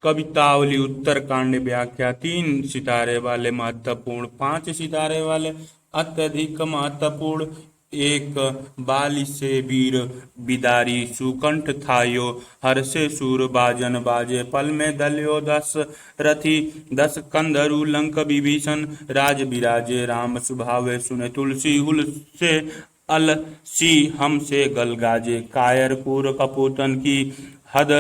कवितावली उत्तरकांड व्याख्या। 3 सितारे वाले महत्वपूर्ण, 5 सितारे वाले अत्यधिक महत्वपूर्ण। एक बाली से वीर बिदारी सुकंठ थायो, हर्षे सूर बाजन बाजे, पल में दल्यो 10 रथी, 10 कंधरु लंक विभीषण, राज बिराजे राम सुभावे, सुने तुलसी हुल से अलसी हमसे गल गाजे, कायर कूर कपूतन की हद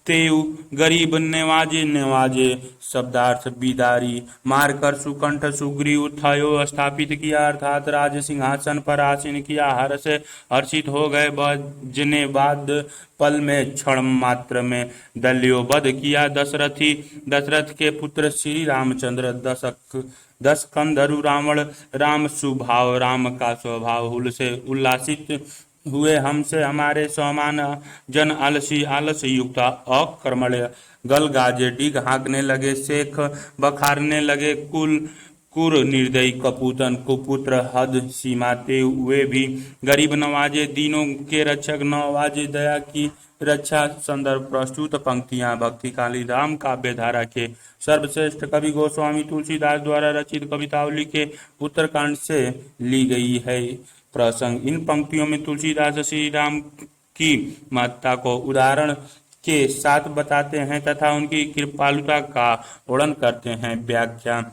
तेउ, गरीब नेवाजे नेवाजे। शब्दार्थ बिदारी मारकर सुकंठ सुग्रीव थायो, स्थापित किया अर्थात राज सिंहासन पर आसीन किया, हर्ष हर्षित हो गए बजने बाद, पल में क्षण मात्र में दल्यो वध किया दशरथी, दशरथ के पुत्र श्री रामचंद्र, 10 कंधरु रावण राम सुभाव, राम का स्वभाव, हुल से उल्लासित हुए हमसे हमारे समान जन, आलसी आलस युक्त अकर्मण्य, गल गाजे डिग हाँकने लगे, शेख बखारने लगे, कुर निर्दयी कपूतन कुपुत्र, हद सीमा ते हुए भी, गरीब नवाजे दीनों के रक्षक, नवाजे दया की रक्षा। संदर्भ प्रस्तुत पंक्तियां भक्तिकाली राम काव्य धारा के सर्वश्रेष्ठ कवि गोस्वामी तुलसीदास द्वारा रचित कवितावली के उत्तरकांड से ली गई है। प्रसंग। इन पंक्तियों में तुलसीदास श्री राम की महत्ता को उदाहरण के साथ बताते हैं तथा उनकी कृपालुता का वर्णन करते हैं। व्याख्या।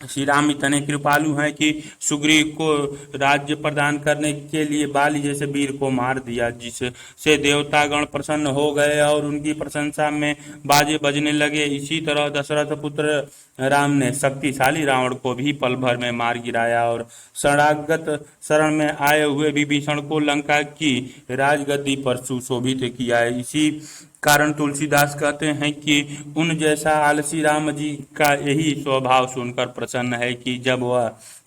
श्री राम इतने कृपालु हैं कि सुग्रीव को राज्य प्रदान करने के लिए बाली जैसे वीर को मार दिया, जिससे देवतागण प्रसन्न हो गए और उनकी प्रशंसा में बाजे बजने लगे। इसी तरह दशरथ पुत्र राम ने शक्तिशाली रावण को भी पल भर में मार गिराया और शरण में आए हुए विभीषण को लंका की राजगद्दी पर सुशोभित किया है। इसी कारण तुलसीदास कहते हैं कि उन जैसा आलसी राम जी का यही स्वभाव सुनकर प्रसन्न है कि जब वह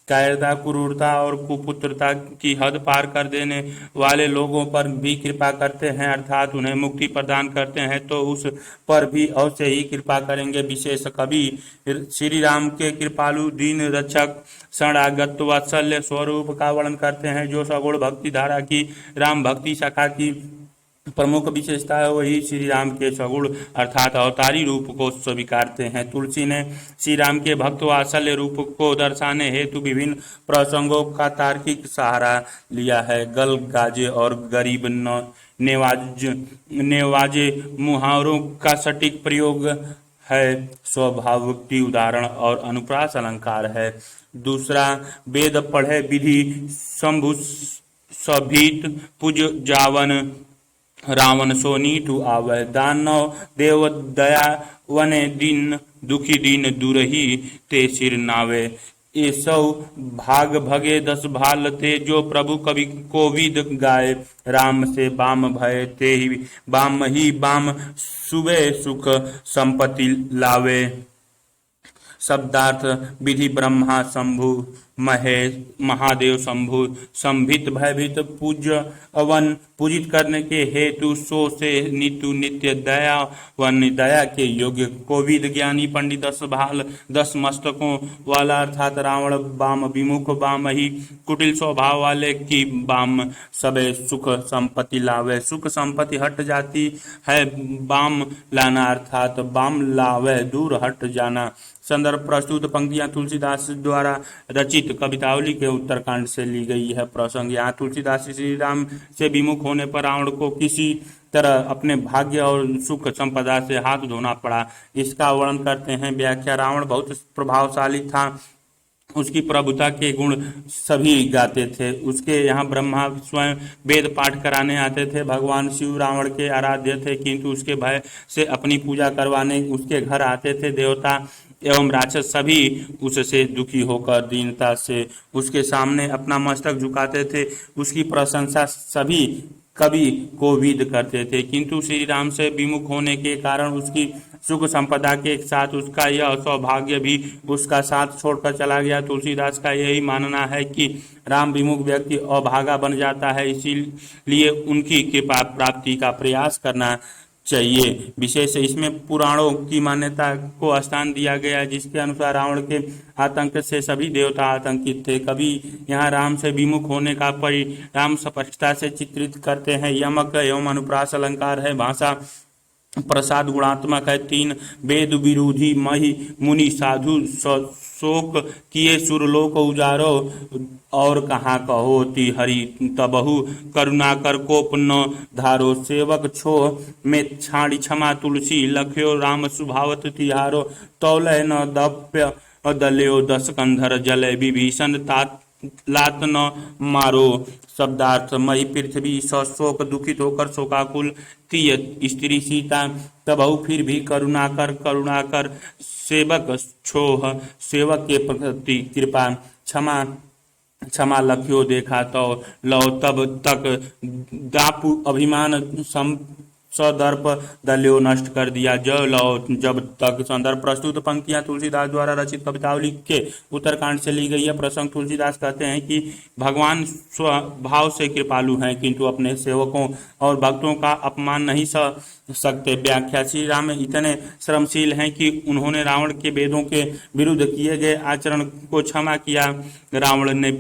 कायरता, क्रूरता और कुपुत्रता की हद पार कर देने वाले लोगों पर भी कृपा करते हैं, अर्थात उन्हें मुक्ति प्रदान करते हैं, तो उस पर भी अवश्य ही कृपा करेंगे। विशेष कवि श्री राम के कृपालु दीन रक्षक शरणागत वात्सल्य स्वरूप का वर्णन करते हैं, जो सगुण भक्ति धारा की राम भक्ति शाखा की प्रमुख विशेषता है। वही श्री राम के सगुण अर्थात अवतारी रूप को स्वीकारते हैं। तुलसी ने श्री राम के भक्त वात्सल्य रूप को दर्शाने हेतु विभिन्न प्रसंगों का तार्किक सहारा लिया है। गल गाजे और गरीब नेवाजे मुहावरों का सटीक प्रयोग है। स्वभावोक्ति, उदाहरण और अनुप्रास अलंकार है। दूसरा, वेद पढ़े विधि शंभु सभीत पुज जावन, रावण सो नीटु आवै, दानव देव दया वने दीन, दुखी दीन दुरही ते सिर नावे, एसौ भाग भगे 10 भाल ते, जो प्रभु कवि कोविद गाए, राम से बाम भय ते ही बाम सुबे सुख संपत्ति लावे। शब्दार्थ विधि ब्रह्मा शंभु महेश महादेव शंभु संभित भयभीत पूज्य अवन, पूजित करने के हेतु सो से नीतु नित्य दया वन, दया के योग्य कोविद ज्ञानी पंडित, 10 भाल 10 मस्तकों वाला अर्थात रावण बाम विमुख, बाम ही कुटिल स्वभाव वाले की बाम सबे सुख संपत्ति लावे, सुख संपत्ति हट जाती है, बाम लाना अर्थात बाम लावे दूर हट जाना। संदर्भ प्रस्तुत पंक्तियां तुलसीदास द्वारा रचित कवितावली के उत्तरकांड से ली गई है। प्रसंग। यहाँ तुलसीदास श्री राम से विमुख होने पर रावण को किसी तरह अपने भाग्य और सुख संपदा से हाथ धोना पड़ा, इसका वर्णन करते हैं। व्याख्या। रावण बहुत प्रभावशाली था, उसकी प्रभुता के गुण सभी गाते थे। उसके यहाँ ब्रह्मा स्वयं वेद पाठ कराने आते थे। भगवान शिव रावण के आराध्य थे, किंतु उसके भय से अपनी पूजा करवाने उसके घर आते थे। देवता एवं राक्षस सभी उससे दुखी होकर दीनता से उसके सामने अपना मस्तक झुकाते थे। उसकी प्रशंसा सभी कवि कोविद करते थे, किंतु श्री राम से विमुख होने के कारण उसकी सुख संपदा के साथ उसका यह सौभाग्य भी उसका साथ छोड़कर चला गया। तुलसीदास का यही मानना है कि राम विमुख व्यक्ति अभागा बन जाता है, इसीलिए उनकी कृपा प्राप्ति का प्रयास करना चाहिए। विशेष इसमें पुराणों की मान्यता को स्थान दिया गया है, जिसके अनुसार रावण के आतंक से सभी देवता आतंकित थे। कभी यहाँ राम से विमुख होने का परिणाम स्पष्टता से चित्रित करते हैं। यमक एवं अनुप्रास अलंकार है। भाषा प्रसाद गुणात्मक है। 3 वेद विरोधी महि मुनि साधु शोक किए सुरलोक उजारो, और कहाँ कहोति हरि तबहु करुणा कर कोप न धारो। सेवक छो में छाड़ी क्षमा तुलसी, लख्यो राम सुभावत तिहारो। तौलय न दप्य दल्यो 10 कंधर, जलय विभीषण तात लात न मारो। शब्दार्थ मई पृथ्वी शोक दुखित होकर शोकाकुल तीय स्त्री सीता, तबहु फिर भी करुणा कर सेवक छोह, सेवक के प्रति कृपा क्षमा क्षमा लख्यो देखा तो लो। तब तक दापु अभिमान सदर्प दल्यो नष्ट कर दिया जो लो। जब तक संदर्भ प्रस्तुत पंक्तियां तुलसीदास द्वारा रचित कवितावली के उत्तरकांड से ली गई है। प्रसंग तुलसीदास कहते हैं कि भगवान स्वभाव से कृपालु हैं, किंतु अपने सेवकों और भक्तों का अपमान नहीं सह सकते। व्याख्या श्री राम इतने श्रमशील हैं कि उन्होंने रावण के वेदों के विरुद्ध किए गए आचरण को क्षमा किया। रावण ने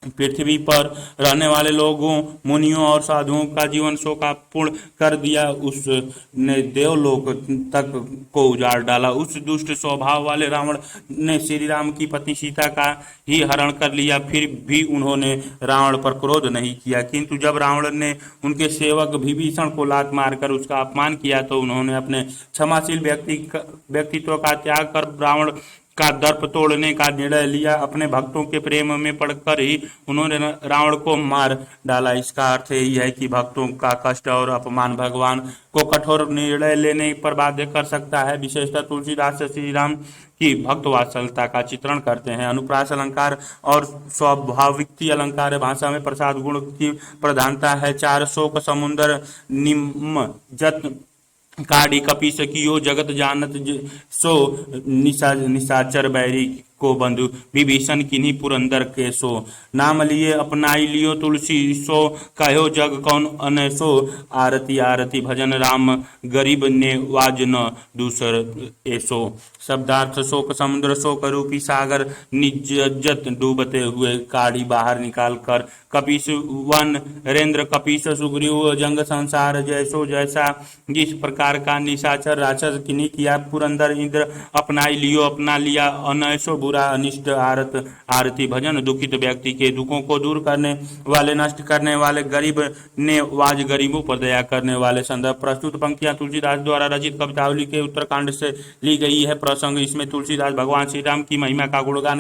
पृथ्वी पर रहने वाले लोगों, मुनियों और साधुओं का जीवन शोकापूर्ण कर दिया। उसने देवलोक तक को उजाड़ डाला। उस दुष्ट स्वभाव वाले रावण ने श्री राम की पत्नी सीता का ही हरण कर लिया। फिर भी उन्होंने रावण पर क्रोध नहीं किया, किंतु जब रावण ने उनके सेवक विभीषण को लात मारकर उसका अपमान किया तो उन्होंने अपने क्षमाशील व्यक्तित्व का त्याग कर रावण का दर्प तोड़ने का निर्णय लिया। अपने भक्तों के प्रेम में पड़कर ही उन्होंने रावण को मार डाला। इसका अर्थ यही है कि भक्तों का कष्ट और अपमान भगवान को कठोर निर्णय लेने पर बाध्य कर सकता है। विशेषतः तुलसीदास श्री राम की भक्त वात्सल्यता का चित्रण करते हैं। अनुप्रास अलंकार और स्वाभाविक अलंकार भाषा में प्रसाद गुण की प्रधानता है। 4 शोक समुंदर निम्न जत काड़ी कपीस कियो, जगत जानत सो निशाचर बैरी को बंधु, विभीषण किन्हीं पुरंदर के सो। नाम लिए अपनाई लियो तुलसी, सो कहो जग कौन अनैसो। आरती आरती भजन राम, गरीब ने वाज न दूसर ऐसो। शब्दार्थ शोक समुद्र, शोक रूपी सागर निजत डूबते हुए काड़ी बाहर निकाल कर कपीस वन रेंद्र कपीस सुग्रीव जंग संसार जैसो जैसा। जिस प्रकार का निशाचर राक्षस किन्हीं किया, पुरंदर इंद्र अपनाई लियो अपना लिया। अनैसो बुरा अनिष्ट आरती भजन, दुखित व्यक्ति के दुखों को दूर करने वाले, नष्ट करने वाले। गरीब ने वाज, गरीबों पर दया करने वाले। संदर्भ प्रस्तुत पंक्तियां तुलसीदास द्वारा रचित कवितावली के उत्तरकांड से ली गई है। प्रसंग इसमें तुलसीदास भगवान श्री राम की महिमा का गुणगान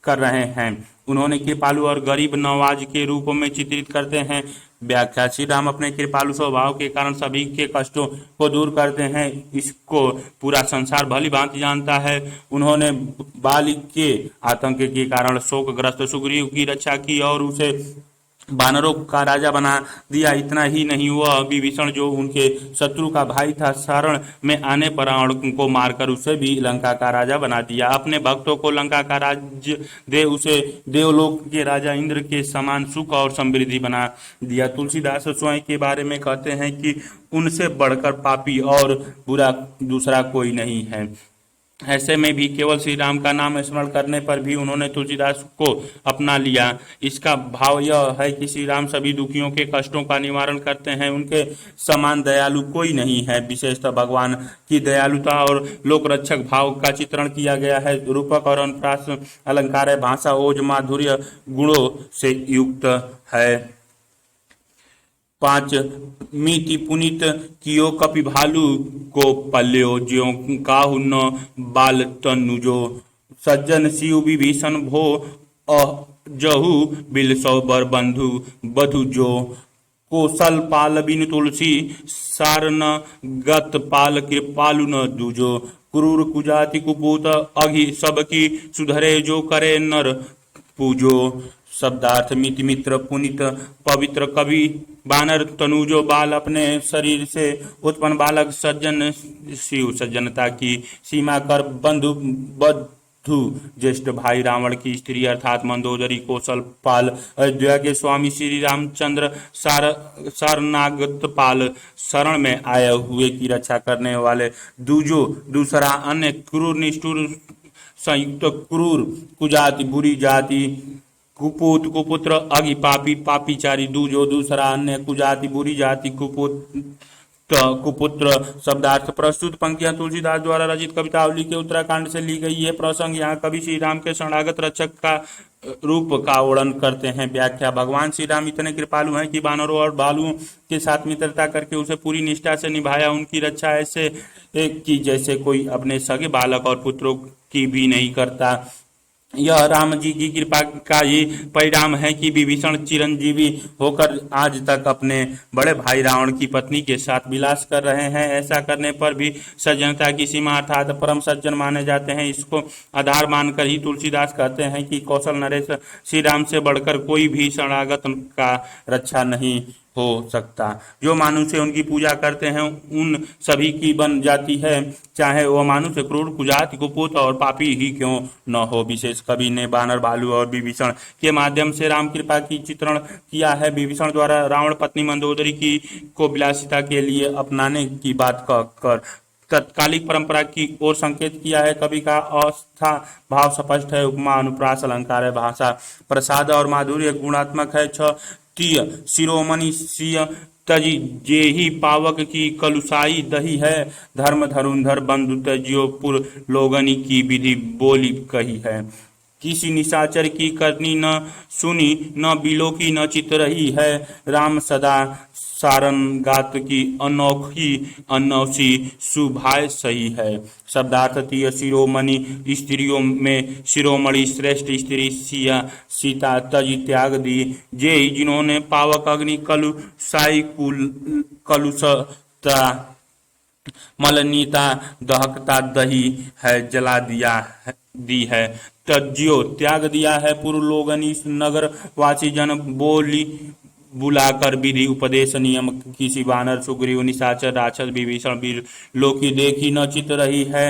कर रहे हैं। उन्होंने कृपालु और गरीब नवाज के रूप में चित्रित करते हैं। व्याख्या श्री राम अपने कृपालु स्वभाव के कारण सभी के कष्टों को दूर करते हैं। इसको पूरा संसार भली भांति जानता है। उन्होंने बाली के आतंक के कारण शोकग्रस्त सुग्रीव की रक्षा की और उसे वानरों का राजा बना दिया। इतना ही नहीं, वह विभीषण जो उनके शत्रु का भाई था, शरण में आने पर रावण को मारकर उसे भी लंका का राजा बना दिया। अपने भक्तों को लंका का राज्य दे उसे देवलोक के राजा इंद्र के समान सुख और समृद्धि बना दिया। तुलसीदास स्वयं के बारे में कहते हैं कि उनसे बढ़कर पापी और बुरा दूसरा कोई नहीं है। ऐसे में भी केवल श्री राम का नाम स्मरण करने पर भी उन्होंने तुलसीदास को अपना लिया। इसका भाव यह है कि श्री राम सभी दुखियों के कष्टों का निवारण करते हैं। उनके समान दयालु कोई नहीं है। विशेषतः भगवान की दयालुता और लोक रक्षक भाव का चित्रण किया गया है। रूपक और अनुप्रास अलंकार भाषा ओज माधुर्य गुणों से युक्त है। 5 मीति पुनित कियो कपि भालू को पल्यो, ज्यों काहु न बाल तनुजो। सज्जन शिव विभीषण भो जहु बिल सौ बर बंधु बधु जो। कौशल पाल बिनु तुलसी सार न गत पाल कृपालु न दूजो। क्रूर कुजाति कुपूत अघि सबकी सुधरे, जो करे नर पूजो। शब्दार्थ मिति मित्र पुनित पवित्र कवि बानर तनुजो बाल, अपने शरीर से उत्पन्न बालक। सज्जन शिव, सज्जनता की सीमा कर। बंधु बधु, ज्येष्ठ भाई रावण की स्त्री अर्थात मंदोदरी। कौशल पाल, अयोध्या के स्वामी श्री रामचंद्र। सारनागत पाल, शरण में आए हुए की रक्षा करने वाले। दूजो, दूसरा। अन्य, क्रूर निष्ठुर संयुक्त। क्रूर कुजाति, बुरी जाति कुपूत कुपुत्र अगि पापी पापीचारी दूजो दूसरा अन्य कुजाति बुरी जाति कुपुत कुपुत्र शब्दार्थ। प्रस्तुत पंक्तियां तुलसीदास द्वारा रचित कवितावली के उत्तराखंड से ली गई। ये प्रसंग यहाँ कवि श्री राम के शरणागत रक्षक का रूप का वर्णन करते हैं। व्याख्या। भगवान श्री राम इतने कृपालु हैं कि वानरों और भालुओं के साथ मित्रता करके उसे पूरी निष्ठा से निभाया। उनकी रक्षा ऐसे कि जैसे कोई अपने सगे बालक और पुत्रों की भी नहीं करता। यह राम जी की कृपा का ही परिणाम है कि विभीषण चिरंजीवी होकर आज तक अपने बड़े भाई रावण की पत्नी के साथ विलास कर रहे हैं। ऐसा करने पर भी सज्जनता की सीमा अर्थात परम सज्जन माने जाते हैं। इसको आधार मानकर ही तुलसीदास कहते हैं कि कौशल नरेश श्री राम से बढ़कर कोई भी शरणागत का रक्षा नहीं हो सकता। जो मनुष्य उनकी पूजा करते हैं उन सभी की बन जाती है, चाहे वह मनुष्य क्रूर कुजाति कुपुत और पापी ही क्यों न हो। विशेष कवि ने बानर भालू और विभीषण के माध्यम से राम कृपा की चित्रण किया है। विभीषण द्वारा रावण पत्नी मंदोदरी की को विलासिता के लिए अपनाने की बात कहकर तत्कालिक परंपरा की ओर संकेत किया है। कवि का अवस्था भाव स्पष्ट है। उपमा अनुप्रास अलंकार है। भाषा प्रसाद और माधुर्य गुणात्मक है। तीय शिरोमणि सिय तजी जेहि पावक की कलुसाई दही है। धर्म धरुंधर बंधु तजियो पुर लोगनी की विधि बोली कही है। किसी निशाचर की करनी न सुनी न बिलो की न चित रही है। राम सदा सारन गात की अनोखी अनौसी सुभाय सही है। शब्दार्थ। तीय शिरोमणि स्त्रियों में शिरोमणि श्रेष्ठ स्त्री सिया सीता तज त्याग दी। जे जिन्होंने पावक अग्नि कलु साई कलुषता मलनीता दहकता दही है जला दी है। तज्जियो त्याग दिया है। पूर्व लोगनी नगर वासी जन बोली बुलाकर विधि उपदेश नियम। किसी वानर सुग्रीव निशाचर राक्षस विभीषण वीर लोकी देखी न चित रही है।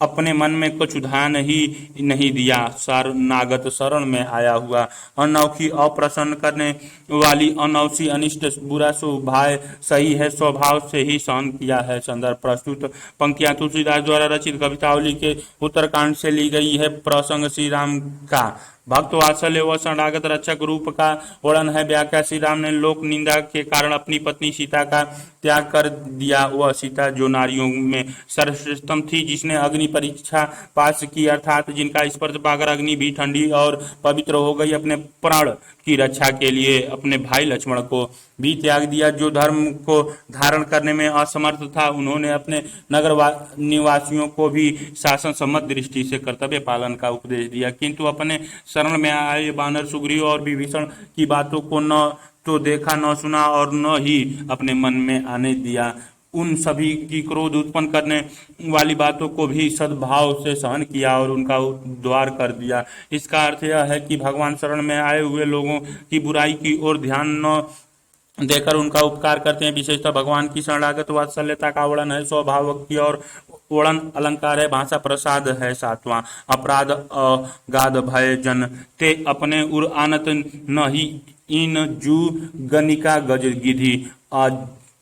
अपने मन में कुछ ध्यान ही नहीं दिया। शरणागत शरण में आया हुआ। अनौखी अप्रसन्न करने वाली अनौसी अनिष्ट बुरा सुभाय सही है। स्वभाव से ही सहन किया है। संदर्भ। प्रस्तुत पंक्तियां तुलसीदास द्वारा रचित कवितावली के उत्तरकांड से ली गई है। प्रसंग श्री राम का भक्त वात्सल्य व शरणागत रक्षक रूप का वर्णन है। व्याख्या। श्री राम ने लोक निंदा के कारण अपनी पत्नी सीता का त्याग कर दिया। वह सीता जो नारियों में सर्वश्रेष्ठतम थी, जिसने अग्नि परीक्षा पास की अर्थात जिनका स्पर्श पाकर अग्नि भी ठंडी और पवित्र हो गई। अपने प्राण की रक्षा के लिए अपने भाई लक्ष्मण को भी त्याग दिया। जो धर्म को धारण करने में असमर्थ था, उन्होंने अपने नगर निवासियों को भी शासन सम्मत दृष्टि से कर्तव्य पालन का उपदेश दिया, किंतु अपने शरण में आए वानर सुग्रीव और विभीषण की बातों को न तो देखा न सुना और न ही अपने मन में आने दिया। उन सभी की क्रोध उत्पन्न करने वाली बातों को भी सद्भाव से सहन किया और उनका उद्धार कर दिया। इसका अर्थ यह है कि भगवान शरण में आए हुए लोगों की बुराई की ओर ध्यान न देकर उनका उपकार करते हैं। विशेषतः भगवान की शरणागत वात्सल्यता का वर्णन है। स्वभाव की और वर्णन अलंकार है। भाषा प्रसाद है। सातवां। अपराध अगाध भय जन ते अपने उर आनत नहीं इन जू गनिका गज गिधि।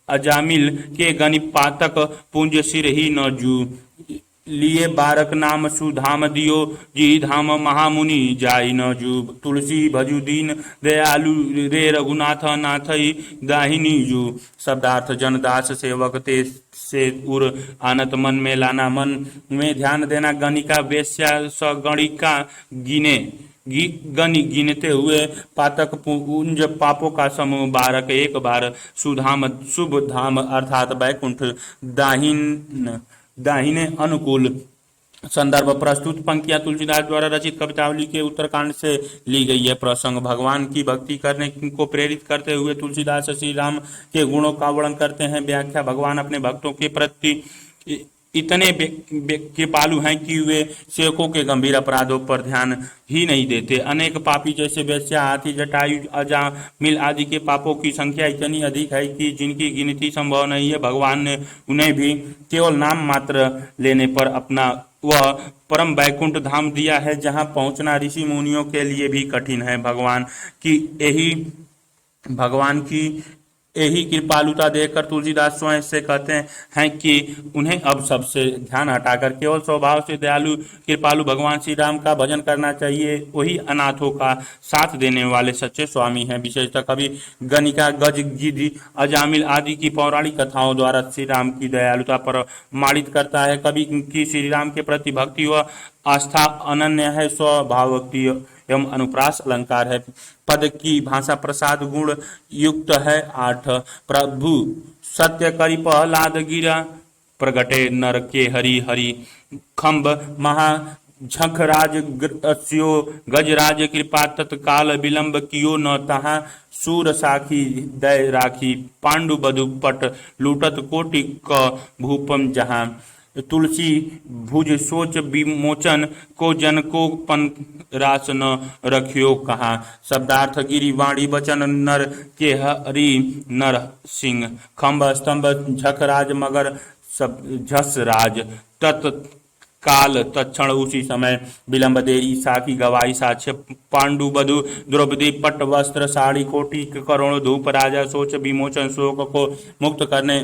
अजामिल के गनि पातक पुंज सिर ही न जू। लिए बारक नाम सुधाम दियो जी धाम महामुनि जाई न जू। तुलसी भजु दीन दयालु रे रघुनाथ नाथई दाहिनी जू। शब्दार्थ। जनदास सेवक ते से उर आनत मन में लाना। मन में ध्यान देना। गणिका वेश्या सगणिका गनि गिनते हुए पातक पुंज पापों का समूह। बारक एक बार। सुधाम शुभ धाम अर्थात वैकुंठ दाहिने अनुकूल। संदर्भ। प्रस्तुत पंक्तियां तुलसीदास द्वारा रचित कवितावली के उत्तरकांड से ली गई है। प्रसंग। भगवान की भक्ति करने को प्रेरित करते हुए तुलसीदास श्री राम के गुणों का वर्णन करते हैं। व्याख्या। भगवान अपने भक्तों के प्रति इतने कृपालु हैं कि वे सेवकों के गंभीर अपराधों पर ध्यान ही नहीं देते। अनेक पापी जैसे वेश्या हाथी जटायु अजामिल आदि के पापों की संख्या इतनी अधिक है कि जिनकी गिनती संभव नहीं है। भगवान ने उन्हें भी केवल नाम मात्र लेने पर अपना वह परम वैकुंठ धाम दिया है, जहां पहुंचना ऋषि मुनियों के लिए भी कठिन है। भगवान की यही कृपालुता देखकर तुलसीदास स्वयं से कहते हैं कि उन्हें अब सबसे ध्यान हटाकर केवल स्वभाव से दयालु कृपालु भगवान श्री राम का भजन करना चाहिए। वही अनाथों का साथ देने वाले सच्चे स्वामी हैं। विशेषतः कवि गणिका, गज, गिद्धि, अजामिल आदि की पौराणिक कथाओं द्वारा श्री राम की दयालुता पर माड़ित करता है। कवि की श्री राम के प्रति भक्ति व आस्था अनन्य है। स्वभावोक्ति एवं अनुप्रास अलंकार है। पद की भाषा प्रसाद गुण युक्त है। 8 प्रभु सत्य करि प्रहलाद गिरा, प्रगटे नर के हरि हरि, खम्ब महा झखराज अस्यो, गजराज कृपा तत्काल विलंब कियो न तहाँ, सूर साखी दय राखी, पांडु बधु पट लूटत कोटि क भूपम जहाँ, तुलसी भुज सोच विमोचन, को जन को पन रास न रखियो कहाँ, शब्दार्थ गिरी वाणी वचन नर के हरि नर सिंह, खम्भ स्तंभ झखराज मगर सब झस राज, तत्काल तत्क्षण उसी समय विलंब देरी, साखी गवाई साक्ष्य, पांडु बधु द्रौपदी पट वस्त्र साड़ी, कोटि करोड़ धूप, राजा सोच विमोचन, शोक को मुक्त करने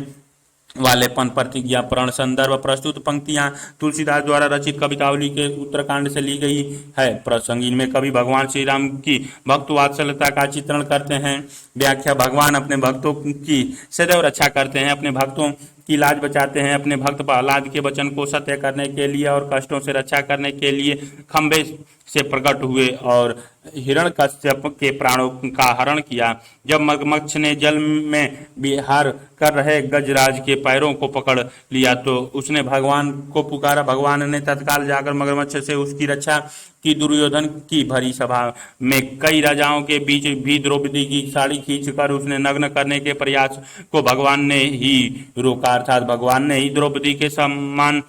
वालेपन, प्रतिज्ञा प्रण। संदर्भ प्रस्तुत पंक्तियां तुलसीदास द्वारा रचित कवितावली के उत्तरकांड से ली गई है। प्रसंग इनमें कवि भगवान श्री राम की भक्त वात्सल्यता का चित्रण करते हैं। व्याख्या, भगवान अपने भक्तों की सदैव रक्षा करते हैं, अपने भक्तों की लाज बचाते हैं। अपने भक्त प्रहलाद के वचन को सत्य करने के लिए और कष्टों से रक्षा करने के लिए खंबे से प्रकट हुए और हिरण्यकश्यप के प्राणों का हरण किया। जब मगरमच्छ ने जल में विहार कर रहे गजराज के पैरों को पकड़ लिया तो उसने भगवान को पुकारा। भगवान ने तत्काल जाकर मगरमच्छ से उसकी रक्षा की। दुर्योधन की भरी सभा में कई राजाओं के बीच भी द्रौपदी की साड़ी खींचकर उसने नग्न करने के प्रयास को भगवान ने ही रोका, अर्थात भगवान ने ही द्रौपदी के सम्मान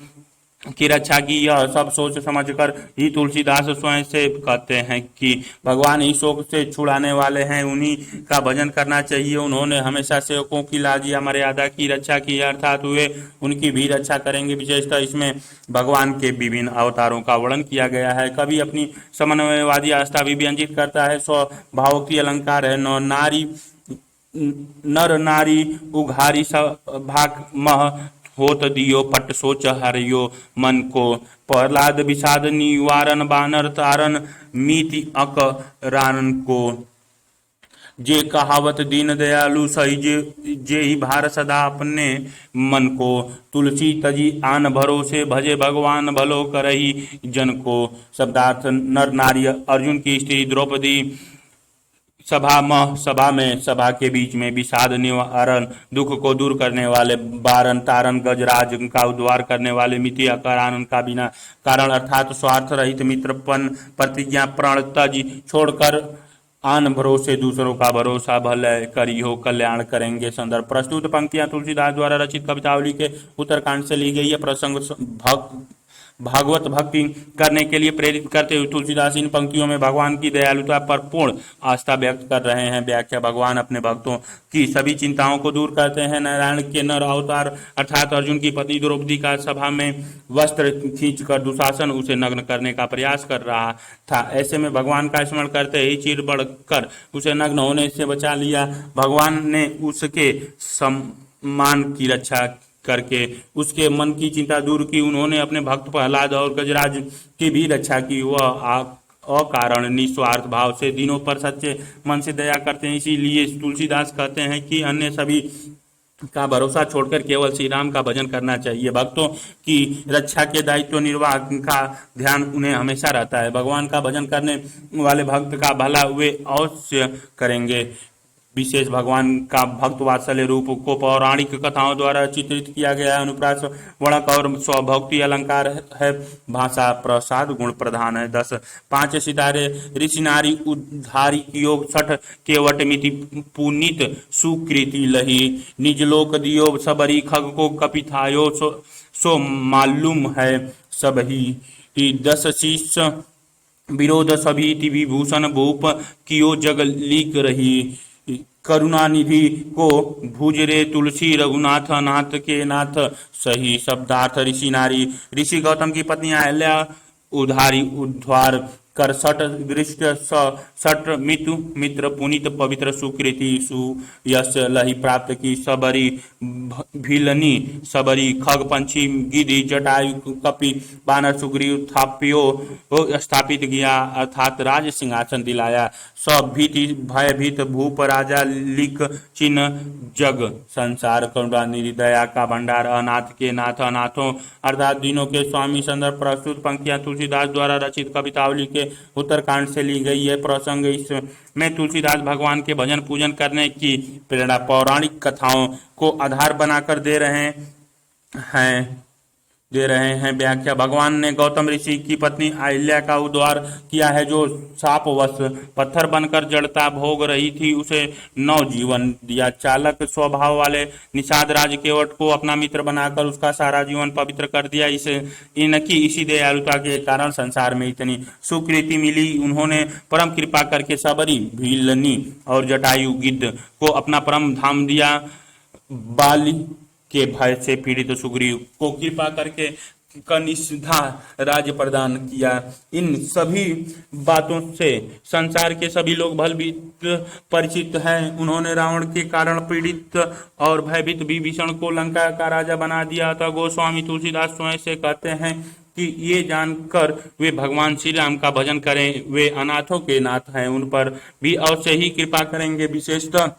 की रक्षा की। यह सब सोच समझकर ही तुलसीदास स्वयं से कहते हैं कि भगवान ही शोक से छुड़ाने वाले हैं, उन्हीं का भजन करना चाहिए। उन्होंने हमेशा सेवकों की लाज या मर्यादा की रक्षा की, अर्थात वे उनकी भी रक्षा करेंगे। विशेषतः इसमें भगवान के विभिन्न अवतारों का वर्णन किया गया है। कवि अपनी समन्वयवादी आस्था भी व्यंजित करता है। स्वभावोक्ति अलंकार है। नर नारी उघारी सभाक मह, होत दियो पट सोच हरियो मन को, प्रहलाद विषाद निवारण, बानर तारन मीति अक रानन को, जे कहावत दीन दयालु सही जे ही भार सदा अपने मन को, तुलसी तजी आन भरोसे, भजे भगवान भलो करही जन को। शब्दार्थ, नर नारी अर्जुन की स्त्री द्रौपदी, सभा में सभा के बीच में विषाद निवारण, दुख को दूर करने वाले, बारन तारन गजराज का उद्धार करने वाले, मिति अकारण का बिना कारण अर्थात स्वार्थ रहित मित्रपन, प्रतिज्ञा प्रण, तज छोड़कर आन भरोसे दूसरों का भरोसा, भले करियो कल्याण करेंगे। संदर्भ प्रस्तुत पंक्तियां तुलसीदास द्वारा रचित कवितावली के उत्तरकांड से ली गई है। प्रसंग भागवत भक्ति करने के लिए प्रेरित करते हुए तुलसीदास इन पंक्तियों में भगवान की दयालुता पर पूर्ण आस्था व्यक्त कर रहे हैं। व्याख्या, भगवान अपने भक्तों की सभी चिंताओं को दूर करते हैं। नारायण के नर अवतार अर्थात अर्जुन की पत्नी द्रौपदी का सभा में वस्त्र खींचकर दुशासन उसे नग्न करने का प्रयास कर रहा था। ऐसे में भगवान का स्मरण करते ही चीर बढ़कर उसे नग्न होने से बचा लिया। भगवान ने उसके सम्मान की रक्षा करके उसके मन की चिंता दूर की। उन्होंने अपने भक्त प्रहलाद और गजराज की भी रक्षा की। वह अकारण निस्वार्थ भाव से दिनों पर सच्चे मन से दया करते हैं। इसीलिए तुलसीदास कहते हैं कि अन्य सभी का भरोसा छोड़कर केवल श्री राम का भजन करना चाहिए। भक्तों की रक्षा के दायित्व निर्वाह का ध्यान उन्हें हमेशा रहता है। भगवान का भजन करने वाले भक्त का भला वे अवश्य करेंगे। विशेष भगवान का भक्त वात्सल्य रूप को पौराणिक कथाओं द्वारा चित्रित किया गया। अनुप्रास वर्णक और स्वभक्ति अलंकार है। भाषा प्रसाद गुण प्रधान है। 10 5 सितारे ऋषि नारी उद्धारी योग, 6 केवट मिति पुनीत सुकृति लही, निज लोक दियो सबरी, खग को कपिथायो सो मालूम है सबही, 10 शीश विरोध सभी विभूषण, भूप कियो जग लीक रही, करुणानिधि को भुजरे तुलसी, रघुनाथ नाथ के नाथ सही। शब्दार्थ, ऋषि नारी ऋषि गौतम की पत्नी अहल्या उद्धारी उद्धार कर सट दृष्ट सट मितु मित्र पुनित पवित्र सुकृति सुयश लहि प्राप्त की सबरी भीलनी सबरी खग पंछी गिद्धि जटायु कपि बानर सुग्रीव थाप्यो स्थापित किया अर्थात राज सिंहासन दिलाया। सब भीति भयभीत भूप राजा लिख चिन्ह जग संसार करुणा निधि दया का भंडार अनाथ के नाथ अनाथों अर्थात दीनों के स्वामी। संदर्भ प्रस्तुत पंक्तियां तुलसीदास द्वारा रचित कवितावली के उत्तरकांड से ली गई है। प्रसंग इसमें तुलसीदास भगवान के भजन पूजन करने की प्रेरणा पौराणिक कथाओं को आधार बनाकर दे रहे हैं व्याख्या। भगवान ने गौतम ऋषि की पत्नी अहिल्या का उद्धार किया है, जो शापवश पत्थर बनकर जड़ता भोग रही थी, उसे नवजीवन दिया। चालक स्वभाव वाले निषाद राज केवट को अपना मित्र बनाकर उसका सारा जीवन पवित्र कर दिया। इनकी इसी दयालुता के कारण संसार में इतनी सुकृति मिली। उन्होंने परम कृपा करके सबरी भीलनी और जटायु गिद्ध को अपना परम धाम दिया। बाली के भय से पीड़ित सुग्रीव को कृपा करके कनिष्ठा राज्य प्रदान किया। इन सभी बातों से संसार के सभी लोग भलभीत परिचित हैं। उन्होंने रावण के कारण पीड़ित और भयभीत विभीषण को लंका का राजा बना दिया था। गोस्वामी तुलसीदास स्वयं से कहते हैं कि ये जानकर वे भगवान श्री राम का भजन करें। वे अनाथों के नाथ हैं, उन पर भी अवश्य ही कृपा करेंगे। विशेषतः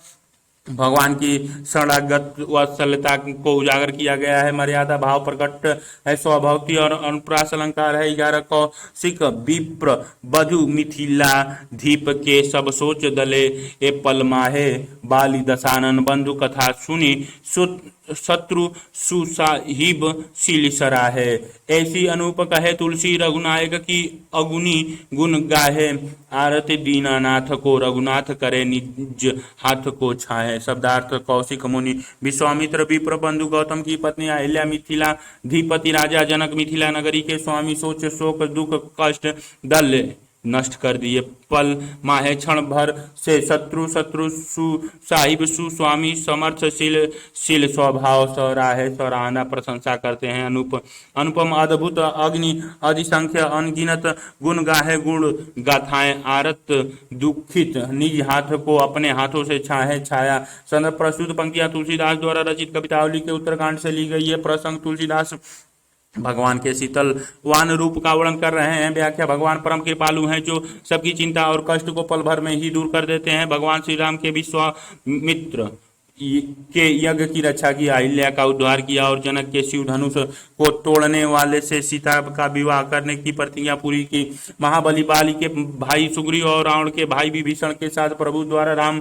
भगवान की शरणागत वत्सलता को उजागर किया गया है। मर्यादा भाव प्रकट है, स्वभक्ति और अनुप्रास अलंकार है। 11 कौशिक विप्र बधु मिथिला धीप के सब सोच दले ए पल माहे बाली दशानन बंधु कथा सुनी शत्रु सुसाहिब शील सराहे। ऐसी अनूप कहे तुलसी रघुनायक की अगुनी गुण गाहे। आरती दीनानाथ को रघुनाथ करे निज हाथ को छाए। शब्दार्थ कौशिक मुनि विश्वामित्र विप्र बंधु गौतम की पत्नी अहिल्या मिथिला धीपति राजा जनक मिथिला नगरी के स्वामी सोच शोक दुख कष्ट दल नष्ट कर दिए। पल माहे क्षण भर से शत्रु साहिब सुस्वामी समर्थ शील स्वभाव सराहे सराहना प्रशंसा करते हैं। अनुपम अद्भुत अग्नि अधिसंख्य अनगिनत गुण गाहे गुण गाथाएं। आरत दुखित निज हाथ को अपने हाथों से छाया। संदर्भ प्रस्तुत पंक्तियां तुलसीदास द्वारा रचित कवितावली के उत्तरकांड से ली गई है। प्रसंग तुलसीदास भगवान के शीतल वान रूप का वर्णन कर रहे हैं। व्याख्या भगवान परम कृपालु हैं, जो सबकी चिंता और कष्ट को पल भर में ही दूर कर देते हैं। भगवान श्री राम के विश्वामित्र के यज्ञ की रक्षा की, अहिल्या का उद्धार किया और जनक के शिव धनुष को तोड़ने वाले से सीता का विवाह करने की प्रतिज्ञा पूरी की। महाबली बाली के भाई सुग्रीव और रावण के भाई विभीषण के साथ प्रभु द्वारा राम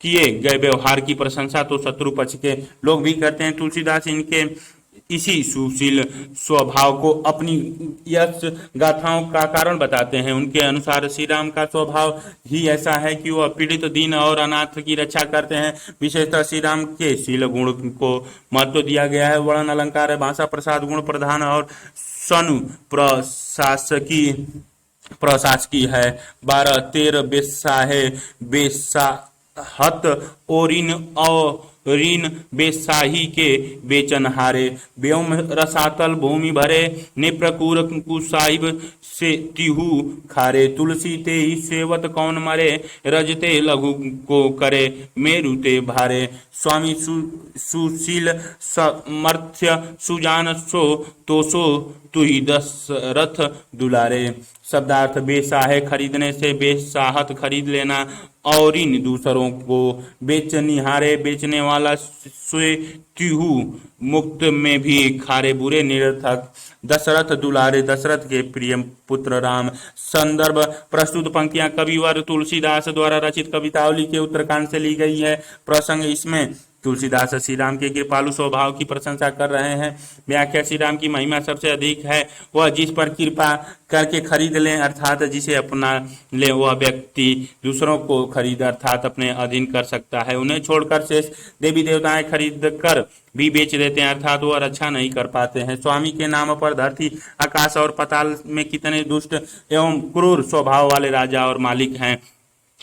किए गए व्यवहार की प्रशंसा तो शत्रु पक्ष के लोग भी करते हैं। तुलसीदास इनके इसी सुशील स्वभाव को अपनी यश गाथाओं का कारण बताते हैं। उनके अनुसार श्री राम का स्वभाव ही ऐसा है कि वह पीड़ित दीन और अनाथ की रक्षा करते हैं। विशेषतः श्री राम के शील गुण को महत्व दिया गया है। वर्णन अलंकार है, भाषा प्रसाद गुण प्रधान और सनु प्रशासकी है। 12-13 बेसाहत ओरिन बेसाही के बेचन हारे। व्योम रसातल भूमि भरे निप्रकुर कुसाहिब से तिहु खारे। तुलसी ते ही सेवत कौन मरे रजते लघु को करे मेरु ते भारे। स्वामी सुशील समर्थ्य सुजान सो तोसो तुही दशरथ दुलारे। शब्दार्थ बेसाहे खरीदने से बेसाहत खरीद लेना और इन दूसरों को बेचनिहारे बेचने वाला स्वे तिहु मुक्त में भी खारे बुरे निरर्थक। दशरथ दुलारे दशरथ के प्रिय पुत्र राम। संदर्भ प्रस्तुत पंक्तियां कविवर तुलसीदास द्वारा रचित कवितावली के उत्तरकांड से ली गई है। प्रसंग इसमें तुलसीदास श्री राम के कृपालु स्वभाव की प्रशंसा कर रहे हैं। व्याख्या श्री राम की महिमा सबसे अधिक है। वह जिस पर कृपा करके खरीद लें अर्थात जिसे अपना ले, वह व्यक्ति दूसरों को खरीद अर्थात अपने अधीन कर सकता है। उन्हें छोड़कर शेष देवी देवताएं खरीद कर भी बेच देते हैं अर्थात वह रक्षा नहीं कर पाते हैं। स्वामी के नाम पर धरती आकाश और पाताल में कितने दुष्ट एवं क्रूर स्वभाव वाले राजा और मालिक हैं।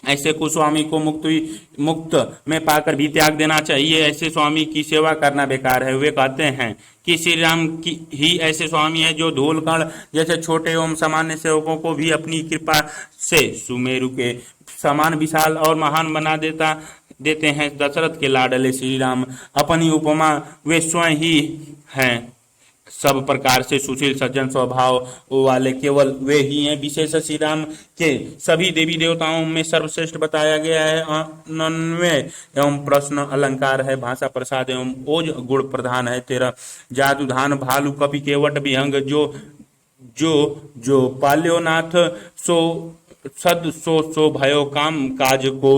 ऐसे को स्वामी को मुक्त में पाकर भी त्याग देना चाहिए। ऐसे स्वामी की सेवा करना बेकार है। वे कहते हैं कि श्री राम की ही ऐसे स्वामी है जो धूलकण जैसे छोटे एवं सामान्य सेवकों को भी अपनी कृपा से सुमेरु के समान विशाल और महान बना देते हैं। दशरथ के लाडले श्री राम अपनी उपमा वे स्वयं ही हैं। सब प्रकार से सुशील सज्जन स्वभाव वाले केवल वे ही हैं। विशेष श्री राम के सभी देवी देवताओं में सर्वश्रेष्ठ बताया गया है। अन्वय एवं प्रश्न अलंकार है। भाषा प्रसाद एवं ओज गुण प्रधान है। 13 जादू धान भालू कपि केवट विहंग जो पाल्योनाथ सो सो भयो काम काज को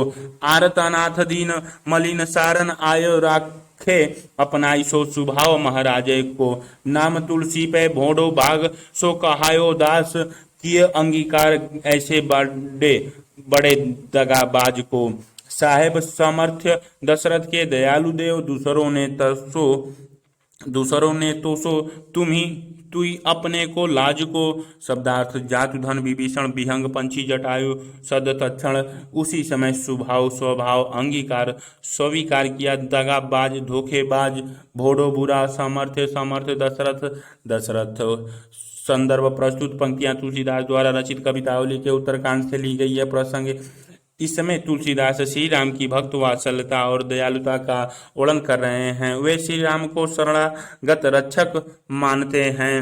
आरतनाथ दीन मलिन सारन आयो राखे अपनाई सो सुभाव महाराजे को नाम तुलसी पे भोडो भाग सो कहायो दास किए अंगीकार ऐसे बड़े दगाबाज को साहेब सामर्थ्य दशरथ के दयालु देव दूसरों ने तो सो तू ही अपने को लाज को शब्दार्थ जातु धन विभीषण विहंग पंछी जटायु सद तत्क्षण उसी समय स्वभाव अंगीकार स्वीकार किया दगाबाज धोखेबाज भोडो बुरा सामर्थ्य दशरथ संदर्भ प्रस्तुत पंक्तियां तुलसीदास द्वारा रचित कवितावली के उत्तरकांड से ली गई है। प्रसंग इस समय तुलसीदास श्री राम की भक्त वात्सल्यता और दयालुता का वर्णन कर रहे हैं। वे श्री राम को शरणागत रक्षक मानते हैं।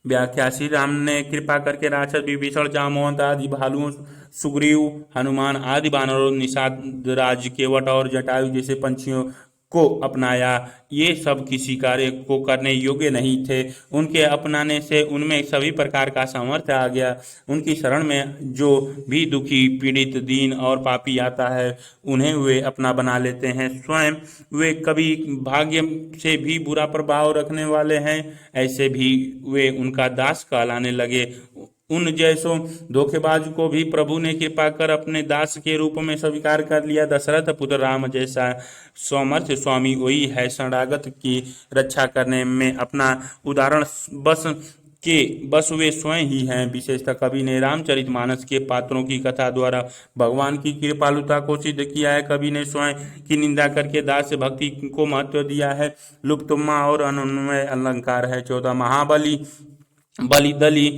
व्याख्या श्री राम ने कृपा करके राक्षस विभीषण जामवंत आदि भालुओं सुग्रीव हनुमान आदि वानरों निषाद राज केवट और जटायु जैसे पंछियों को अपनाया। ये सब किसी कार्य को करने योग्य नहीं थे। उनके अपनाने से उनमें सभी प्रकार का सामर्थ्य आ गया। उनकी शरण में जो भी दुखी पीड़ित दीन और पापी आता है उन्हें वे अपना बना लेते हैं। स्वयं वे कभी भाग्य से भी बुरा प्रभाव रखने वाले हैं। ऐसे भी वे उनका दास कहलाने लगे। उन जैसों धोखेबाज को भी प्रभु ने कृपा कर अपने दास के रूप में स्वीकार कर लिया। दशरथ पुत्र राम जैसा सामर्थ्य स्वामी वही है। शरणागत की रक्षा करने में अपना उदाहरण बस वे स्वयं ही हैं। विशेषतः कवि ने रामचरितमानस के पात्रों की कथा द्वारा भगवान की कृपालुता को सिद्ध किया है। कवि ने स्वयं की निंदा करके दास भक्ति को महत्व दिया है। लुप्तमा और अन्वय अलंकार है। 14 महाबली बलिदली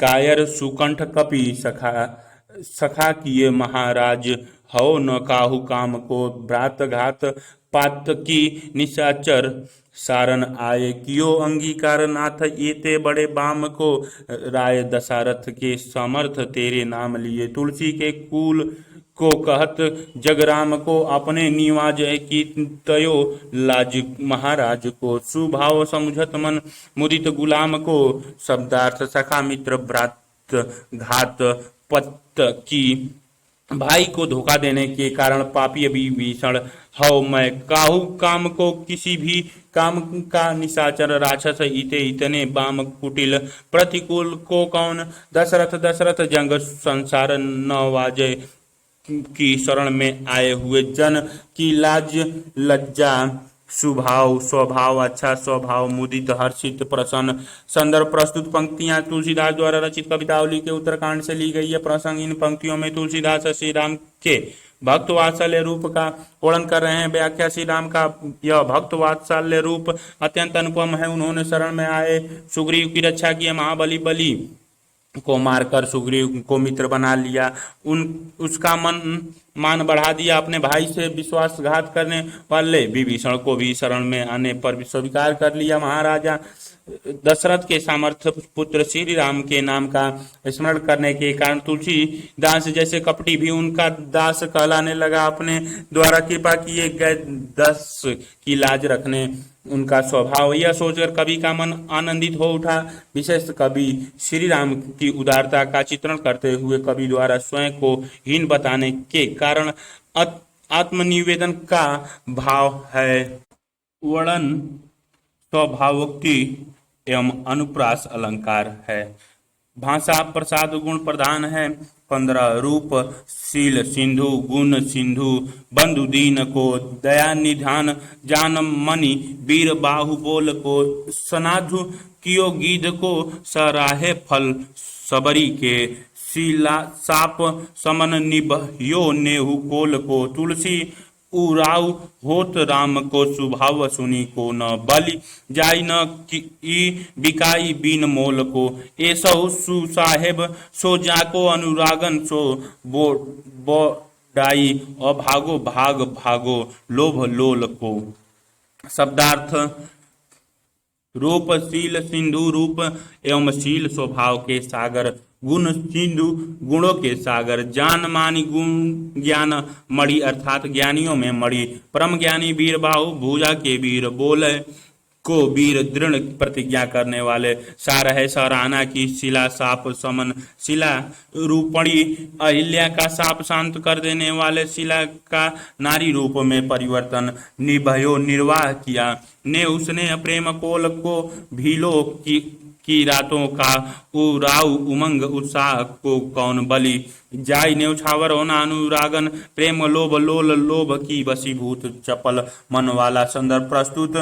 कायर सुकंठ कपि सखा किए महाराज हो न काहू काम को भ्रात घात पात की निशाचर सारन आए कियो अंगीकार नाथ येते बड़े बाम को राय दशरथ के समर्थ तेरे नाम लिए तुलसी के कुल को कहत जगराम को अपने निवाज की तयो लाज महाराज को सुभाव समुझत मन मुदित गुलाम को शब्दार्थ सखा मित्र भ्रात घात पत की भाई को धोखा देने के कारण पापी विभीषण हव मैं काहू काम को किसी भी काम का निशाचर राक्षस इतने बाम कुटिल प्रतिकूल को कौन दशरथ जंग संसार न वाजय की शरण में आए हुए जन की लाज लज्जा स्वभाव अच्छा स्वभाव मुदित हर्षित प्रसन्न। संदर्भ प्रस्तुत पंक्तियां तुलसीदास द्वारा रचित कवितावली के उत्तरकांड से ली गई है। प्रसंग इन पंक्तियों में तुलसीदास श्री राम के भक्त वात्सल्य रूप का वर्णन कर रहे हैं। व्याख्या श्री राम का यह भक्त वात्सल्य रूप अत्यंत अनुपम है। उन्होंने शरण में आए सुग्रीव की रक्षा की। महाबली बलि को मारकर सुग्रीव को मित्र बना लिया। उसका मान बढ़ा दिया। अपने भाई से विश्वासघात करने वाले विभीषण को भी शरण में आने पर स्वीकार कर लिया। महाराजा दशरथ के सामर्थ्य पुत्र श्री राम के नाम का स्मरण करने के कारण तुलसीदास जैसे कपटी भी उनका दास कहलाने लगा। अपने द्वारा कृपा किए गए दास की लाज रखने उनका स्वभाव। यह सोचकर कवि का मन आनंदित हो उठा। विशेष कवि श्री राम की उदारता का चित्रण करते हुए कवि द्वारा स्वयं को हीन बताने के कारण आत्मनिवेदन का भाव है। वर्णन स्वभावोक्ति एवं अनुप्रास अलंकार है। भाषा प्रसाद गुण प्रधान है। 15 रूप शील सिंधु गुण सिंधु बंधु दीन को दया निधान जान मणि वीर बाहु बोल को सनाधु कियो गीध को सराहे फल सबरी के शीला साप समन निभयो नेहु कोल को, तुलसी उराव होत राम को, स्वभाव सुनी को न बलि जाई न की बिकाई बिन मोल को, ऐसहु सु साहेब सो जाको अनुरागन सो बोडाई, अभागो भाग भागो लोभ लोल को। शब्दार्थ: रूप शील सिंधु, रूप एवं शील स्वभाव के सागर, गुण सिंधु गुणों के सागर, जान मानी गुण ज्ञान मणि अर्थात ज्ञानियों में मणि, परम ज्ञानी वीर बाहु भुजा के वीर, बोले को वीर दृढ़ प्रतिज्ञा करने वाले, सार है सराहना की शिला साप समन, शिला रूपणी अहिल्या का साप शांत कर देने वाले, शिला का नारी रूप में परिवर्तन, निभयो निर्वाह किया, ने उसने प्रेम कोल को, भीलो की रातों का उराव उमंग उत्साह को कौन बलि जाय, न्यौछावर होना अनुरागन, प्रेम लोभ लोल लोभ की वशीभूत चपल मन वाला। संदर्भ प्रस्तुत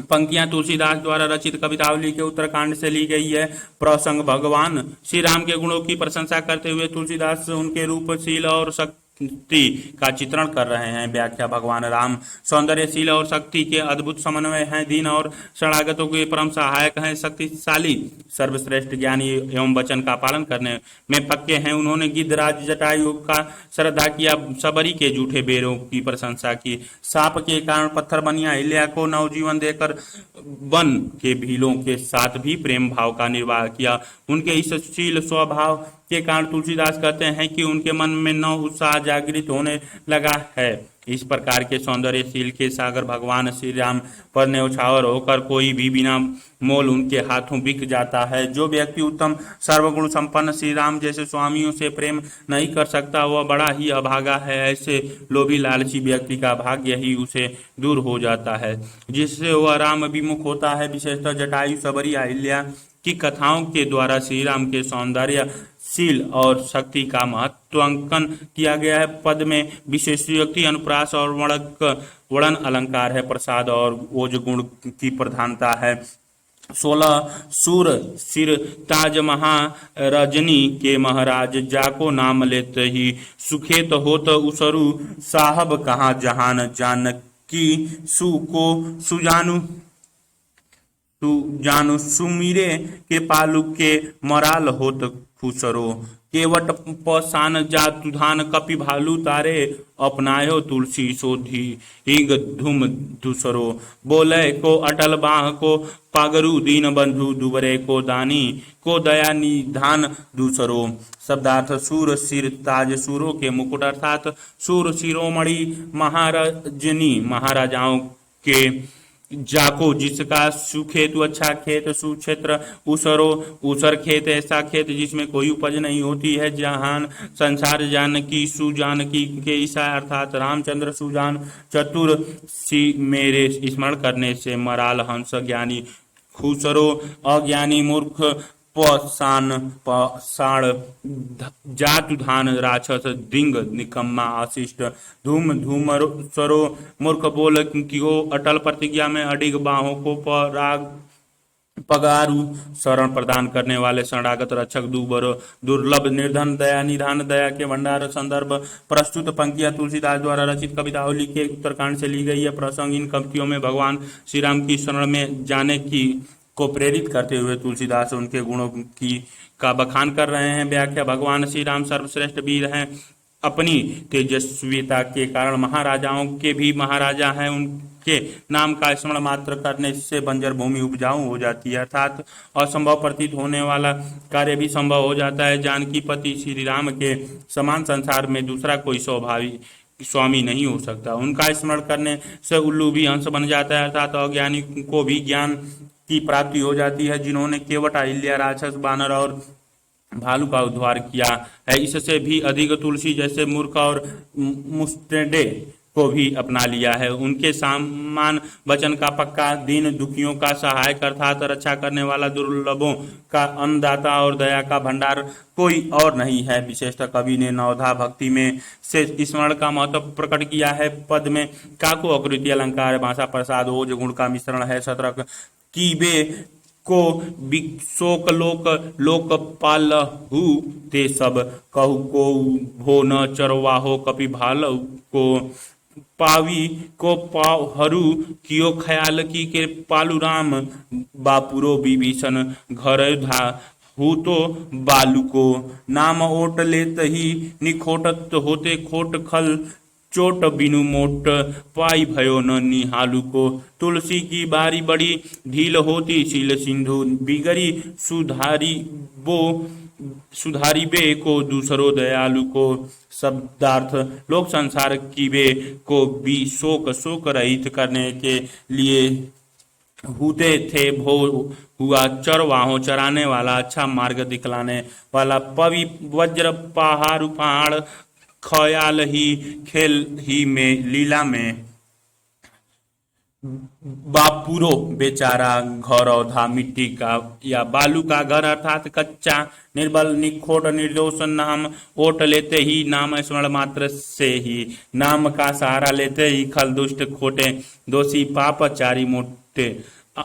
पंक्तियां तुलसीदास द्वारा रचित कवितावली के उत्तरकांड से ली गई है। प्रसंग: भगवान श्री राम के गुणों की प्रशंसा करते हुए तुलसीदास उनके रूप, शील और शक्ति का चित्रण कर रहे हैं। व्याख्या: भगवान राम सौंदर्यशील और शक्ति के अद्भुत समन्वय हैं, दीन और शरणागतों के परम सहायक हैं, शक्तिशाली, सर्वश्रेष्ठ, ज्ञानी एवं वचन का पालन करने में पक्के हैं। उन्होंने गिद्धराज जटायु का श्रद्धा किया, सबरी के जूठे बेरों की प्रशंसा की, साप के कारण पत्थर बनी अहिल्या को नवजीवन देकर वन के भीलों के साथ भी प्रेम भाव का निर्वाह किया। उनके इस शील स्वभाव के कारण तुलसीदास कहते हैं कि उनके मन में नव उत्साह जागृत होने लगा है। इस प्रकार के सौंदर्यशील के सागर भगवान श्री राम पर न्यौछावर होकर कोई भी बिना मोल उनके हाथों बिक जाता है। जो व्यक्ति उत्तम सर्वगुण संपन्न श्री राम जैसे स्वामियों से प्रेम नहीं कर सकता, वह बड़ा ही अभागा है। ऐसे लोभी लालची व्यक्ति का भाग्य ही उसे दूर हो जाता है, जिससे वह राम विमुख होता है। विशेषतः जटायु, सबरी, अहिल्या की कथाओं के द्वारा श्री राम के सौंदर्य, शील और शक्ति का महत्वांकन किया गया है। पद में विशेषोक्ति, अनुप्रास और वर्णन अलंकार है। प्रसाद और ओज गुण की प्रधानता है। 16 सूर सिर ताज महारजनी के महाराज, जाको नाम लेते ही सुखेत होत उसरु, साहब कहाँ जहान जानकी सु को सुजानु, जानू सुमीरे के पालू के मराल होत खुसरो, केवट पसान जातुधान कपि भालू तारे, अपनायो तुलसी सोधी हिग धूम दूसरो, बोले को अटल बाह को पागरु, दीन बंधु दुबरे को दानी, को दया निधान दूसरो। शब्दार्थ: सूर सिर ताज, सूरों के मुकुट अर्थात सूर शिरोमणि, महाराजनी महाराजाओं के, जाको जिसका, सुखेतु अच्छा खेत, सुक्षेत्र, उसरो उसर खेत ऐसा खेत जिसमें कोई उपज नहीं होती है, जहान संसार, जानकी सुजानकी के ईसा अर्थात रामचंद्र, सुजान चतुर, सी मेरे स्मरण करने से, मराल हंस ज्ञानी, खुसरो अज्ञानी मूर्ख, पाषाण जातुधान राक्षस, दिंग निकम्मा अशिष्ट, धूम धूमरो मूर्ख बोल कियो, अटल प्रतिज्ञा में अडिग बाहों को, पराग पगारु शरण प्रदान करने वाले, शरणागत रक्षक, दुबर दुर्लभ, निर्धन, दया निधान, दया के भंडार। संदर्भ प्रस्तुत पंक्तियां तुलसीदास द्वारा रचित कवितावली के उत्तरकांड से ली गई है। प्रसंग: इन पंक्तियों में भगवान श्री राम की शरण में जाने की को प्रेरित करते हुए तुलसीदास उनके गुणों की का बखान कर रहे हैं। व्याख्या: भगवान श्री राम सर्वश्रेष्ठ वीर हैं, अपनी तेजस्विता के कारण महाराजाओं के भी महाराजा हैं। उनके नाम का स्मरण मात्र करने से बंजर भूमि उपजाऊ हो जाती है, अर्थात असंभव प्रतीत होने वाला कार्य भी संभव हो जाता है। जानकी पति श्री राम के समान संसार में दूसरा कोई स्वामी नहीं हो सकता। उनका स्मरण करने से उल्लू भी हंस बन जाता है, अर्थात अज्ञानी को भी ज्ञान की प्राप्ति हो जाती है। जिन्होंने केवट, अहिल्या, राक्षस, बानर और भालू का उद्धार किया है, इससे भी अधिक तुलसी जैसे मूर्ख और मुस्टेडे को भी अपना लिया है। उनके समान वचन का पक्का, दीन दुखियों का सहायक अर्थात रक्षा करने वाला, दुर्लभों का अन्नदाता और दया का भंडार कोई और नहीं है। विशेषतः कवि ने नवधा भक्ति में से स्मरण का महत्व प्रकट किया है। पद में काको आकृति अलंकार, भाषा प्रसाद, ओज गुण का मिश्रण है। 17 कीबे को शोक लोक लोकपालहु ते सब कहु को भो न चरवाहो कपि भालहु को पावी को पाहरू कियो ख्याल की के पालू राम बापुरो विभीषण घर धा हु तो बालू को नाम ओट लेत ही निखोटत होते खोट खल चोट बिनु मोट पाई भयो न निहालू को तुलसी की बारी बड़ी ढील होती शील सिंधु बिगड़ी सुधारी बो सुधारी बे को दूसरो दयालु को शब्दार्थ लोक संसार की बे को भी शोक रहित करने के लिए हुते थे भो हुआ चरवाहों चराने वाला अच्छा मार्ग दिखलाने वाला पवि वज्र पहाड़ पहाड़ ख्याल ही खेल ही में लीला में बापुरो बेचारा घर औधा मिट्टी का या बालू का घर अर्थात कच्चा निर्बल निखोट निर्दोष नाम ओट लेते ही नाम स्मरण मात्र से ही नाम का सहारा लेते ही खल दुष्ट खोटे दोषी पापचारी मोटे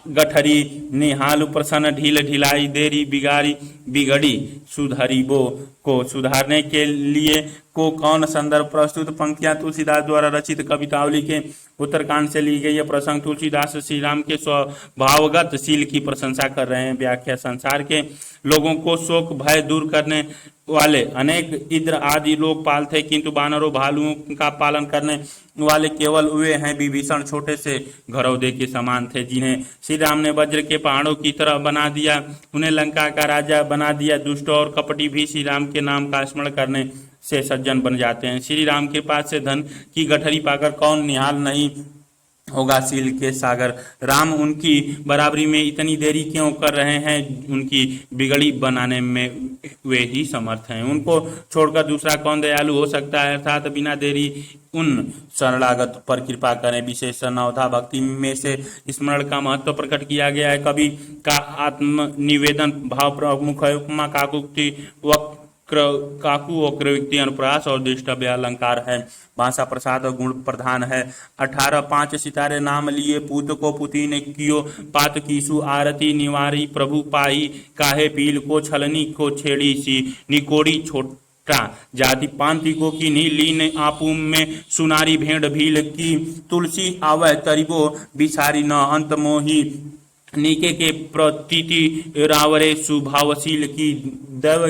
गठरी निहाल प्रसन्न ढील ढिलाई देरी बिगाड़ी बिगड़ी सुधरीबो को सुधारने के लिए को कौन संदर्भ प्रस्तुत पंक्तियां तुलसीदास द्वारा रचित कवितावली के उत्तरकांड से ली गई। यह प्रसंग तुलसीदास श्री राम के स्वभावगत शील की प्रशंसा कर रहे हैं। व्याख्या संसार के लोगों को शोक भय दूर करने वाले अनेक इंद्र आदि लोग पालते किंतु बानरों भालुओं का पालन करने वाले केवल वे हैं विभीषण छोटे से घरौदे के समान थे जिन्हें श्री राम ने वज्र के पहाड़ों की तरह बना दिया, उन्हें लंका का राजा बना दिया। दुष्ट और कपटी भी श्री राम के नाम का स्मरण करने से सज्जन बन जाते हैं। श्री राम के पास से धन की गठरी पाकर कौन निहाल नहीं होगा शील के सागर। राम उनकी बराबरी में इतनी देरी क्यों कर रहे हैं, उनकी बिगड़ी बनाने में वे ही समर्थ हैं। उनको छोड़कर दूसरा कौन दयालु हो सकता है, अर्थात बिना देरी उन शरणागत पर कृपा करें। विशेष नवधा भक्ति में से स्मरण का महत्व प्रकट किया गया है। कवि का आत्म निवेदन भाव प्रमुख है। उपमा काकुक्ति काकु वक्र व्यक्ति अनुप्रास और दृष्टव्य अलंकार है। भाषा प्रसाद और गुण प्रधान है। 18 5 सितारे नाम लिए पूत को पुती ने कियो पात कीसु आरती निवारी प्रभु पाई काहे पील को छलनी को छेड़ी सी निकोड़ी छोटा जाति पांति को की नी लीन आपू में सुनारी भेड़ भील की तुलसी आवह तरिबो बिसारी न अंत मोही नीके के प्रतीति रावरे सुभावशील की देव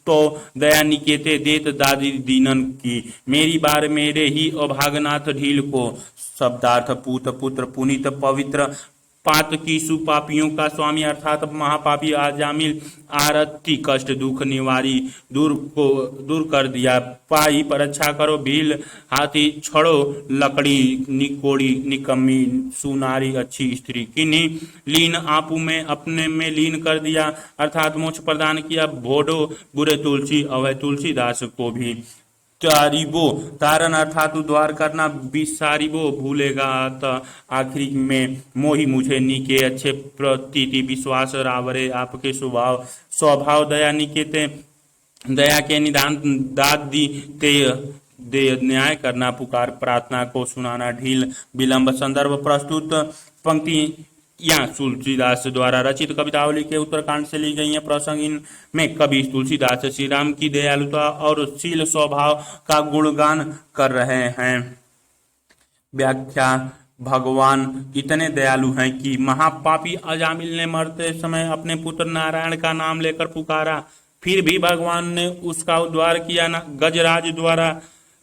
तो दया निकेते देत दादी दीनन की मेरी बार मेरे ही अभागनाथ ढील को। शब्दार्थ पूत पुत्र पुनित पवित्र पात की सुपापियों का स्वामी अर्थात महापापी आजामिल आरती कष्ट दुख निवारी दूर कर दिया पाई पर अच्छा करो भील हाथी छड़ो लकड़ी निकोड़ी निकम्मी सुनारी अच्छी स्त्री किन्हीं लीन आपू में अपने में लीन कर दिया अर्थात मोक्ष प्रदान किया भोडो बुरे तुलसी अवय तुलसीदास को भी। तारिबो तारन अर्थात द्वार करना बिसारिबो भूलेगा तो आखिरी में मोही मुझे नीके अच्छे प्रतीति विश्वास रावरे आपके स्वभाव दया निकेते दया के निदान दाद दी ते दे न्याय करना पुकार प्रार्थना को सुनाना ढील विलंब। संदर्भ प्रस्तुत पंक्ति या तुलसीदास द्वारा रचित कवितावली के उत्तरकांड से ली गई है। प्रसंग इनमें कवि तुलसीदास श्री राम की दयालुता और शील स्वभाव का गुणगान कर रहे हैं। व्याख्या भगवान इतने दयालु हैं कि महापापी अजामिल ने मरते समय अपने पुत्र नारायण का नाम लेकर पुकारा, फिर भी भगवान ने उसका उद्धार किया। गजराज द्वारा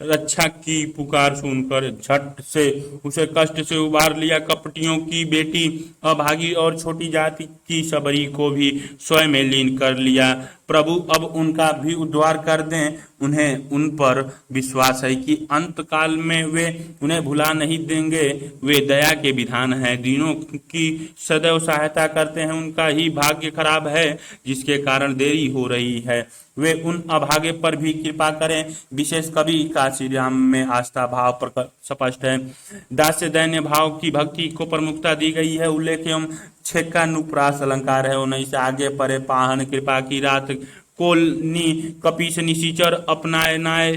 रक्षा की पुकार सुनकर झट से उसे कष्ट से उबार लिया। कपटियों की बेटी अभागी और छोटी जाति की सबरी को भी स्वयं में लीन कर लिया। प्रभु अब उनका भी उद्धार कर दें। उन्हें उन पर विश्वास है कि अंत काल में वे उन्हें भुला नहीं देंगे। वे दया के विधान हैं, दीनों की सदैव सहायता करते हैं। उनका ही भाग्य खराब है जिसके कारण देरी हो रही है। वे उन अभागे पर भी कृपा करें। विशेष कवि का श्री राम में आस्था भाव स्पष्ट है। दास्य दैन्य भाव की भक्ति को प्रमुखता दी गई है। उल्लेख एवं छेक्का नुप्रास अलंकार है। 19 आगे परे पाहन कृपा की रात कोलनी कपीस निशिचर अपनाए नाय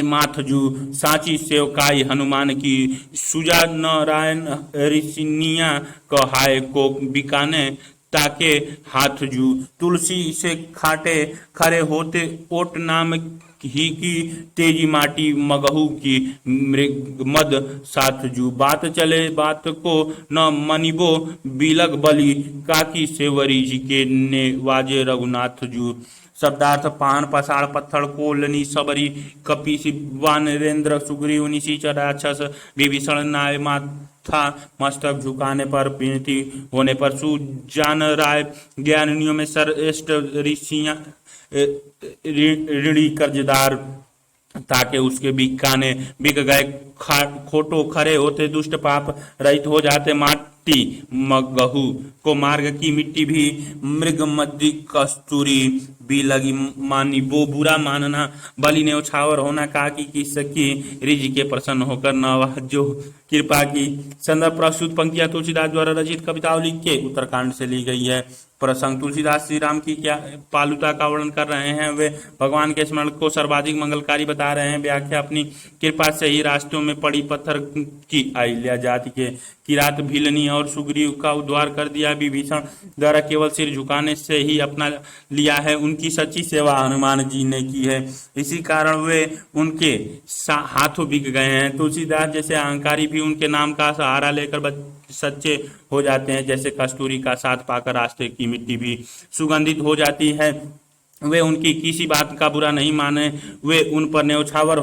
माथजू साची सेवकाई हनुमान की सुजा नारायण ऋषिनिया कहाय को बिकाने ताके हाथ जू। तुलसी से खाटे खरे होते ओट नाम ही की तेजी माटी मगहू की मृग मद साथ जू। बात चले बात को न मनिबो बिलग बलि काकी सेवरी जी के ने वाजे रघुनाथ जू। शब्दार्थ पान पसाड़ पत्थर कोलनी सबरी कपि वानरेंद्र सुग्रीव निशिचर राक्षस विभीषण नाय माथा मस्तक झुकाने पर विनती होने पर सुजान राय ज्ञानियों में श्रेष्ठ ऋषियां ऋणी कर्जदार ताकि उसके बिकाने बिक गए खोटो खरे होते दुष्ट पाप रहित हो जाते माटी मगहू को मार्ग की मिट्टी भी मृग मध्य कस्तूरी भी लगी मानी वो बुरा मानना बलि ने उछावर होना काकी की सकी रिज के प्रसन्न होकर नवाजो कृपा की। संदर्भ प्रस्तुत पंक्तियां तुलसीदास द्वारा रचित कवितावली के उत्तरकांड से ली गई है। प्रसंग तुलसीदास श्री राम की क्या पालुता का वर्णन कर रहे हैं, वे भगवान के स्मरण को सर्वाधिक मंगलकारी बता रहे हैं। व्याख्या अपनी कृपा से ही रास्तों में पड़ी पत्थर की अहिल्या जाति के किरात भिलनी और सुग्रीव का उद्धार कर दिया। विभीषण द्वारा केवल सिर झुकाने से ही अपना लिया है, उनकी सच्ची सेवा हनुमान जी ने की है, इसी कारण वे उनके हाथों बिक गए हैं। तुलसीदास जैसे अहंकारी भी उनके नाम का सहारा लेकर सच्चे हो जाते हैं। जैसे कस्तूरी का साथ पाकर रास्ते की मिट्टी भी सुगंधित हो जाती है, वे उनकी किसी बात का बुरा नहीं माने, वे उन पर न्यौछावर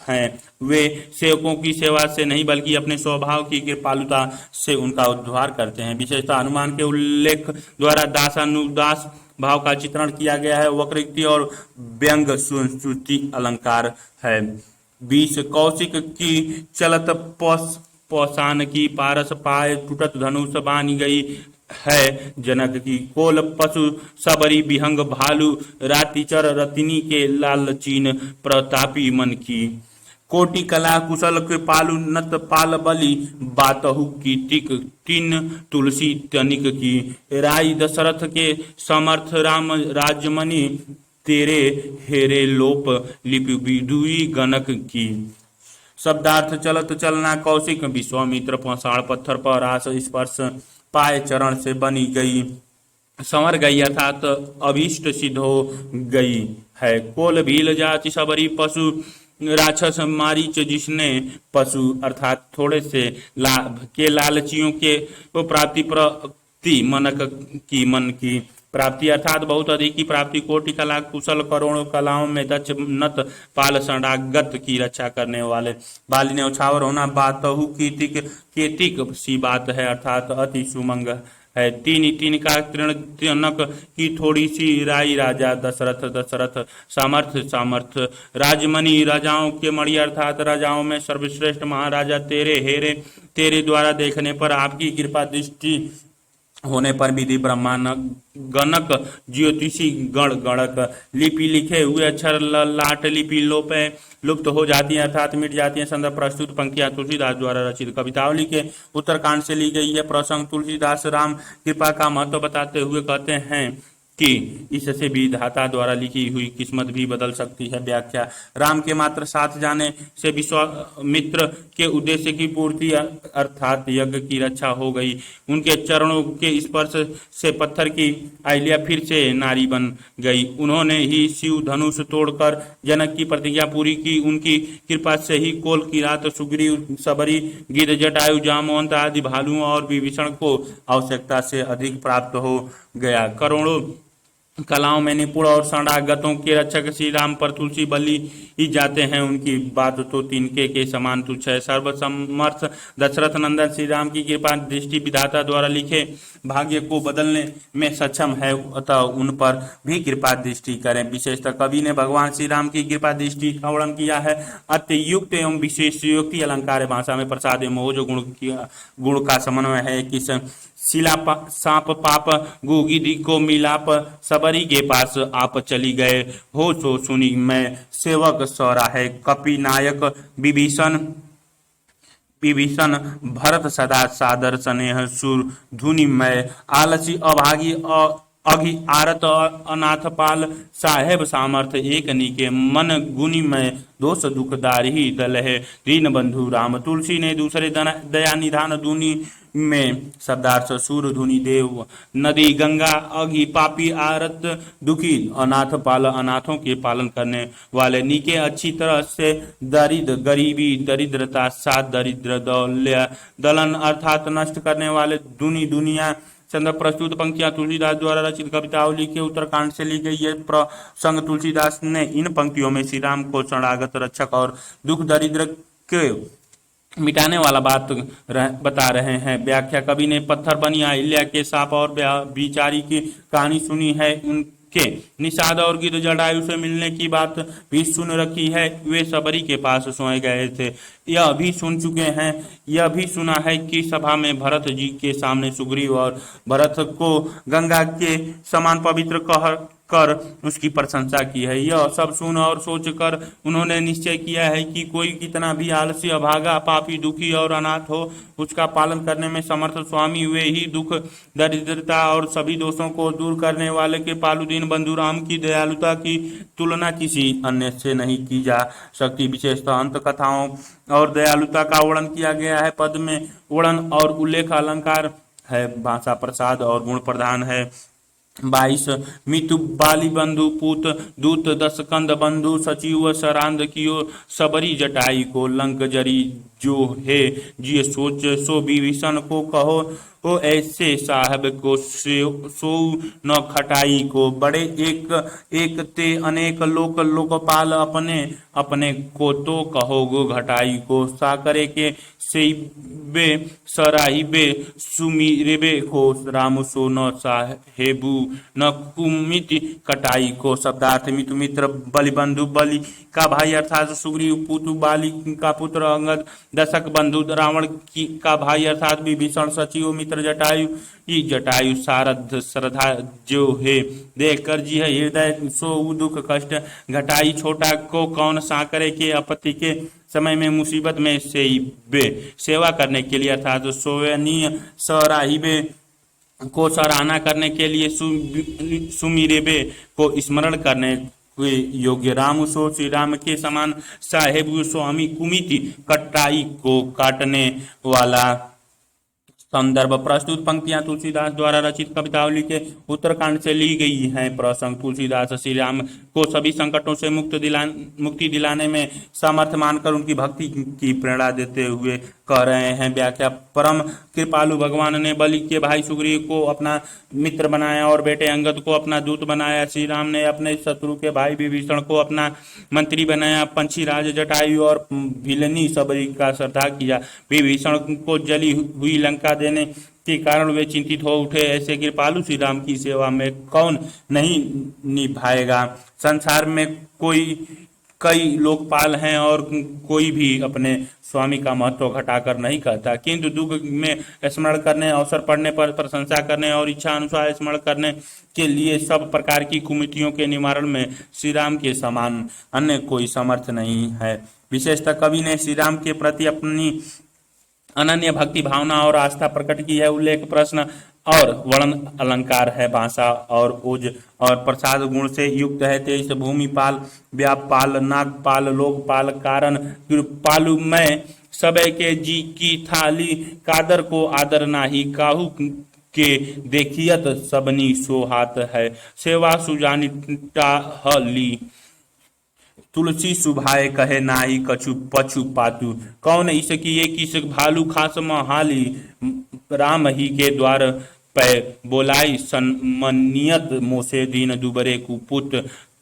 हैं। वे सेवकों की सेवा से नहीं बल्कि अपने स्वभाव की कृपालुता से उनका उद्धार करते हैं। विशेषतः हनुमान के उल्लेख द्वारा दासानुदास भाव का चित्रण किया गया है। वक्रोक्ति और व्यंग सुस्तुति अलंकार है। 20 कौशिक की चलत पौसान की पारस पाए टूटत धनुष बानी गई है जनक की। कोल पशु सबरी विहंग भालू रातिचर रतिनी के लालचीन प्रतापी मन की। कोटि कला कुशल के पालू नत पाल बलि बातहु की टिक तीन तुलसी तनिक की। राई दशरथ के समर्थ राम राजमणि तेरे हेरे लोप लिपि विदुई गणक की। शब्दार्थ चलत चलना कौशिक विश्वामित्र पाषाण पत्थर पर आस स्पर्श पाए चरण से बनी गई संवर गई अर्थात अभीष्ट सिद्ध हो गई है। कोल भील जाति सबरी पशु राक्षस मारीच जिसने पशु अर्थात थोड़े से लाभ के लालचियों के प्राप्ति प्रति मन की प्राप्ति अर्थात बहुत अधिक की प्राप्ति। कोटि कला कुशल करोड़ों कलाओं में दक्ष नत पाल शरणागत की रक्षा करने वाले। बाली ने उछावर होना बातहु कीतिक सी बात है अर्थात अति सुमंग है। तीन का तृणक की थोड़ी सी राई राजा दशरथ सामर्थ राजमणि राजाओं के मणि अर्थात राजाओं में सर्वश्रेष्ठ महाराजा तेरे हेरे तेरे द्वारा देखने पर आपकी कृपा दृष्टि होने पर विधि ब्रह्मांड गणक ज्योतिषी गणक लिपि लिखे हुए अक्षर लाट लिपि लुप्त हो जाती है अर्थात मिट जाती है। संदर्भ प्रस्तुत पंक्तियां तुलसीदास द्वारा रचित कवितावली के उत्तरकांड से ली गई है। प्रसंग तुलसीदास राम कृपा का महत्व बताते हुए कहते हैं कि इससे भी धाता द्वारा लिखी हुई किस्मत भी बदल सकती है। व्याख्या राम के मात्र साथ जाने से विश्वामित्र के उद्देश्य की पूर्ति अर्थात यज्ञ की रक्षा हो गई। उनके चरणों के स्पर्श से पत्थर की अहिल्या फिर से नारी बन गई। उन्होंने ही शिव धनुष तोड़कर जनक की प्रतिज्ञा पूरी की। उनकी कृपा से ही कोल की रात सुग्रीव सबरी गिद्ध जटायु जामवंत आदि भालुओं और विभीषण को आवश्यकता से अधिक प्राप्त हो गया। करोड़ों कलाओं में निपुण और शरणागतों के रक्षक श्री राम पर तुलसी बलि ही जाते हैं। उनकी बात तो तिनके के समान तुच्छ है। सर्वसमर्थ दशरथ नंदन श्री राम की कृपा दृष्टि विधाता द्वारा लिखे भाग्य को बदलने में सक्षम है, अतः उन पर भी कृपा दृष्टि करें। विशेषतः कवि ने भगवान श्री राम की कृपा दृष्टि का वर्णन किया है। अत्युक्त एवं विशेष युक्ति अलंकार भाषा में प्रसाद मोह गुण का समन्वय है। किस शिला सांप पाप गुगिदी को मिलाप सबरी के पास आप चली गए हो सो सुनी मैं सेवक सौरा है। कपि नायक विभीषण भरत सदा सादर स्नेह सुर धुनि मैं आलसी अभागी अघि आरत अनाथ पाल साहेब सामर्थ एक निके मन गुनि में दोष दुखदारी दल है दीन बंधु राम। तुलसी ने दूसरे दया निधान दूनी में शब्दार्थ सूर धुनि देव नदी गंगा अघि पापी आरत दुखी अनाथ पाल अनाथों के पालन करने वाले नीके अच्छी तरह से दरिद्र गरीबी दरिद्रता सात दरिद्र दौल्य दलन अर्थात नष्ट करने वाले दुनिया। संदर्भ प्रस्तुत पंक्तियां तुलसीदास द्वारा रचित कवितावली के उत्तरकांड से ली गई है। प्रसंग तुलसीदास ने इन पंक्तियों में श्री राम को शरणागत रक्षक और दुख दरिद्र के मिटाने वाला बात बता रहे हैं। व्याख्या कवि ने पत्थर बनी अहिल्या के साप और बिचारी की कहानी सुनी है। उनके निषाद और गिद्ध जटायु से मिलने की बात भी सुन रखी है। वे सबरी के पास सोए गए थे। यह भी सुन चुके हैं। यह भी सुना है कि सभा में भरत जी के सामने सुग्रीव और भरत को गंगा के समान पवित्र कर उसकी प्रशंसा की है। यह सब सुन और सोच कर उन्होंने निश्चय किया है कि कोई कितना भी आलसी अभागा पापी दुखी और अनाथ हो, उसका पालन करने में समर्थ स्वामी वे ही दुख दरिद्रता और सभी दोषों को दूर करने वाले के पालु दीन बंधु राम की दयालुता की तुलना किसी अन्य से नहीं की जा सकती। विशेषतः अंत कथाओं और दयालुता का वर्णन किया गया है। पद में वर्णन और उल्लेख अलंकार है, भाषा प्रसाद और गुण प्रधान है। 22 मितु बाली बंधु पूत दूत दस कंद बंधु सचिव सरांद कियो सबरी जटाई को लंक जरी जो है जिय सोच सो विभीषण को कहो ओ ऐसे साहब को सो न खटाई को बड़े एक ते अनेक लोकपाल अपने अपने को तो कहोगो घटाई को साकरे के सेबे सराहिबे सुमिरेबे को राम सो न साहेबू न कुमिति कटाई को। शब्दार्थ मितु मित्र बलिबंधु बलि का भाई अर्थात सुग्रीव पुत्र बाली का पुत्र अंगद दशक बंधु रावण का भाई अर्थात विभीषण सचिव मित्र जटायु जटायु सारथ श्रद्धा जो है देखकर जी है हृदय सो दुख कष्ट घटाई छोटा को कौन साकरे के आपत्ति के समय में मुसीबत में से बे सेवा करने के लिए अर्थात सोवनीय सराहिबे को सराहना करने के लिए सुमिरेबे को स्मरण करने योग्य राम सो श्री राम के समान साहेब स्वामी कुमिति कटाई को काटने वाला। संदर्भ प्रस्तुत पंक्तियां तुलसीदास द्वारा रचित कवितावली के उत्तरकांड से ली गई हैं। प्रसंग तुलसीदास श्री राम को सभी संकटों से मुक्ति दिलाने में समर्थ मानकर उनकी भक्ति की प्रेरणा देते हुए कह रहे हैं। व्याख्या परम कृपालु भगवान ने बलि के भाई सुग्रीव को अपना मित्र बनाया और बेटे अंगद को अपना दूत बनाया। श्री राम ने अपने शत्रु के भाई विभीषण को अपना मंत्री बनाया। पंछी राज जटायु और भिलनी सबरी का श्रद्धा किया। विभीषण को जली हुई लंका देने के कारण वे चिंतित हो उठे। ऐसे कृपालु श्री राम की सेवा में कौन नहीं निभाएगा। संसार में कई लोकपाल हैं और कोई भी अपने स्वामी का महत्व घटाकर नहीं कहता, किंतु दुख में स्मरण करने अवसर पड़ने पर प्रशंसा करने और इच्छा अनुसार स्मरण करने के लिए सब प्रकार की कुमितियों के निवारण में श्री राम के समान अन्य कोई समर्थ नहीं है। विशेषतः कवि ने श्री राम के प्रति अपनी अनन्य भक्ति भावना और आस्था प्रकट की है। उल्लेख प्रश्न और वर्ण अलंकार है, भाषा और ओज और प्रसाद गुण से युक्त है। 23 भूमिपाल व्यापाल नागपाल लोकपाल कारण कृपालु मैं सबे के जी की थाली कादर को आदर नाही काहू के देखियत सबनी सो हाथ है सेवा सुजानी टाहली तुलसी सुभाए कहे नाही कछु पछु पातु कौन इस किए किस भालू खास महाली राम ही के द्वार पै बोलाई सन्मनियत मोसे दीन दुबरे कुपुत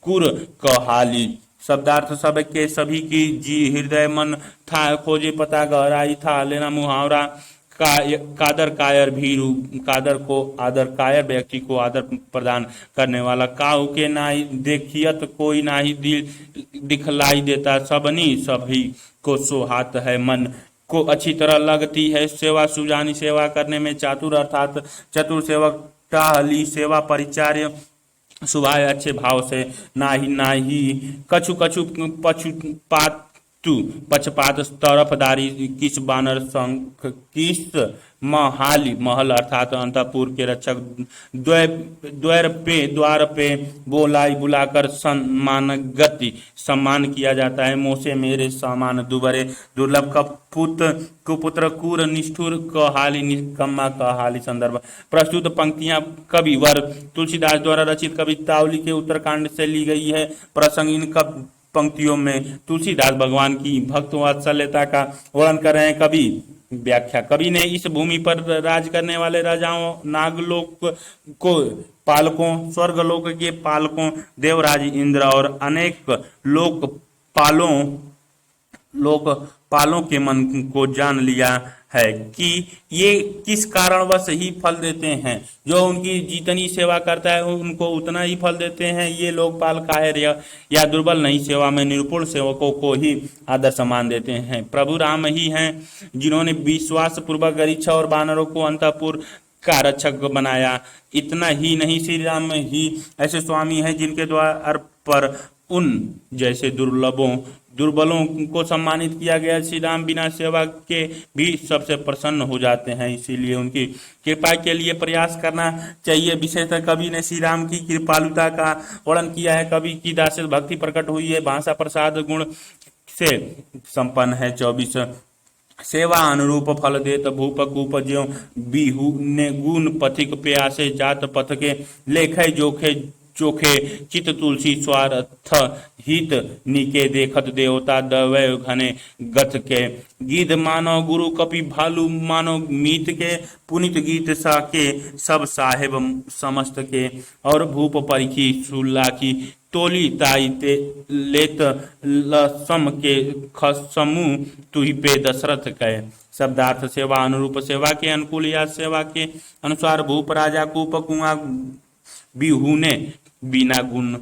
कुर कहाली। शब्दार्थ सब के सभी की जी हृदय मन था खोजे पता गहराई था लेना मुहावरा कादर कायर भीरू कादर को आदर कायर व्यक्ति को आदर प्रदान करने वाला काहू के नाही देखियत कोई नाही दिखलाई देता सबनी सभी को सोहात है मन को अच्छी तरह लगती है सेवा सुजानी सेवा करने में चातुर अर्थात चतुर सेवक टाहली सेवा परिचार्य सुभाय अच्छे भाव से नाही कछु कछु पक्षपात तू पक्षपात तरफदारी किस बानर शंख किस महाली महल अर्थात अंतपुर के रक्षक द्वार पे बोलाई बुलाकर सम्मान किया जाता है। मोसे मेरे समान दुबरे दुर्लभ कुपुत्र कुर निष्ठुर कहाली निकम्मा कहाली। संदर्भ प्रस्तुत पंक्तियां कवि वर तुलसीदास द्वारा रचित कवितावली के उत्तरकांड से ली गई है। प्रसंग इन पंक्तियों में तुलसीदास भगवान की भक्त वात्सल्यता का वर्णन कर रहे हैं। कवि व्याख्या कवि ने इस भूमि पर राज करने वाले राजाओं नागलोक को पालकों स्वर्गलोक के पालकों देवराज इंद्र और अनेक लोकपालों के मन को जान लिया है कि ये किस कारणवश ही फल देते हैं। जो उनकी जितनी सेवा करता है उनको उतना ही फल देते हैं। ये लोकपाल कायर या दुर्बल नहीं, सेवा में निपुण सेवकों को ही आदर सम्मान देते हैं। प्रभु राम ही हैं जिन्होंने विश्वास पूर्वक गरीक्षा और बानरों को अंतपुर का रक्षक बनाया। इतना ही नहीं, श्री राम ही ऐसे स्वामी हैं जिनके द्वार पर उन जैसे दुर्बलों को सम्मानित किया गया। श्री राम बिना सेवा के भी सबसे प्रसन्न हो जाते हैं, इसीलिए उनकी कृपा के लिए प्रयास करना चाहिए। विशेषतः कवि ने श्री राम की कृपालुता का वर्णन किया है। कवि की दास भक्ति प्रकट हुई है, भाषा प्रसाद गुण से संपन्न है। 24 सेवा अनुरूप फल देत भूप कूप ज्यों बिहू ने गुण पथिक प्यासे जात पथ के लेखे जोखे चोखे चित तुलसी स्वार्थ हित निके देखत देवता दवै घने गथ के गीत मानो गुरु कपि भालू मानो मीत के पुनित गीत सा के सब साहेब समस्त के और भूप परिखी सुल्लाखी तोली ताई ते लेत लसम के खसमु तुहि पे दशरथ कहे। शब्दार्थ सेवा अनुरूप सेवा के अनुकूल या सेवा के अनुसार भूप राजा कूप कुआं बिहूने बिना गुण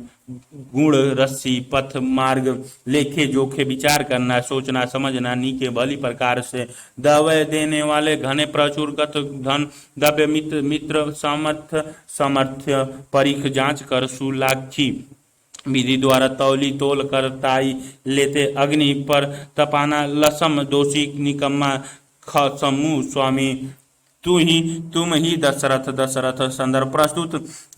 रस्सी पथ मार्ग लेखे जोखे विचार करना सोचना समझना नीके भली प्रकार से दवय देने वाले घने प्रचुर गत धन दव्य मित्र समर्थ्य परीख जांच कर सुलाखी विधि द्वारा तौली तोल कर ताई लेते अग्नि पर तपाना लसम दोषी निकम्मा खसमु स्वामी तुम ही दशरथ। संदर्भ प्रस्तुत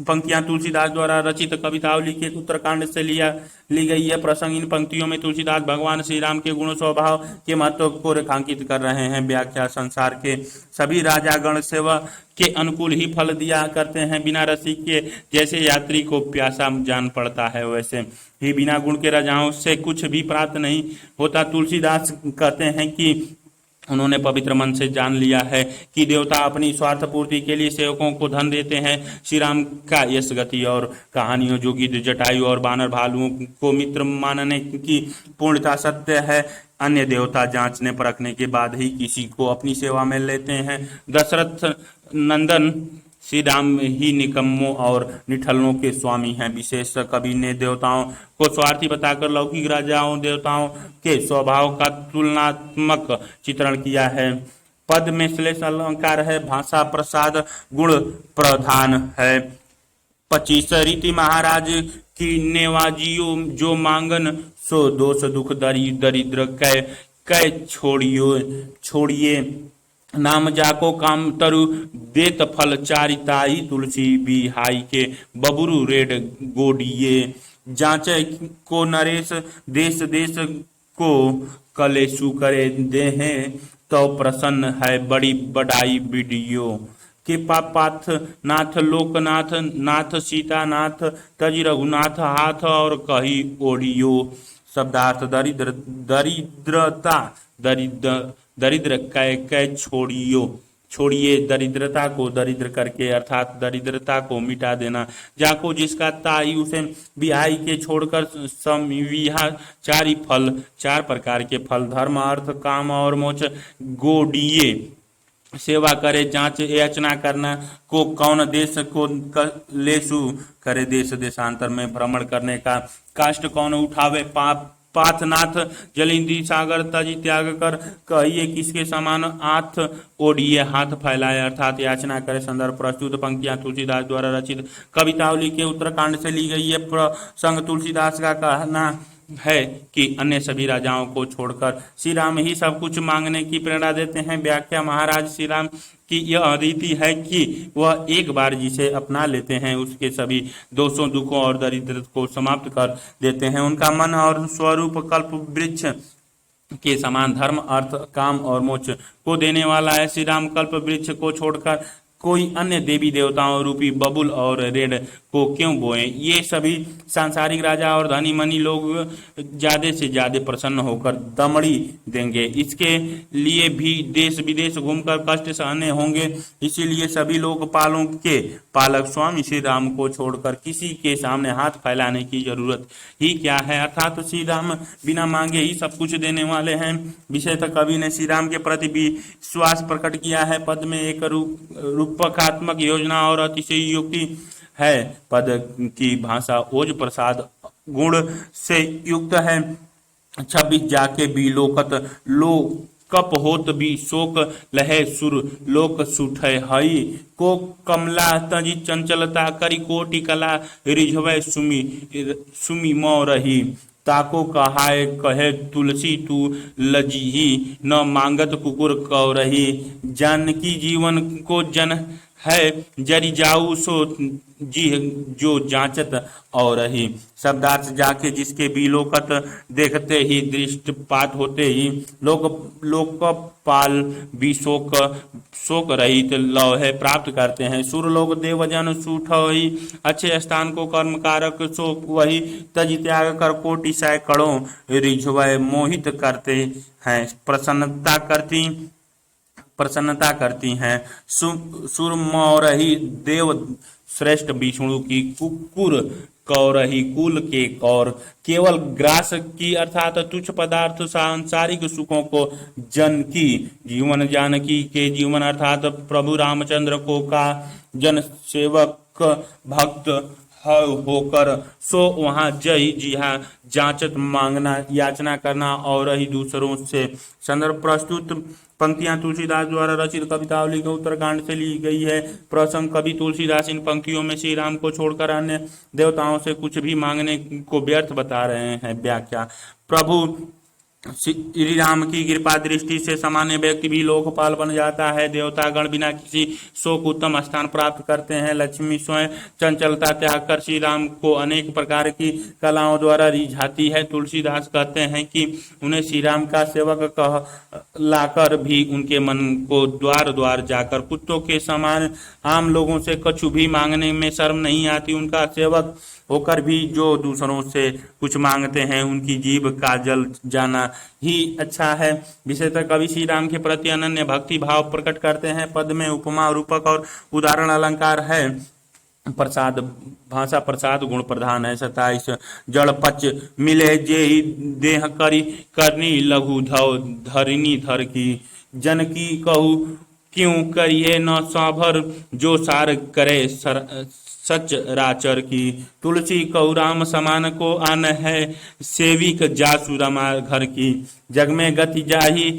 पंक्तियां तुलसीदास द्वारा रचित कवितावली के उत्तरकांड से ली गई है। प्रसंग इन पंक्तियों में तुलसीदास भगवान श्री राम के गुण स्वभाव के महत्व को रेखांकित कर रहे हैं। व्याख्या संसार के सभी राजागण सेवा के अनुकूल ही फल दिया करते हैं। बिना रसी के जैसे यात्री को प्यासा जान पड़ता है, वैसे ही बिना गुण के राजाओं से कुछ भी प्राप्त नहीं होता। तुलसीदास कहते हैं कि उन्होंने पवित्र मन से जान लिया है कि देवता अपनी स्वार्थ पूर्ति के लिए सेवकों को धन देते हैं। श्री राम का यश गति और कहानियों जो गिद्ध जटायु और बानर भालुओं को मित्र मानने की पूर्णता सत्य है। अन्य देवता जांचने परखने के बाद ही किसी को अपनी सेवा में लेते हैं। दशरथ नंदन श्री राम ही निकम्मों और निठल्लों के स्वामी हैं। विशेष कवि ने देवताओं को स्वार्थी बताकर लौकिक राजाओं देवताओं के स्वभाव का तुलनात्मक चित्रण किया है। पद में श्लेष अलंकार है, भाषा प्रसाद गुण प्रधान है। 25 रीति महाराज की नेवाजियो जो मांगन सो दोष दुख दरिद्र कै छोड़िए नाम जाको काम तरु देत फल चारिताई तुलसी बिहाई के बबुरु रेड गोडिये जांचे को नरेश देश देश को कलेसु करे देहे तो प्रसन्न है बड़ी बड़ाई वीडियो के पाथ नाथ लोकनाथ नाथ सीता नाथ तजी रघुनाथ हाथ और कही ओढ़ियो। शब्दार्थ दरिद्रता दरिद्र कै छोड़िए दरिद्रता को दरिद्र करके अर्थात दरिद्रता को मिटा देना। जाको जिसका ताई उसे बिहाई के छोड़कर समविहा चारि फल 4 प्रकार के फल धर्म अर्थ काम और मोक्ष गोडिये सेवा करे जांच याचना करना को कौन देश को लेसु करे देश देशांतर में भ्रमण करने का काष्ट कौन उठावे पाथनाथ जलिंदी सागर तजी त्याग कर कहिए किसके समान हाथ ओढ़िए हाथ फैलाए अर्थात याचना करे। संदर्भ प्रस्तुत पंक्तियां तुलसीदास द्वारा रचित कवितावली के उत्तरकांड से ली गई है। प्रसंग तुलसीदास का कहना है कि अन्य सभी राजाओं को छोड़कर श्री राम ही सब कुछ मांगने की प्रेरणा देते हैं। व्याख्या महाराज श्री राम की यह रीति है कि वह एक बार जिसे अपना लेते हैं उसके सभी दोषों, दुखों और दरिद्र को समाप्त कर देते हैं। उनका मन और स्वरूप कल्प वृक्ष के समान धर्म, अर्थ, काम और मोक्ष को देने वाला है। श्री राम कल्प वृक्ष को छोड़कर कोई अन्य देवी देवताओं रूपी बबुल और रेड को क्यों बोए? ये सभी सांसारिक राजा और धनी मनी लोग ज्यादा से ज्यादा प्रसन्न होकर दमड़ी देंगे। इसके लिए भी देश विदेश घूमकर कष्ट सहने होंगे। इसीलिए सभी लोकपालों के पालक स्वामी श्री राम को छोड़कर किसी के सामने हाथ फैलाने की जरूरत ही क्या है। अर्थात श्री राम बिना मांगे ही सब कुछ देने वाले हैं। विशेषतः कवि ने श्री राम के प्रति विश्वास प्रकट किया है। पद में एक रूपकात्मक योजना और अतिशयोक्ति है। पद की भाषा ओज प्रसाद गुण से युक्त है। 26 जाके बिलोकत लो कप होत भी शोक लहे सुर लोक सुठय हई को कमला तजी चंचलता करी कोटि कला रिझवै सुमी मोरही ताको कहाय कहे तुलसी तू लजीही न मांगत कुकुर कौरही जानकी जीवन को जन है जरी जाऊ सो जी जो जांचत और ही। शब्दार्थ जाके जिसके बिलोकत देखते ही दृष्टिपात होते ही लोकपाल भी शोक रहित लौह प्राप्त करते हैं। सुरलोक देवजन सुठई अच्छे स्थान को कर्म कारक शोक वही तज त्याग कर कोटि सैकड़ों रिझवै मोहित करते हैं प्रसन्नता करती हैं। सुरमौरही देव श्रेष्ठ विष्णु की कुकुर कौरही कुल के कौर केवल ग्रास की अर्थात तुच्छ पदार्थ सांसारिक सुखों को जनकी जीवन जानकी के जीवन अर्थात प्रभु रामचंद्र को का जन सेवक भक्त होकर सो वहाँ जय जिहा जांचत मांगना याचना करना और ही दूसरों से। संदर्भ प्रस्तुत पंक्तियां तुलसीदास द्वारा रचित कवितावली के उत्तरकांड से ली गई है। प्रसंग कवि तुलसीदास इन पंक्तियों में श्री राम को छोड़कर अन्य देवताओं से कुछ भी मांगने को व्यर्थ बता रहे हैं। व्याख्या प्रभु श्री राम की कृपा दृष्टि से सामान्य व्यक्ति भी लोकपाल बन जाता है। देवतागण बिना किसी शोक उत्तम स्थान प्राप्त करते हैं। लक्ष्मी स्वयं चंचलता त्याग कर श्री राम को अनेक प्रकार की कलाओं द्वारा रिझाती है। तुलसीदास कहते हैं कि उन्हें श्री राम का सेवक कह लाकर भी उनके मन को द्वार द्वार जाकर कुत्तों के समान आम लोगों से कछु भी मांगने में शर्म नहीं आती। उनका सेवक होकर भी जो दूसरों से कुछ मांगते हैं उनकी जीभ का जल जाना ही अच्छा है। विशेषतः कवि श्री राम के प्रति अनन्य भक्ति भाव प्रकट करते हैं। पद में उपमा रूपक और उदाहरण अलंकार है। प्रसाद भाषा प्रसाद गुण प्रधान है। 27 जड़ पच मिले जे देह करी करनी लघु धव धरनी धर की जन की कहू क्यों करिए न साभर जो सार करे सच राचर की तुलसी कहू राम समान को आन है सेविक जासु रमा घर की जग में गति जाही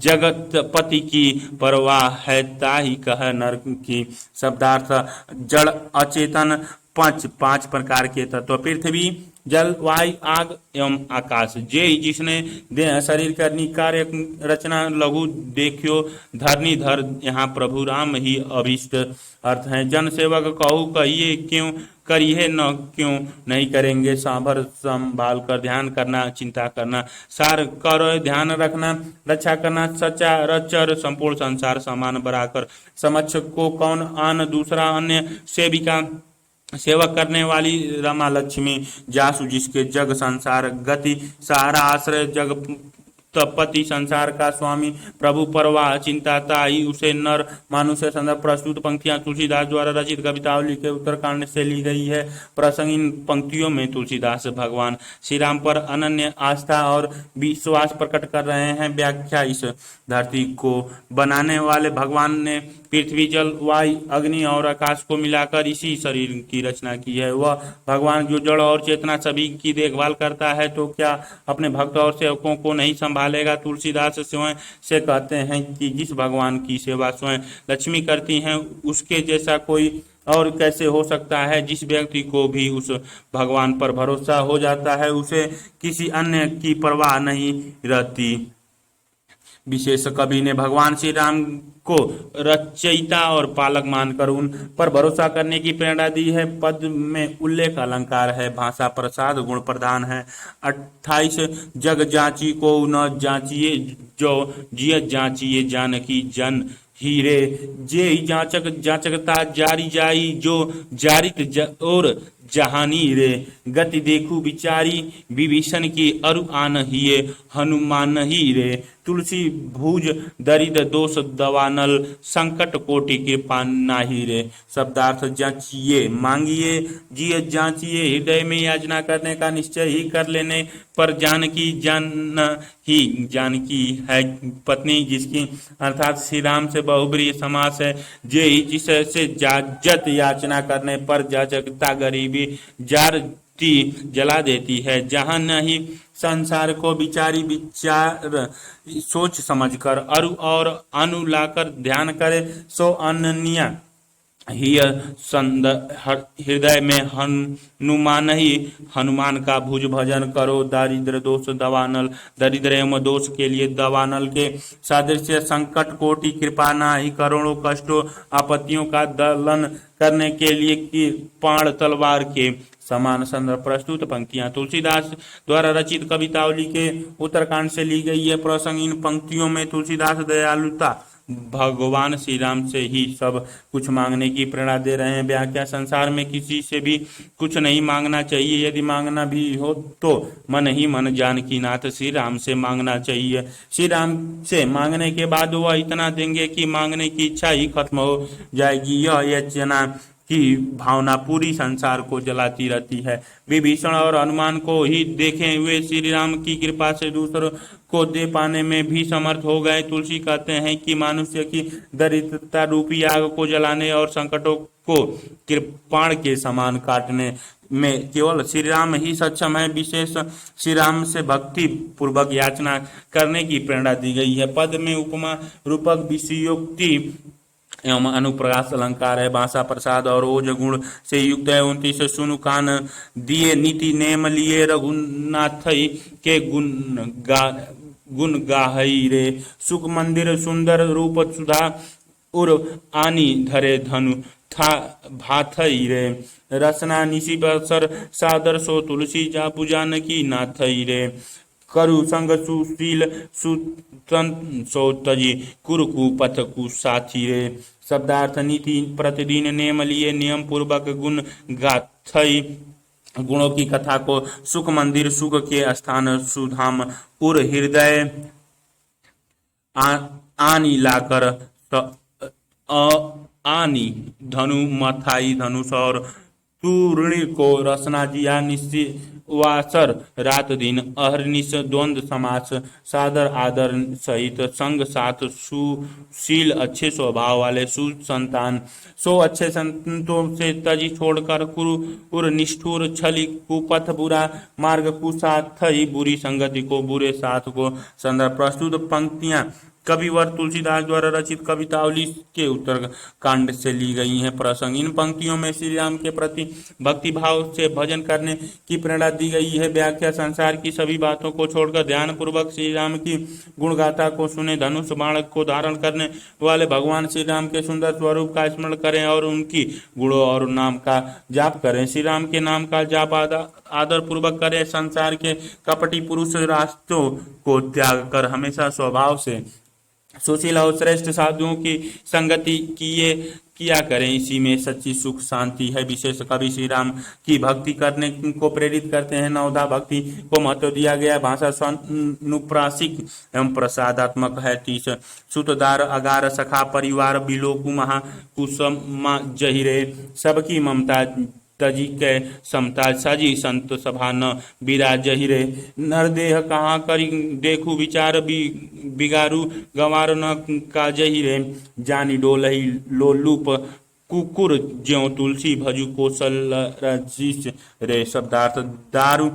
जगत पति की परवाह है ताही कह नर की। शब्दार्थ जड़ अचेतन पांच प्रकार के तत्व पृथ्वी जल वायु आग एवं आकाश जे जिसने देह शरीर करनी कार्य रचना लघु देखियो धरनी धर यहाँ प्रभु राम ही अभिष्ट अर्थ है। जन सेवक कहू कहिए क्यों करिए न क्यों नहीं करेंगे सांभर संभाल कर ध्यान करना चिंता करना सार कर ध्यान रखना रक्षा करना सच्चा रचर संपूर्ण संसार समान बराकर समक्ष को कौन आन दूसरा अन्य सेविका सेवक करने वाली रमा लक्ष्मी जासु जिसके जग संसार गति सहारा आश्रय जग पति संसार का स्वामी प्रभु परवाह चिंता ताई उसे नर मानुष संदर्भ प्रस्तुत पंक्तियां तुलसीदास द्वारा रचित कवितावली के उत्तरकांड से ली गई है। प्रसंग इन पंक्तियों में तुलसीदास भगवान श्री राम पर अनन्य आस्था और विश्वास प्रकट कर रहे हैं। व्याख्या इस धरती को बनाने वाले भगवान ने पृथ्वी जल वायु अग्नि और आकाश को मिलाकर इसी शरीर की रचना की है। वह भगवान जो जड़ और चेतना सभी की देखभाल करता है तो क्या अपने भक्त और सेवकों को नहीं संभालेगा। तुलसीदास स्वयं से कहते हैं कि जिस भगवान की सेवा स्वयं लक्ष्मी करती हैं उसके जैसा कोई और कैसे हो सकता है? जिस व्यक्ति को भी उस भगवान पर भरोसा हो जाता है उसे किसी अन्य की परवाह नहीं रहती। विशेष कवि ने भगवान श्री राम को रचयिता और पालक मानकर उन पर भरोसा करने की प्रेरणा दी है। पद में उल्लेख अलंकार है, भाषा प्रसाद गुण प्रधान है। 28 जग जांची को न जांचिए, जो जियत जांचिए जानकी जन हीरे। जे जांचक जांचकता जारी जाई, जो जारित और जहानी रे। गति देखू विचारी, विभीषण की अरु आन हिये, हनुमान ही रे। तुलसी भुज दरिद्र दोष दवानल, संकट कोटि कृपा नाही रे। शब्दार्थ जांचिए मांगिए, जिय जांचिए हृदय में याचना करने का निश्चय ही कर लेने पर जानकी जानकी है पत्नी जिसकी, अर्थात श्री राम से बहुब्रीहि समास है। जे ही जिससे जाजत याचना करने पर जाचकता गरीबी जारती जला देती है। जहाँ नहीं संसार को विचारी विचार सोच समझकर अरु और अनु लाकर ध्यान करे, सो अन्य ही हृदय में हनुमान ही। हनुमान का भुज भजन करो, दारिद्र दोष दवानल। दरिद्र एवं दोष के लिए दवानल के सादृश्य। संकट कोटि कृपा नाही, करोड़ों कष्टों आपत्तियों का दलन करने के लिए कृपाण तलवार के समान। संदर्भ प्रस्तुत पंक्तियां तुलसीदास द्वारा रचित कवितावली के उत्तरकांड से ली गई है। प्रसंग इन पंक्तियों में तुलसीदास दयालुता भगवान श्री राम से ही सब कुछ मांगने की प्रेरणा दे रहे हैं। व्याख्या संसार में किसी से भी कुछ नहीं मांगना चाहिए, यदि मांगना भी हो तो मन ही मन जानकी नाथ श्री राम से मांगना चाहिए। श्री राम से मांगने के बाद वह इतना देंगे कि मांगने की इच्छा ही खत्म हो जाएगी। यह याचना की भावना पूरी संसार को जलाती रहती है। विभीषण और हनुमान को ही देखें, वे श्री राम की कृपा से दूसरों को दे पाने में भी समर्थ हो गए। तुलसी कहते हैं कि मनुष्य की दरिद्रता रूपी आग को जलाने और संकटों को कृपाण के समान काटने में केवल श्री राम ही सक्षम है। विशेष श्री राम से भक्ति पूर्वक याचना करने की प्रेरणा दी गई है। पद में उपमा रूपक विषयोक्ति एवं अनुप्रास अलंकार है। भाषा प्रसाद और ओज गुण से युक्त है। 29 सुनु कान दिए नीति नेम लिए, रघुनाथ के गुण गाहई रे। सुख मंदिर सुंदर रूप सुधा, उर आनी धरे धनु था भाथई रे। रसना निशि बसर सादर, सो तुलसी जा पूजान की नाथई रे। करु संग सुशील सुतन, सो तजी कुरुकुपथ कुसाथी रे। शब्दार्थ नीति प्रतिदिन नेम लिए, नियम पूर्वक गुण गाथई। गुणों की कथा को सुख मंदिर, सुख के स्थान सुधाम, उर हृदय आनी लाकर आनी धनु मथाई धनुष और तूर्णी को रसना जिया। निश्चिवासर रात दिन अहर्निश द्वंद्व समास, सादर आदर सहित संग साथ सुशील अच्छे स्वभाव वाले सुसंतान। सो अच्छे संतों से तजी छोड़कर कुरु निष्ठुर छली कुपथ बुरा मार्ग कुसाथ ही, बुरी संगति को बुरे साथ को। संदर्भ प्रस्तुत पंक्तियां कविवर तुलसीदास द्वारा रचित कवितावली के उत्तर कांड से ली गई हैं। प्रसंग इन पंक्तियों में श्री राम के प्रति भक्ति भाव से भजन करने की प्रेरणा दी गई है। व्याख्या संसार की सभी बातों को छोड़कर ध्यान पूर्वक श्री राम की गुणगाथा को सुने। धनुष बाण को धारण करने वाले भगवान श्री राम के सुंदर स्वरूप का स्मरण करें और उनकी गुणों और नाम का जाप करें। श्री राम के नाम का जाप आदर पूर्वक करें। संसार के कपटी पुरुष रास्तों को त्याग कर हमेशा स्वभाव से सुशील और श्रेष्ठ साधुओं की संगति किया करें, इसी में सच्ची सुख शांति है। विशेष कवि श्री राम की भक्ति करने को प्रेरित करते हैं। नवधा भक्ति को महत्व दिया गया। भाषा अनुप्रासिक एवं प्रसादात्मक है। 30 सुतदार अगार सखा परिवार, बिलोकु महा कुसमा जहिरे। सबकी ममता तजी कै समता, सजी संत सभा न बिराजहि रे। नरदेह कहाँ करी देखू विचार, बिगारू गंवार न काजहि रे। जानी डोलहि लोलूप कुकुर, ज्यों तुलसी भजु कौशल रजिस रे। शब्दार्थ दारू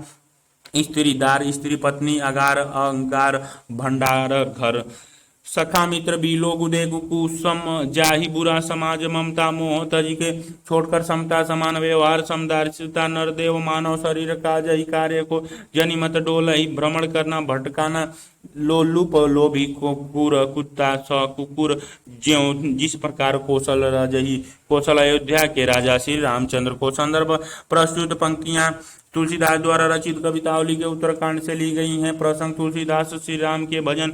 स्त्री, दार स्त्री पत्नी, अगार अंगार भंडार घर। सखा मित्र बीलो गुदे कुसुम जाहि बुरा समाज ममता मोह तजी के छोड़कर समता समान व्यवहार समदार्शिता नर देव मानव शरीर का जही कार्य को जनि मत डोल ही भ्रमण करना भटकाना लोलुप लोभी कुकुर कुत्ता स कुकुर ज्यों जिस प्रकार कौशल राजही कौशल अयोध्या के राजा श्री रामचंद्र को संदर्भ प्रस्तुत पंक्तियां तुलसीदास द्वारा रचित कवितावली के उत्तरकांड से ली गई हैं। प्रसंग तुलसीदास श्री राम के भजन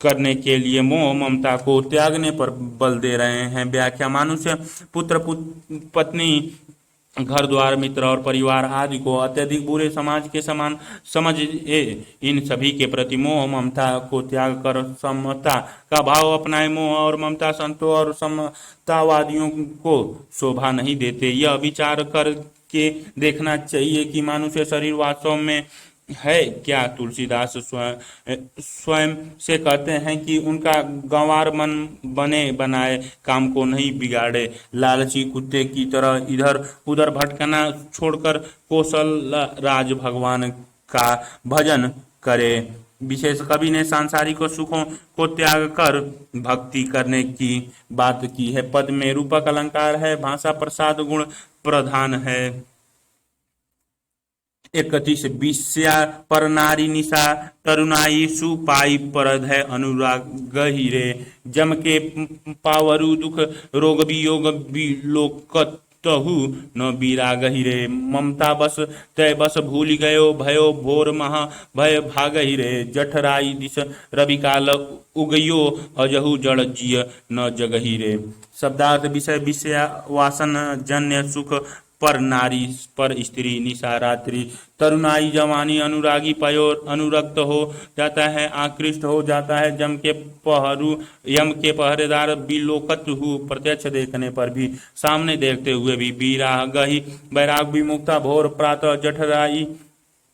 करने के लिए मोह ममता को त्यागने पर बल दे रहे हैं। व्याख्या मनुष्य पुत्र पत्नी घर द्वार मित्र और परिवार आदि को अत्यधिक बुरे समाज के समान समझ इन सभी के प्रति मोह ममता को त्याग कर समता का भाव अपनाए। मोह और ममता संतों और समतावादियों को शोभा नहीं देते। यह विचार करके देखना चाहिए कि मनुष्य शरीर वास्तव में है क्या। तुलसीदास स्वयं से कहते हैं कि उनका गंवार मन बने बनाए काम को नहीं बिगाड़े। लालची कुत्ते की तरह इधर उधर भटकना छोड़कर कौशल राज भगवान का भजन करे। विशेष कवि ने सांसारिक सुखों को त्याग कर भक्ति करने की बात की है। पद में रूपक अलंकार है, भाषा प्रसाद गुण प्रधान है। 31 विषया पर नारी निशा तरुणाई सुपाई परध है अनुराग हीरे जम के पावरु दुख रोग वियोग विलोकतहु न विराग हीरे ममता बस तय बस भूल गयो भयो भोर महा भय भाग हीरे जठराई दिश रवि काल उगयो अजहु जड़ जिय न जग हीरे। शब्दार्थ विषय विषय वासन जन्य सुख पर नारी पर स्त्री निशा रात्रि तरुणाई जवानी अनुरागी पयो अनुरक्त हो जाता है आकृष्ट हो जाता है। जम के पहरू यम के पहरेदार विलोकत हु प्रत्यक्ष देखने पर भी सामने देखते हुए भी विरागही वैराग विमुक्ता भोर प्रातः जठराई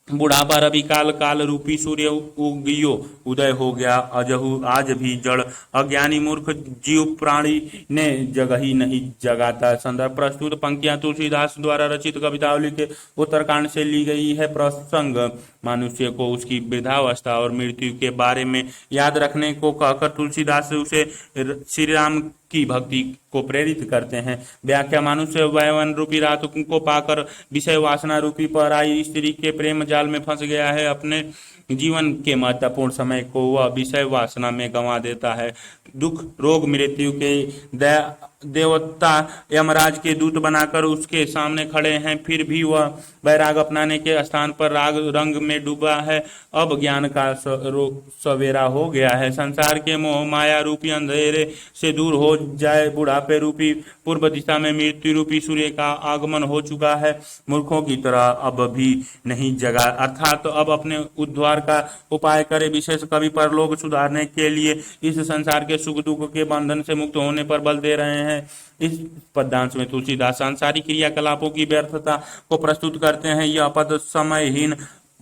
बुढ़ापा रवि काल काल रूपी सूर्य उगयो उदय हो गया अजहु आज भी जड़ अज्ञानी मूर्ख जीव प्राणी ने जगह ही नहीं जगाता। संदर्भ प्रस्तुत पंक्तियां तुलसीदास द्वारा रचित कवितावली के उत्तरकांड से ली गई है। प्रसंग मनुष्य को उसकी वृद्धावस्था और मृत्यु के बारे में याद रखने को कहकर तुलसीदास उसे श्री राम की भक्ति को प्रेरित करते हैं। व्याख्या मनुष्य वैवन रूपी रात को पाकर विषय वासना रूपी पराई स्त्री के प्रेम जाल में फंस गया है। अपने जीवन के महत्वपूर्ण समय को वह विषय वासना में गंवा देता है। दुख रोग मृत्यु के देवता यमराज के दूत बनाकर उसके सामने खड़े हैं, फिर भी वह वैराग अपनाने के स्थान पर राग रंग में डूबा है। अब ज्ञान का सवेरा हो गया है। संसार के मोह माया रूपी अंधेरे से दूर हो जाए। बुढ़ापे रूपी पूर्व दिशा में मृत्यु रूपी सूर्य का आगमन हो चुका है। मूर्खों की तरह अब भी नहीं जगा, अर्थात तो अब अपने उद्धार का उपाय करे। विशेष कवि परलोक सुधारने के लिए इस संसार के सुख दुख के बंधन से मुक्त होने पर बल दे रहे हैं। इस पद्यांश में तुलसीदास सांसारिक क्रियाकलापों की व्यर्थता को प्रस्तुत करते हैं। यह पद समयहीन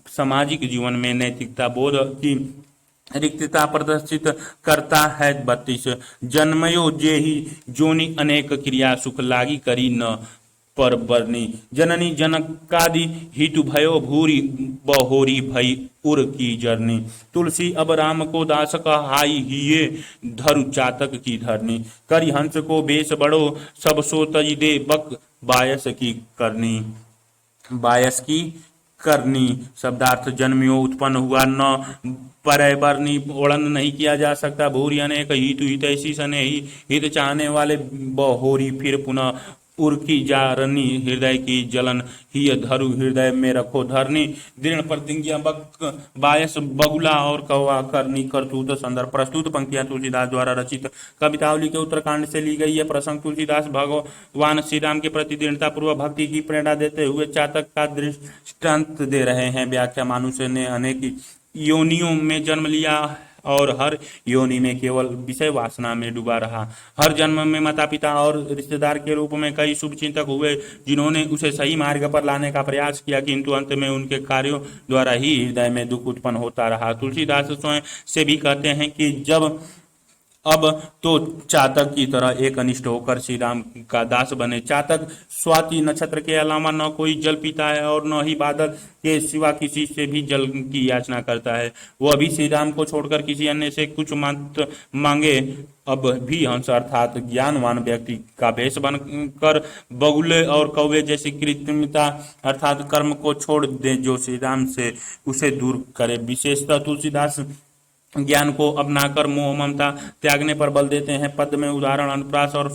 सामाजिक जीवन में नैतिकता बोध की रिक्तता प्रदर्शित करता है। 32 जन्मयो जे ही जोनि अनेक क्रिया सुख लागी करी न पर बरनी जननी जनकादि हितु भयो भूरी बहोरी भई उर की जरनी। तुलसी अब राम को दास कहाई हिये धरु चातक की धरनी करी हंस को बेस बड़ो सब सो तज दे बक बायस की करनी बायस की करनी। शब्दार्थ जन्मियो उत्पन्न हुआ न परय बरनी ओढ़न नहीं किया जा सकता। भूरी अनेक हितु हितैषी सने ही हित चाहने वाले बहोरी फिर पुनः उर की जारनी हृदय की जलन ही धरु हृदय में रखो धरनी दृढ़ प्रतिज्ञा बक बायस बगुला और कौवा करनी करतूत। संदर्भ प्रस्तुत पंक्तियां तुलसीदास द्वारा रचित कवितावली के उत्तरकांड से ली गई है। प्रसंग तुलसीदास भगवान श्री राम के प्रति दृढ़ता पूर्वक भक्ति की प्रेरणा देते हुए चातक का दृष्टांत दे रहे हैं। व्याख्या मनुष्य ने अनेक योनियों में जन्म लिया और हर योनि में केवल विषय वासना में डूबा रहा। हर जन्म में माता पिता और रिश्तेदार के रूप में कई शुभ चिंतक हुए जिन्होंने उसे सही मार्ग पर लाने का प्रयास किया, किंतु अंत में उनके कार्यों द्वारा ही हृदय में दुख उत्पन्न होता रहा। तुलसीदास स्वयं से भी कहते हैं कि जब अब तो चातक की तरह एक अनिष्ट होकर श्री राम का दास बने। चातक स्वाति नक्षत्र के अलावा न कोई जल पीता है और न ही बादल के सिवा किसी से भी जल की याचना करता है। वह भी श्री राम को छोड़कर किसी अन्य से कुछ मत मांगे। अब भी हंस अर्थात ज्ञानवान व्यक्ति का भेष बनकर बगुले और कौवे जैसी कृत्रिमता अर्थात कर्म को छोड़ दे जो श्री राम से उसे दूर करे। विशेषतः तुलसीदास ज्ञान को अपनाकर मोह ममता त्यागने पर बल देते हैं। पद में उदाहरण अनुप्रास और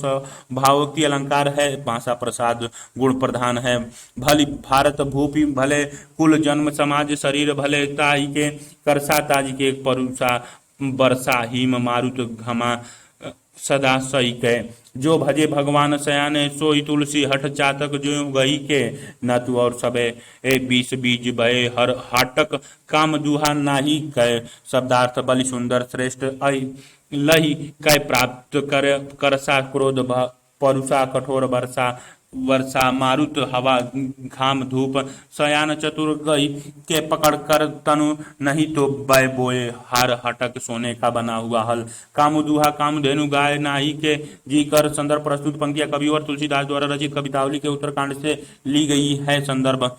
भावोक्ति अलंकार है। भाषा प्रसाद गुण प्रधान है। भली भारत भूपि भले कुल जन्म समाज शरीर भले ताई के करसा ताज के परुषा वर्षा हिम मारुत घमा सदा सही के। जो भजे भगवान सयाने सोई तुलसी हठ चातक जो गही के न तू और सबे ए बीस बीज भय हर हाटक काम दुहा नाही कह। शब्दार्थ बलि सुंदर श्रेष्ठ लही कै प्राप्त कर करसा क्रोध परुषा कठोर वर्षा वर्षा मारुत हवा घाम धूप शयान चतुर गई के पकड़ कर तनु नहीं तो बै बोए हार हटक सोने का बना हुआ हल। कामदुहा कामधेनु गाय नाही के जी कर। संदर्भ प्रस्तुत पंक्तियां कविवर तुलसीदास द्वारा रचित कवितावली के उत्तरकांड से ली गई है। संदर्भ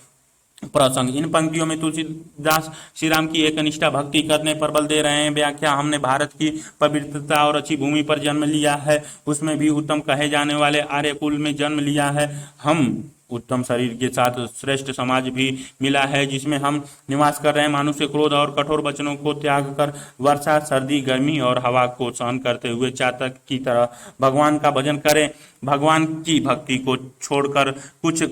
प्रसंग। इन पंक्तियों में तुलसीदास श्री राम की एक निष्ठा भक्ति करने पर बल दे रहे हैं। व्याख्या। हमने भारत की पवित्रता और अच्छी भूमि पर जन्म लिया है, उसमें भी उत्तम कहे जाने वाले आर्य कुल में जन्म लिया है। हम उत्तम शरीर के साथ श्रेष्ठ समाज भी मिला है जिसमें हम निवास कर रहे हैं। मनुष्य क्रोध और कठोर वचनों को त्याग कर वर्षा सर्दी गर्मी और हवा को सहन करते हुए चातक की तरह भगवान का भजन करें। भगवान की भक्ति को छोड़कर कुछ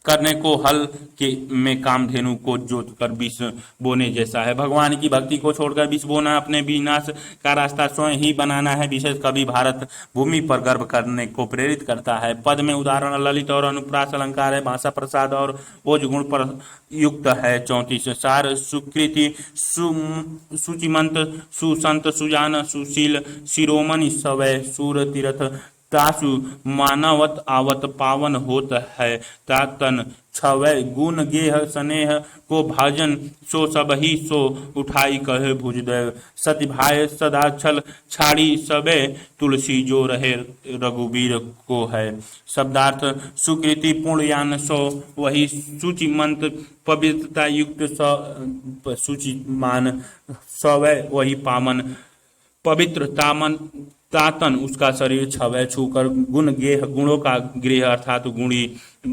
करने को हल के में कामधेनु को जोत कर विष बोने जैसा है। भगवान की भक्ति को छोड़कर विष बोना अपने विनाश का रास्ता स्वयं ही बनाना है। विशेष कवि भारत भूमि पर गर्व करने को प्रेरित करता है। पद में उदाहरण ललित और अनुप्रास अलंकार है। भाषा प्रसाद और ओज गुण पर युक्त है। 34 सार सुकृति सुचिमंत सुसंत सुजान सुशील शिरोमणि सवय सूर तीर्थ तासु मानवत आवत पावन होत है। तातन छवय गुण गेह स्नेह को भाजन सो सब ही सो उठाई कहे भुजदेव। सति भाई सदा छल छाड़ी सबे तुलसी जो रहे रघुवीर को है। शब्दार्थ सुकृति पुण्ययान सो वही सूचिमंत पवित्रता युक्त सूचिमान सवय वही पावन पवित्र तातन उसका शरीर छवय छूकर गुण गेह गुणों का गृह अर्थात गुणी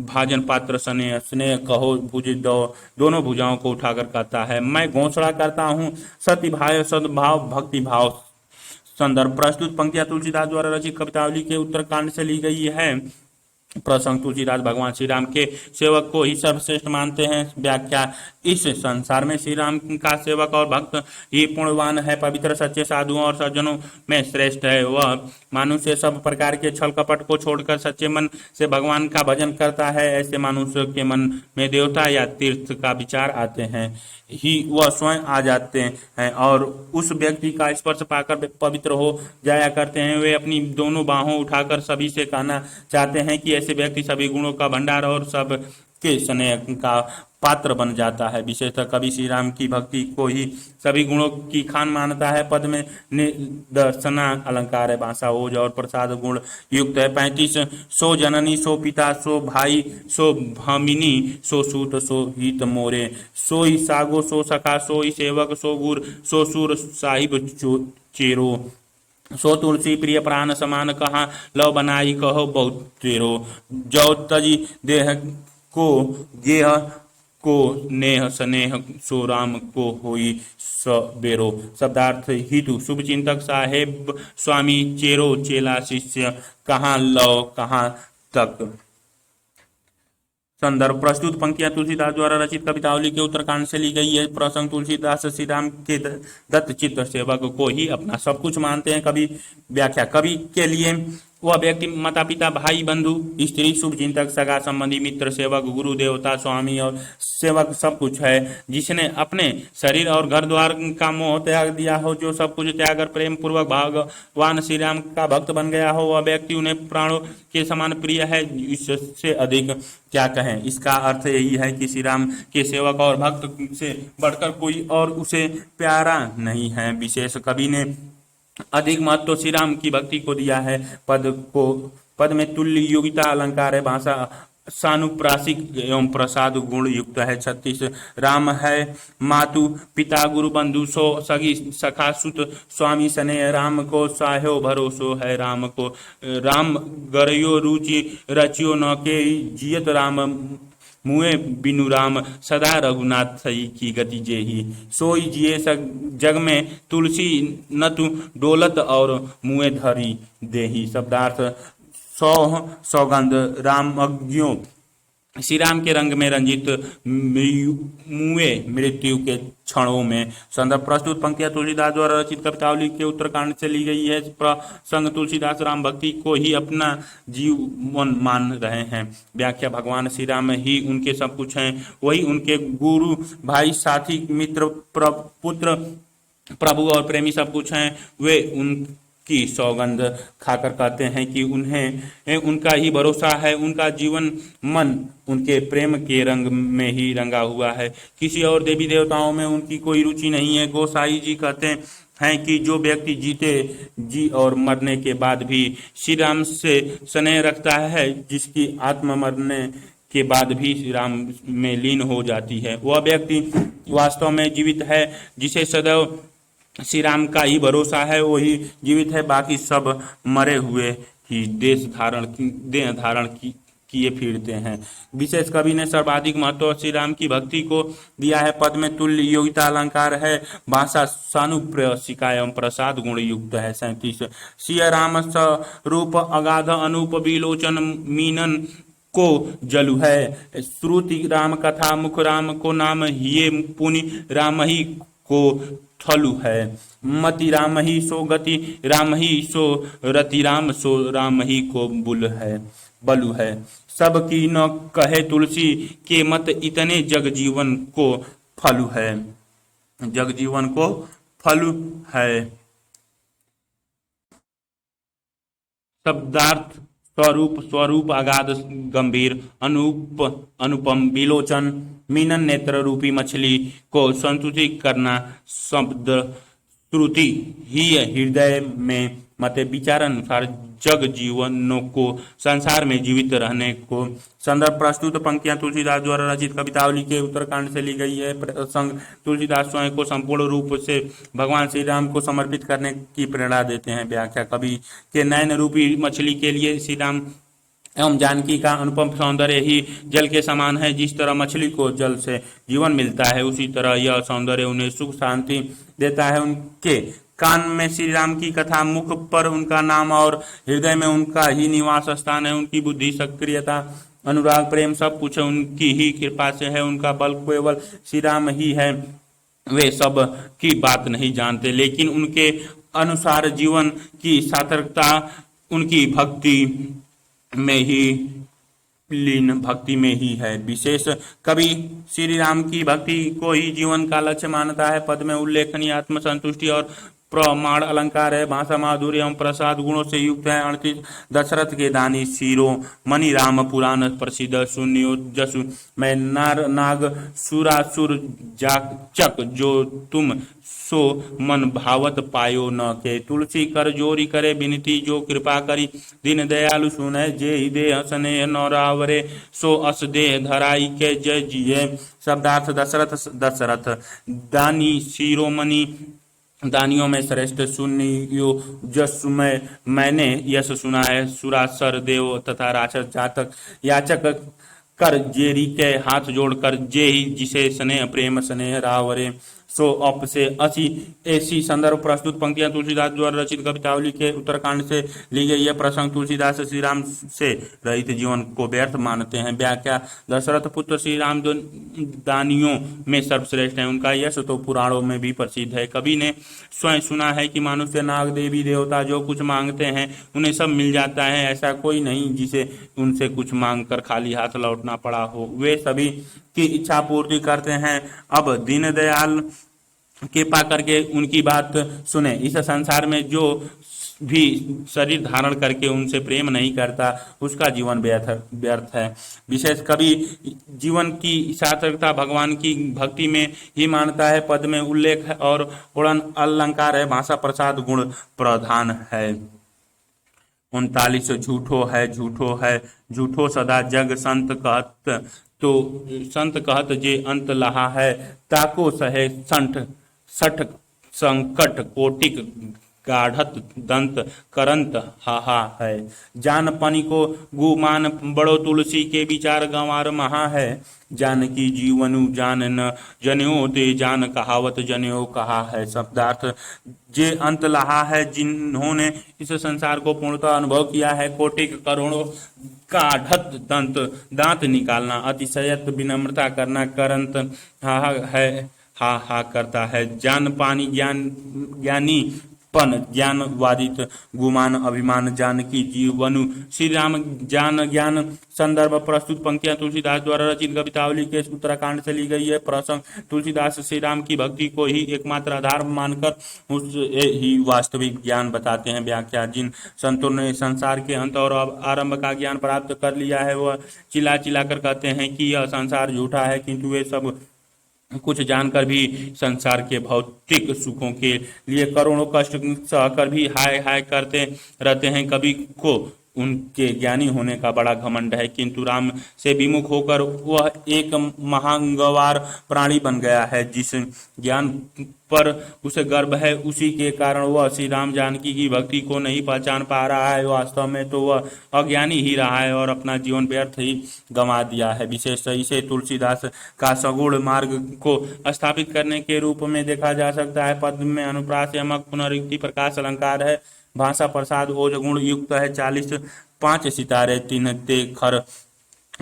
भाजन पात्र स्नेह स्नेह कहो भुज दोनों भुजाओं को उठाकर कहता है। मैं घोषणा करता हूँ सत्य भाव सद्भाव भक्ति भाव। संदर्भ प्रस्तुत पंक्तियां तुलसीदास द्वारा रचित कवितावली के उत्तरकांड से ली गई है। प्रसंग। तुलसीदास भगवान श्री राम के सेवक को ही सर्वश्रेष्ठ मानते हैं। व्याख्या। इस संसार में श्री राम का सेवक और भक्त ही पुण्यवान है, पवित्र सच्चे साधुओं और सज्जनों में श्रेष्ठ है। वह मनुष्य सब प्रकार के छल कपट को छोड़कर सच्चे मन से भगवान का भजन करता है। ऐसे मनुष्य के मन में देवता या तीर्थ का विचार आते हैं ही वह स्वयं आ जाते हैं और उस व्यक्ति का स्पर्श पाकर पवित्र हो जाया करते हैं। वे अपनी दोनों बाहों उठाकर सभी से कहना चाहते हैं कि ऐसे व्यक्ति सभी गुणों का भंडार और सब के स्नेह का पात्र बन जाता है। विशेषतः कवि श्री राम की भक्ति को ही सभी गुणों की खान मानता है। पद में निदर्शना अलंकार है। भाषा ओज और प्रसाद गुण युक्त है। 35 सो जननी सो पिता सो भाई सो भामिनी सो सूत सो हित मोरे सो ही सागो सो सखा सो ही सेवक सो गुर सो सुर साहिब चेरो सो तुलसी प्रिय प्राण समान कहाँ लव बनाई कहो बहुत तेरो। जौ तजी देह को गेह को नेह स्नेह सो राम को होई सबेरो। शब्दार्थ हितु शुभ चिंतक साहेब स्वामी चेरो चेला शिष्य कहाँ लव कहाँ तक। संदर्भ प्रस्तुत पंक्तियां तुलसीदास द्वारा रचित कवितावली के उत्तरकांड से ली गई है। प्रसंग। तुलसीदास श्री राम के दत्त चित्त सेवक को ही अपना सब कुछ मानते हैं। कवि। व्याख्या। कवि के लिए वह व्यक्ति माता पिता भाई बंधु स्त्री शुभ चिंतक सगा संबंधी मित्र सेवक गुरु देवता स्वामी और सेवक सब कुछ है। जिसने अपने शरीर और घर द्वार का मोह त्याग दिया हो, जो सब कुछ त्याग कर प्रेम पूर्वक भगवान श्री राम का भक्त बन गया हो, वह व्यक्ति उन्हें प्राणों के समान प्रिय है। इससे अधिक क्या कहें। इसका अर्थ यही है कि श्री राम के सेवक और भक्त से बढ़कर कोई और उसे प्यारा नहीं है। विशेष कवि ने अधिक महत्व तो श्री राम की भक्ति को दिया है। पद में तुल्य योगिता अलंकार है। भाषा सानुप्रासिक एवं प्रसाद गुण युक्त है। 36 राम है मातु पिता गुरु बंधु सो सगी सखा सुत स्वामी सने राम को साह्यो भरोसो है। राम को राम गरयो रुचि रचियो न के जियत राम मुए बिनु राम सदा रघुनाथ सही की गति जेही सोई जिए जग में तुलसी न तु डोलत और मुए धरी देही। शब्दार्थ सौ सौगंध रामज्ञों श्री राम के रंग में रंजित मुए मृत्यु के क्षणों में। संदर्भ प्रस्तुत पंक्तियां तुलसीदास द्वारा रचित कवितावली के उत्तरकांड से ली गई है। प्रसंग तुलसीदास राम भक्ति को ही अपना जीवन मान रहे हैं। व्याख्या भगवान श्री राम ही उनके सब कुछ हैं, वही उनके गुरु भाई साथी मित्र पुत्र प्रभु और प्रेमी सब कुछ हैं। वे उनकी सौगंध खाकर कहते हैं कि उन्हें उनका ही भरोसा है। उनका जीवन मन उनके प्रेम के रंग में ही रंगा हुआ है। किसी और देवी देवताओं में उनकी कोई रुचि नहीं है। गोसाई जी कहते हैं कि जो व्यक्ति जीते जी और मरने के बाद भी श्री राम से स्नेह रखता है, जिसकी आत्मा मरने के बाद भी श्री राम में लीन हो जाती है, वह व्यक्ति वास्तव में जीवित है। जिसे सदैव श्री राम का ही भरोसा है वही जीवित है, बाकी सब मरे हुए ही देह धारण किए फिरते हैं। विशेष कवि ने सर्वाधिक महत्व श्री राम की भक्ति को दिया है। पद में तुल्य योगिता अलंकार है। भाषा सानुप्रासिका एवं प्रसाद गुण युक्त है। 37 सिया राम स्वरूप अगाध अनूप विलोचन मीनन को जलु है। श्रुति राम कथा मुख राम को नाम हिये पुनि राम ही को थलु है। मति राम ही सो गति राम ही सो रति राम सो राम ही को बलु है। सब की न कहे तुलसी के मत इतने जग जीवन को फलु है। जग जीवन को फलु है। शब्दार्थ स्वरूप अगाध गंभीर अनुपम विलोचन मीनन नेत्र रूपी मछली को संतुष्ट करना। शब्द श्रुति ही हृदय में मत विचार अनुसार जग जीवनों को संसार में जीवित रहने को। संदर्भ प्रस्तुत पंक्तियां तुलसीदास द्वारा रचित कवितावली के उत्तरकांड से ली गई है। प्रसंग तुलसीदास स्वयं को संपूर्ण रूप से भगवान श्री राम को समर्पित करने की प्रेरणा देते हैं। व्याख्या कवि के नयन रूपी मछली के लिए श्री राम एवं जानकी का अनुपम सौंदर्य ही जल के समान है। जिस तरह मछली को जल से जीवन मिलता है, उसी तरह यह सौंदर्य उन्हें सुख शांति देता है। उनके कान में श्री राम की कथा, मुख पर उनका नाम और हृदय में उनका ही निवास स्थान है। उनकी बुद्धि, सक्रियता, अनुराग, प्रेम सब कुछ उनकी ही कृपा से है। उनका बल केवल श्री राम ही है। वे सब की बात नहीं जानते, लेकिन उनके अनुसार जीवन की सार्थकता उनकी भक्ति में ही है। विशेष कवि श्री राम की भक्ति को ही जीवन का लक्ष्य मानता है। पद में उल्लेखनीय आत्मसंतुष्टि और प्रमाण अलंकार है। भाषा माधुर्य एवं प्रसाद गुणों से युक्त है। 38 दशरथ के दानी शिरो मणि राम पुराण प्रसिद्ध सुनियो जसु मैं नाग सुरासुर जाचक जो तुम सो मन भावत पायो न के। तुलसी कर जोरी करे विनती जो कृपा करी दीन दयालु सुने जे देह स्नेह नौरावरे सो अस देह धराई के जय जिये। शब्दार्थ दशरथ दानी शिरोमणि दानियों में श्रेष्ठ सुनियो जसुमय मैंने यश सुना है। सुरासर देव तथा राक्षस जातक याचक कर जेरी के हाथ जोड़कर जे ही जिसे स्नेह प्रेम स्नेह रावरे सो अप से ऐसी संदर्भ प्रस्तुत पंक्तियां तुलसीदास द्वारा रचित कवितावली के उत्तरकांड से ली गई है। प्रसंग तुलसीदास श्री राम से रहित जीवन को व्यर्थ मानते हैं। व्याख्या दशरथ पुत्र श्री राम जो दानियों में सर्वश्रेष्ठ है, उनका यश तो पुराणों में भी प्रसिद्ध है। कवि ने स्वयं सुना है कि मनुष्य, नाग, देवी देवता जो कुछ मांगते हैं उन्हें सब मिल जाता है। ऐसा कोई नहीं जिसे उनसे कुछ मांग कर खाली हाथ लौटना पड़ा हो। वे सभी की इच्छा पूर्ति करते हैं। अब दीनदयाल कृपा करके उनकी बात सुने। इस संसार में जो भी शरीर धारण करके उनसे प्रेम नहीं करता, उसका जीवन व्यर्थ है। विशेष कवि जीवन की सार्थकता भगवान की भक्ति में ही मानता है। पद में उल्लेख है और उड़न अलंकार है, भाषा प्रसाद गुण प्रधान है। 39 झूठो है झूठो सदा जग संत कहत, तो संत कहत जे अंत लहा है, ताको सहे संठ सठ संकट कोटिक गाढ़त दंत करंत हाहा है। जान पनी को गुमान बड़ो तुलसी के विचार गंवार महा है, जानकी जीवनु जान न जन्यो ते जान कहावत जन्यो कहा है। शब्दार्थ जे अंत लहा है, जिन्होंने इस संसार को पूर्णतः अनुभव किया है। कोटिक करोड़ों काढ़त दंत दांत निकालना, अतिशयत विनम्रता करना, करंत हा है हा हा करता है। जान पानी ज्ञानी पन ज्ञान वादित गुमान अभिमान, जानकी जीवनु श्री राम ज्ञान ज्ञान। संदर्भ प्रस्तुत पंक्तियां तुलसीदास द्वारा रचित कवितावली के उत्तराखंड से ली गई है। प्रसंग तुलसीदास श्री राम की भक्ति को ही एकमात्र आधार मानकर उस ही वास्तविक ज्ञान बताते हैं। व्याख्या जिन संतों ने संसार के अंत और आरंभ का ज्ञान प्राप्त कर लिया है, वह चिल्ला चिल्लाकर कहते हैं कि यह संसार झूठा है, किंतु वे सब कुछ जानकर भी संसार के भौतिक सुखों के लिए करोड़ों कष्ट सहकर भी हाय हाय करते रहते हैं। कवि को उनके ज्ञानी होने का बड़ा घमंड है, किंतु राम से विमुख होकर वह एक महांगवार प्राणी बन गया है। जिस ज्ञान पर उसे गर्व है, उसी के कारण वह श्री राम जानकी की भक्ति को नहीं पहचान पा रहा है। वास्तव में तो वह अज्ञानी ही रहा है और अपना जीवन व्यर्थ ही गंवा दिया है। विशेष इसे तुलसीदास का सगुण मार्ग को स्थापित करने के रूप में देखा जा सकता है। पद में अनुप्रास यमक पुनरुक्ति प्रकाश अलंकार है, भाषा प्रसाद ओज गुण युक्त है। 40 5 सितारे 3 ते खर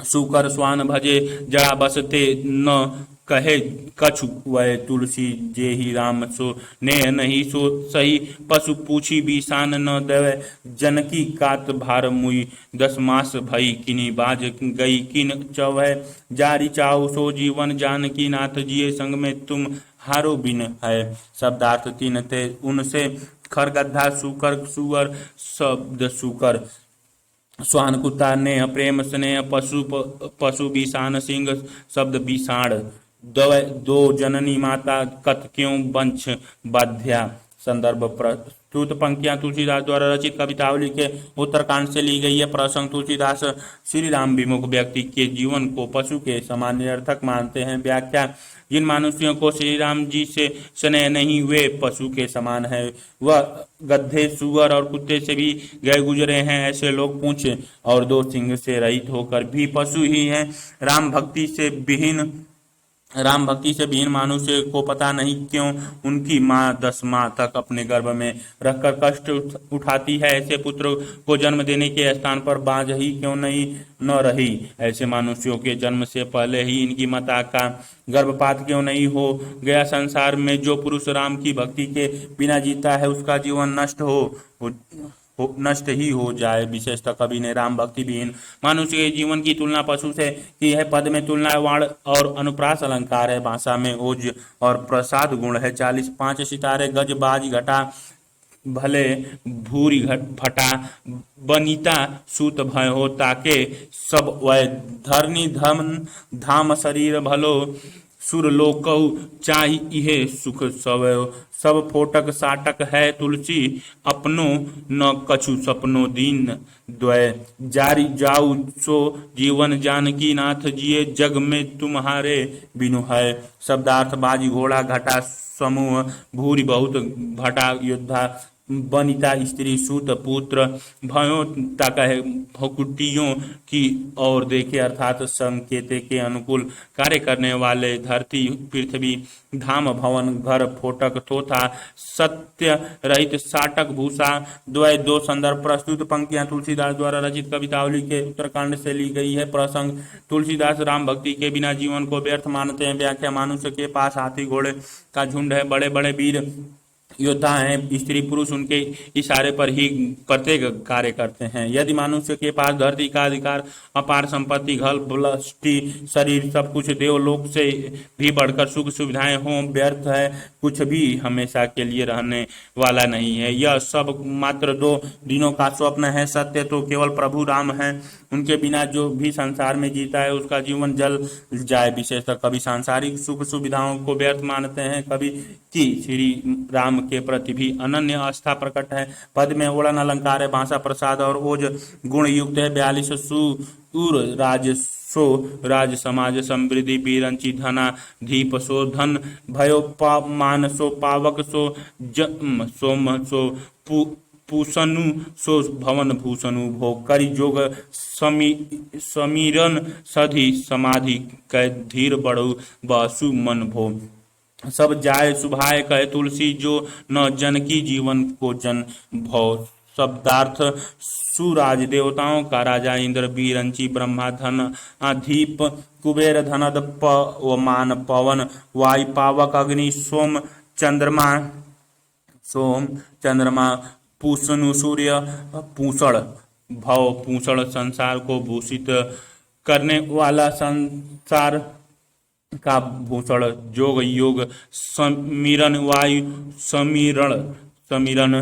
सुकर स्वान भजे जड़ा बसते न कहे कछु, वह तुलसी जे ही राम सो ने नहीं सो सही पशु पूछी बीसान न देवे। जनकी कात भार मुई 10 मास भई किनी बाज गई किन चवै, जारी चाहु सो जीवन जानकी नाथ जिए संग में तुम हारो बिन है। शब्दार्थ 3 थे उनसे खरगद्धा सुकर सुअर शब्द सुकर स्वान कुत्ता नेह प्रेम स्नेह पशु बीसान सिंह शब्द बीसाण दो जननी माता कत क्यों वंश बाध्या। संदर्भ प्रस्तुत पंक्तियां तुलसीदास द्वारा रचित कवितावली के उत्तरकांड से ली गई है। प्रसंग तुलसीदास श्री राम विमुख व्यक्ति के जीवन को पशु के समान निरर्थक मानते हैं। व्याख्या जिन मनुष्यों को श्री राम जी से स्नेह नहीं, वे पशु के समान है। वह गधे सुअर और कुत्ते से भी गए गुजरे हैं। ऐसे लोग पूंछ और 2 सिंग से रहित होकर भी पशु ही हैं। राम भक्ति से विहीन मनुष्य को पता नहीं क्यों उनकी माँ 10 माह तक अपने गर्भ में रखकर कष्ट उठाती है। ऐसे पुत्र को जन्म देने के स्थान पर बांझ ही क्यों नहीं न रही। ऐसे मनुष्यों के जन्म से पहले ही इनकी माता का गर्भपात क्यों नहीं हो गया। संसार में जो पुरुष राम की भक्ति के बिना जीता है, उसका जीवन नष्ट ही हो जाए। विशेषतः कवि ने राम भक्ति विहीन मनुष्य के जीवन की तुलना पशु से की है। पद में तुलना वाण और अनुप्रास अलंकार है, भाषा में ओज और प्रसाद गुण है। 40 5 सितारे गज बाज घटा भले भूरी भटा बनीता सूत भय हो, ताके सब वह धरनी धाम शरीर भलो सुरलोकऊ चाहि इहे सुख सब फोटक साटक है। तुलसी अपनो न कछु सपनो दीन द्वय, जारी जाऊ सो जीवन जानकी नाथ जिए जग में तुम्हारे बिनु है। शब्दार्थ बाजी घोड़ा घटा समूह भूरी बहुत भटा योद्धा बनिता स्त्री सूत पुत्र भयो तक भकुटियों की ओर देखे, अर्थात संकेते के अनुकूल कार्य करने वाले धरती पृथ्वी धाम भवन घर फोटक थोथा सत्य रहित साटक भूषा द्वय। 2 संदर्भ प्रस्तुत पंक्तियां तुलसीदास द्वारा रचित कवितावली के उत्तरकांड से ली गई है। प्रसंग तुलसीदास राम भक्ति के बिना जीवन को व्यर्थ मानते हैं। व्याख्या मनुष्य के पास हाथी घोड़े का झुंड है, बड़े बड़े वीर योद्धा हैं, स्त्री पुरुष उनके इशारे पर ही प्रत्येक कार्य करते हैं। यदि मनुष्य के पास धरती का अधिकार, अपार संपत्ति, घर बस्ती, शरीर सब कुछ, देवलोक से भी बढ़कर सुख सुविधाएं हों, व्यर्थ है, कुछ भी हमेशा के लिए रहने वाला नहीं है। यह सब मात्र 2 दिनों का स्वप्न है। सत्य तो केवल प्रभु राम है। उनके बिना जो भी संसार में जीता है उसका जीवन जल जाए। विशेषतः कभी सांसारिक सुख सुविधाओं को व्यर्थ मानते हैं, कभी कि श्री राम के प्रति भी अनन्य आस्था प्रकट है। पद में ओड़न अलंकार है, भाषा प्रसाद और ओज गुण युक्त है। 42 सूर राज सो राज समाज समृद्धि बीरंची धना धीप सो धन भयो मान सो पावक सो जम सोम सो पूषनु सो भवन भूषणु भोग करी जोग समीरन सधि समाधि कै धीर बड़ु बसु मन भो सब जाय सुभाय कहे तुलसी जो न जनकी जीवन को जन भव। शब्दार्थ सुराज देवताओं का राजा इंद्र, बीरंची ब्रह्मा, धन अधिप कुबेर, धनद पवन पवन, वायु पावक, अग्नि, सोम चंद्रमा, पूषणु सूर्य, पूषण भव पूषण संसार को भूषित करने वाला, संसार का भूषण, जोग योग समीरण, वायु समीरण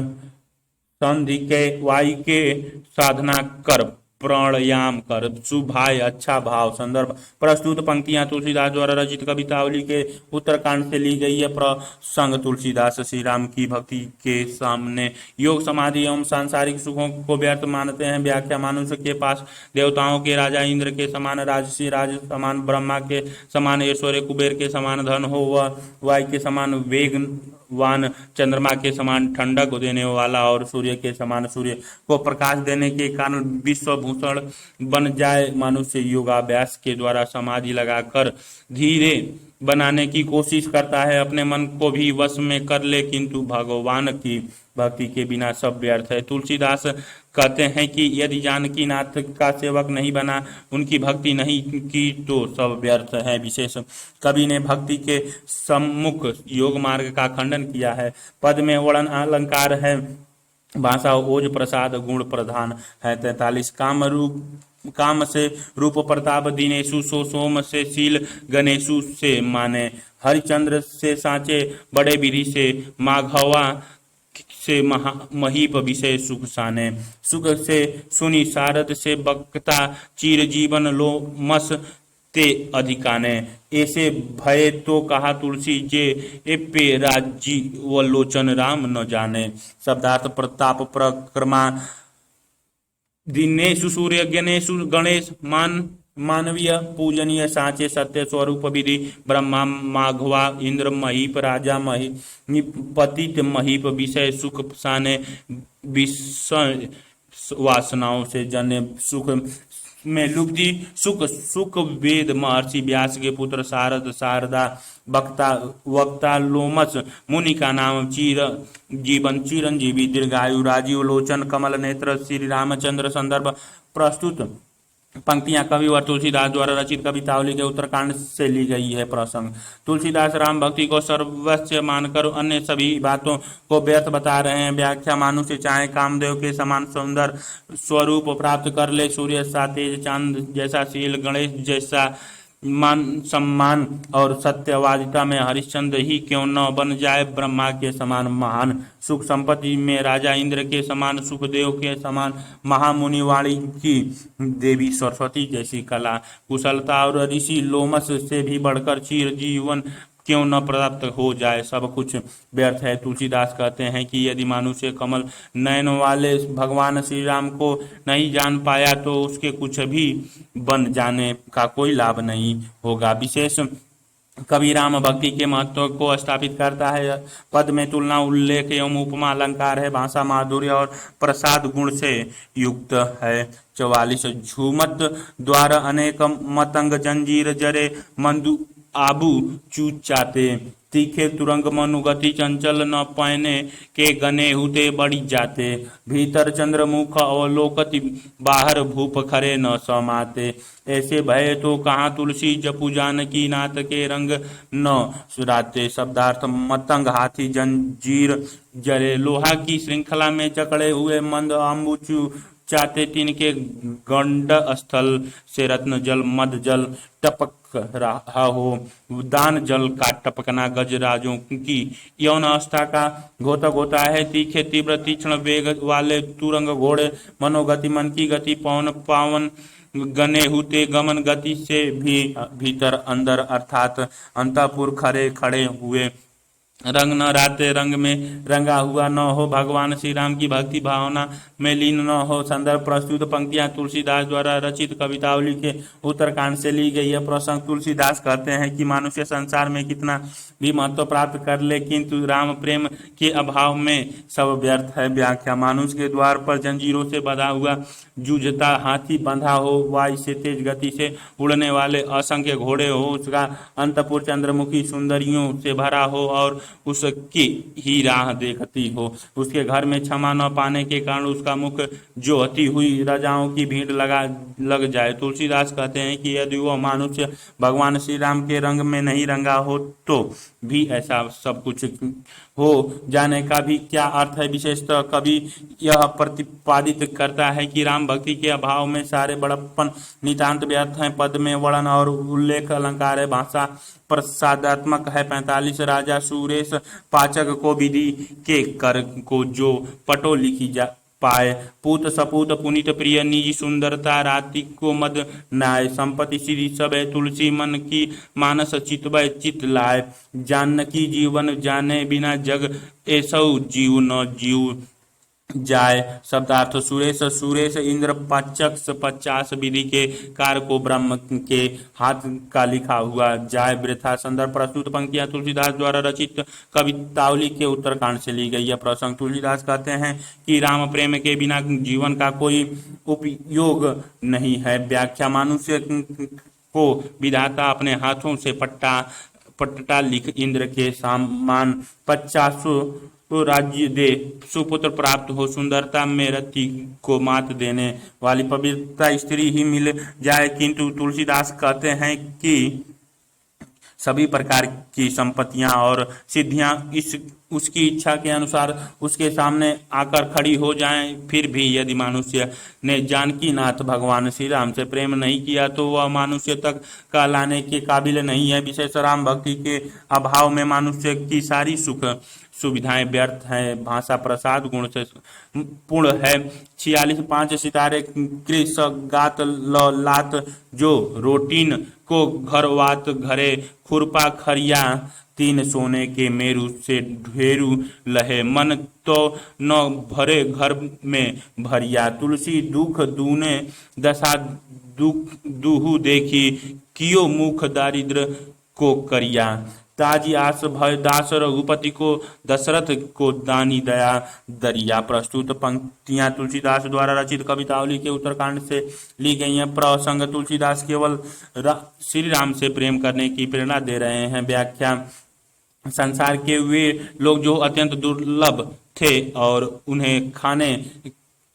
संधि के, वायु के साधना कर, प्राणायाम कर, सुभाय अच्छा भाव। संदर्भ प्रस्तुत पंक्तियां तुलसीदास द्वारा रचित कवितावली के उत्तरकांड से ली गई है। प्रसंग तुलसीदास श्री राम की भक्ति के सामने योग समाधि एवं सांसारिक सुखों को व्यर्थ मानते हैं। व्याख्या मनुष्य के पास देवताओं के राजा इंद्र के समान राजसी राज समान, ब्रह्मा के समान ऐश्वर्य, कुबेर के समान धन हो, वह वायु के समान वेगवान, चंद्रमा के समान ठंडक देने वाला और सूर्य के समान सूर्य को प्रकाश देने के कारण विश्व भूषण बन जाए। मनुष्य योगाभ्यास के द्वारा समाधि लगाकर धीरे बनाने की कोशिश करता है, अपने मन को भी वश में कर ले, किंतु भगवान की भक्ति के बिना सब व्यर्थ है। तुलसीदास कहते हैं कि यदि जानकी नाथ का सेवक नहीं बना, उनकी भक्ति नहीं की तो सब व्यर्थ है। विशेष कवि ने भक्ति के सम्मुख योग मार्ग का खंडन किया है। पद में वर्णन अलंकार है, भाषा ओज प्रसाद गुण प्रधान है। 43 काम से रूप प्रताप, दीनेशु सो सोम से शील, गणेशु से माने, हरिचंद्र से साचे, बड़े विधि से माघवा से महीप विषय सुख साने, सुख से सुनी, सारद से बक्ता, चीर जीवन लो मस ते अधिकाने, ऐसे भय तो कहा तुलसी जे ए पे राजी व लोचन राम न जाने। शब्दार्थ प्रताप प्रक्रमा, दिनेशु सूर्य, गणेशु गणेश, मानवीय पूजनीय, साचे सत्य स्वरूप विधि, ब्रह्मा माघवा, इंद्र महीप, राजा पतित महीप विषय सुख साने, विषय वासनाओं से जन्य सुख में लुब्धि सुख वेद, महर्षि व्यास के पुत्र शारद, शारदा, वक्ता लोमस, मुनि का नाम जीवन चिरंजीवी, दीर्घायु, राजीव लोचन, कमल नेत्र, श्री रामचंद्र। संदर्भ प्रस्तुत पंक्तियां कवि व तुलसीदास द्वारा रचित कवितावली के उत्तरकांड से ली गई है। प्रसंग तुलसीदास राम भक्ति को सर्वस्व मानकर अन्य सभी बातों को व्यर्थ बता रहे हैं। व्याख्या मनुष्य चाहे कामदेव के समान सुंदर स्वरूप प्राप्त कर ले, सूर्य सा तेज, चांद जैसा शील, गणेश जैसा मान सम्मान और सत्यवादिता में हरिश्चंद्र ही क्यों न बन जाए, ब्रह्मा के समान महान, सुख संपत्ति में राजा इंद्र के समान, सुखदेव के समान महामुनि, वाणी की देवी सरस्वती जैसी कला कुशलता और ऋषि लोमस से भी बढ़कर चीर जीवन क्यों न प्राप्त हो जाए, सब कुछ व्यर्थ है। तुलसीदास कहते हैं कि यदि मनुष्य कमल नयन वाले भगवान श्री राम को नहीं जान पाया तो उसके कुछ भी बन जाने का कोई लाभ नहीं होगा। विशेष कवि राम भक्ति के महत्व को स्थापित करता है। पद में तुलना, उल्लेख एवं उपमा अलंकार है, भाषा माधुर्य और प्रसाद गुण से युक्त है। 44 झूमत द्वार अनेक मतंग, जंजीर जरे आबू चूच चाते। तीखे तुरंग मनुगति चंचल न पहने के गने हुते बड़ी जाते। भीतर चंद्रमुख अवलोकति बाहर भूप खरे न समाते। ऐसे भय तो कहाँ तुलसी जपु जानकी नाथ के रंग न सुराते। शब्दार्थ मतंग हाथी जंजीर जले लोहा की श्रृंखला में जकड़े हुए मंद अम्बुचू चाहते। तिनके गंड स्थल से रत्न जल मद जल टपक रहा हो। दान जल का टपकना गजराजों की यौन अवस्था का घोतक होता है। तीखे तीव्र तीक्ष्ण वेग वाले तुरंग घोड़े मनोगति मन की गति पवन पावन गने हुते गमन गति से भी भीतर अंदर अर्थात अंतःपुर खड़े खड़े हुए। रंग न राते रंग में रंगा हुआ न हो। भगवान श्री राम की भक्ति भावना में लीन न हो। संदर्भ प्रस्तुत पंक्तियां तुलसीदास द्वारा रचित कवितावली के उत्तरकांड से ली गई है। प्रसंग तुलसीदास कहते हैं कि मनुष्य संसार में कितना भी महत्व प्राप्त कर ले किंतु राम प्रेम के अभाव में सब व्यर्थ है। व्याख्या मानुष के द्वार पर जंजीरों से बंधा हुआ जूझता हाथी बंधा हो। वायु से तेज गति से उड़ने वाले असंख्य घोड़े हो। उसका अंतपुर चंद्रमुखी सुंदरियों से भरा हो और उसकी ही राह देखती हो। उसके घर में क्षमा न पाने के कारण उसका मुख जोहती हुई राजाओं की भीड़ लग जाए। तुलसीदास कहते हैं कि यदि वह मनुष्य भगवान श्री राम के रंग में नहीं रंगा हो तो भी ऐसा सब कुछ हो जाने का भी क्या अर्थ है। विशेषतः कवि यह प्रतिपादित करता है कि राम भक्ति के अभाव में सारे बड़प्पन नितांत व्यर्थ हैं। पद में वर्णन और उल्लेख अलंकार है। भाषा प्रसादात्मक है। 45 राजा सुरेश पाचक को विधि के कर को जो पटो लिखी जा पाए। पूत सपूत पुनित प्रिय निज सुंदरता राति को मद नाय। संपत्ति श्री सब तुलसी मन की मानस चितवय चित लाय। जानकी जीवन जाने बिना जग ऐसौ जीव न जीव जाय। शब्दार्थ सुरेश इंद्र पाचक 50 विधि के कार को ब्रह्म के हाथ का लिखा हुआ जाय वृथा। संदर्भ प्रस्तुत पंक्तियां तुलसीदास द्वारा रचित कवितावली के उत्तरकांड से ली गई है। प्रसंग तुलसीदास कहते हैं कि राम प्रेम के बिना जीवन का कोई उपयोग नहीं है। व्याख्या मनुष्य को विधाता अपने हाथों से पट्टा लिख इंद्र के समान 50 राज्य दे। सुपुत्र प्राप्त हो। सुंदरता में रति को मात देने वाली पवित्रता स्त्री ही मिल जाए। किंतु तुलसीदास कहते हैं कि सभी प्रकार की संपत्तियां और सिद्धियां उसकी इच्छा के अनुसार उसके सामने आकर खड़ी हो जाएं। फिर भी यदि मनुष्य ने जानकी नाथ भगवान श्री राम से प्रेम नहीं किया तो वह मनुष्य तक कहलाने के काबिल नहीं है। विशेष राम भक्ति के अभाव में मनुष्य की सारी सुख सुविधाएं व्यर्थ हैं। भाषा प्रसाद गुण से पूर्ण है। 46 5 सितारे कृष गात लात जो रोटीन को घरवात घरे खुरपा खरिया। 3 सोने के मेरू से ढेरू लहे मन तो न भरे घर में भरिया। तुलसी दुख दूने दशा दूहु देखी कियो मुख दारिद्र को करिया। ताजी आस भय दास रघुपति को दशरथ को दानी दया दरिया। प्रस्तुत पंक्तियां तुलसीदास द्वारा रचित कवितावली के उत्तरकांड से ली गई हैं। प्रसंग तुलसीदास केवल श्री राम से प्रेम करने की प्रेरणा दे रहे हैं। व्याख्या संसार के वे लोग जो अत्यंत दुर्लभ थे और उन्हें खाने